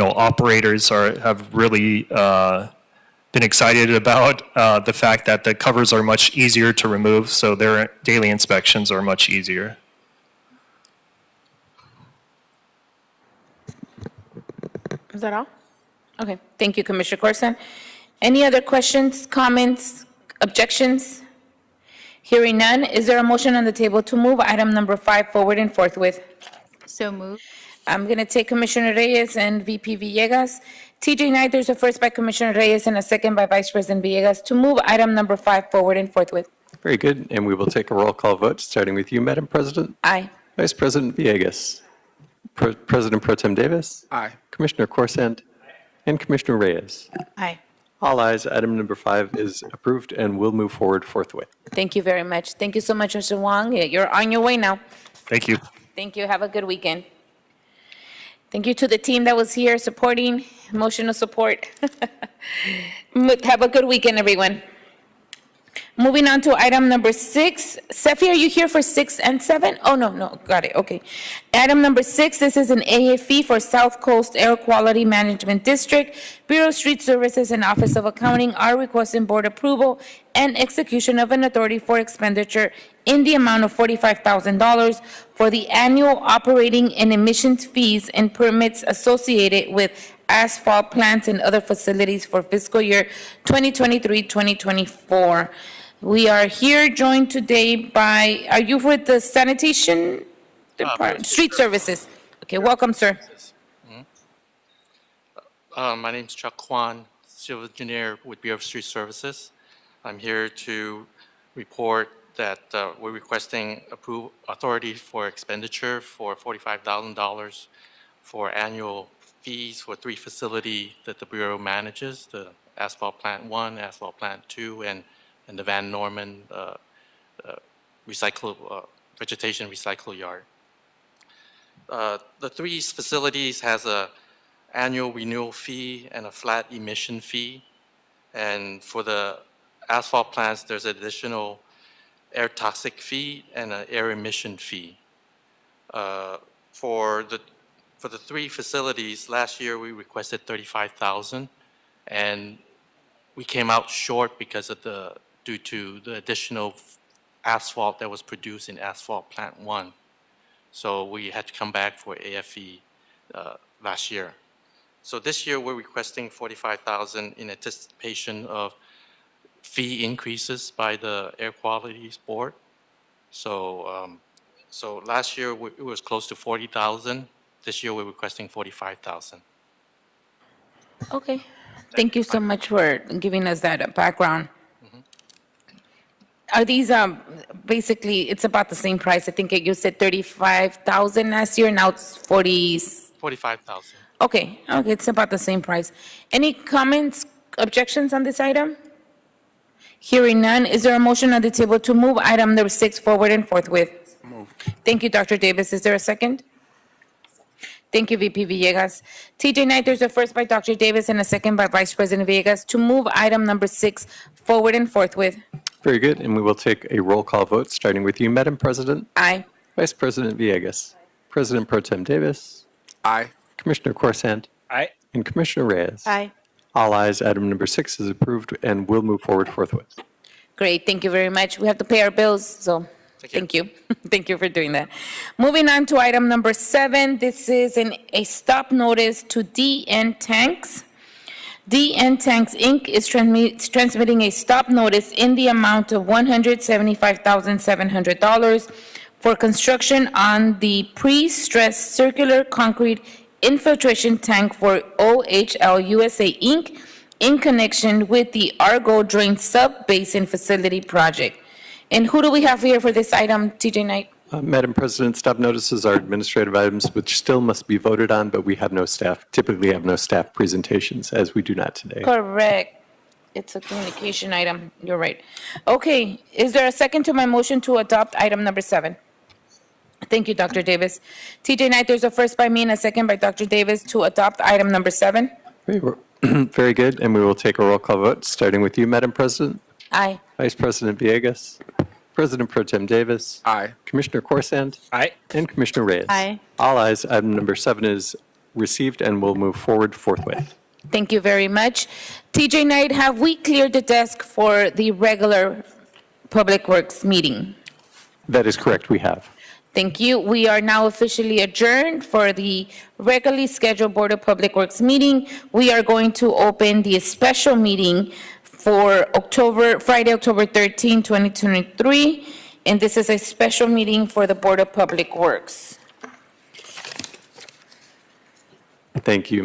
operators have really been excited about the fact that the covers are much easier to remove, so their daily inspections are much easier. Is that all? Okay, thank you, Commissioner Corson. Any other questions, comments, objections? Hearing none, is there a motion on the table to move item number 5 forward and forthwith? So moved. I'm going to take Commissioner Reyes and VP Villegas. TJ Knight, there's a first by Commissioner Reyes and a second by Vice President Villegas to move item number 5 forward and forthwith. Very good, and we will take a roll call vote, starting with you, Madam President. Aye. Vice President Villegas. President Pro Tem Davis. Aye. Commissioner Corsant. And Commissioner Reyes. Aye. All ayes, item number 5 is approved and will move forward forthwith. Thank you very much. Thank you so much, Mr. Wong. You're on your way now. Thank you. Thank you. Have a good weekend. Thank you to the team that was here supporting, emotional support. Have a good weekend, everyone. Moving on to item number 6. Sefi, are you here for 6 and 7? Oh, no, got it, okay. Item number 6, this is an AFE for South Coast Air Quality Management District. Bureau of Street Services and Office of Accounting are requesting board approval and execution of an authority for expenditure in the amount of $45,000 for the annual operating and emissions fees and permits associated with asphalt plants and other facilities for fiscal year 2023-2024. We are here joined today by, are you with the sanitation department? Street services. Okay, welcome, sir. My name's Chuck Kwan, civil engineer with Bureau of Street Services. I'm here to report that we're requesting authority for expenditure for $45,000 for annual fees for 3 facilities that the Bureau manages, the Asphalt Plant 1, Asphalt Plant 2, and the Van Norman vegetation recycle yard. The 3 facilities has a annual renewal fee and a flat emission fee. And for the asphalt plants, there's additional air toxic fee and an air emission fee. For the 3 facilities, last year we requested $35,000, and we came out short because of due to the additional asphalt that was produced in Asphalt Plant 1. So we had to come back for AFE last year. So this year we're requesting $45,000 in anticipation of fee increases by the Air Quality Board. So last year it was close to $40,000. This year we're requesting $45,000. Okay. Thank you so much for giving us that background. Are these, basically, it's about the same price. I think you said $35,000 last year, now it's $45,000. Okay, it's about the same price. Any comments, objections on this item? Hearing none, is there a motion on the table to move item number 6 forward and forthwith? Moved. Thank you, Dr. Davis. Is there a second? Thank you, VP Villegas. TJ Knight, there's a first by Dr. Davis and a second by Vice President Villegas to move item number 6 forward and forthwith. Very good, and we will take a roll call vote, starting with you, Madam President. Aye. Vice President Villegas. President Pro Tem Davis. Aye. Commissioner Corsant. Aye. And Commissioner Reyes. Aye. All ayes, item number 6 is approved and will move forward forthwith. Great, thank you very much. We have to pay our bills, so thank you. Thank you for doing that. Moving on to item number 7, this is a stop notice to DN Tanks. DN Tanks, Inc. is transmitting a stop notice in the amount of $175,700 for construction on the pre-stressed circular concrete infiltration tank for OHL USA, Inc. in connection with the Argo Drain Sub-Basin Facility Project. And who do we have here for this item, TJ Knight? Madam President, stop notices are administrative items which still must be voted on, but we have no staff, typically have no staff presentations, as we do not today. Correct. It's a communication item. You're right. Okay, is there a second to my motion to adopt item number 7? Thank you, Dr. Davis. TJ Knight, there's a first by me and a second by Dr. Davis to adopt item number 7. Very good, and we will take a roll call vote, starting with you, Madam President. Aye. Vice President Villegas. President Pro Tem Davis. Aye. Commissioner Corsand. Aye. And Commissioner Reyes. Aye. All ayes. Item number 7 is received and will move forward forthwith. Thank you very much. TJ Knight, have we cleared the desk for the regular Public Works meeting? That is correct, we have. Thank you. We are now officially adjourned for the regularly scheduled Board of Public Works meeting. We are going to open the special meeting for Friday, October 13, 2023, and this is a special meeting for the Board of Public Works. Thank you.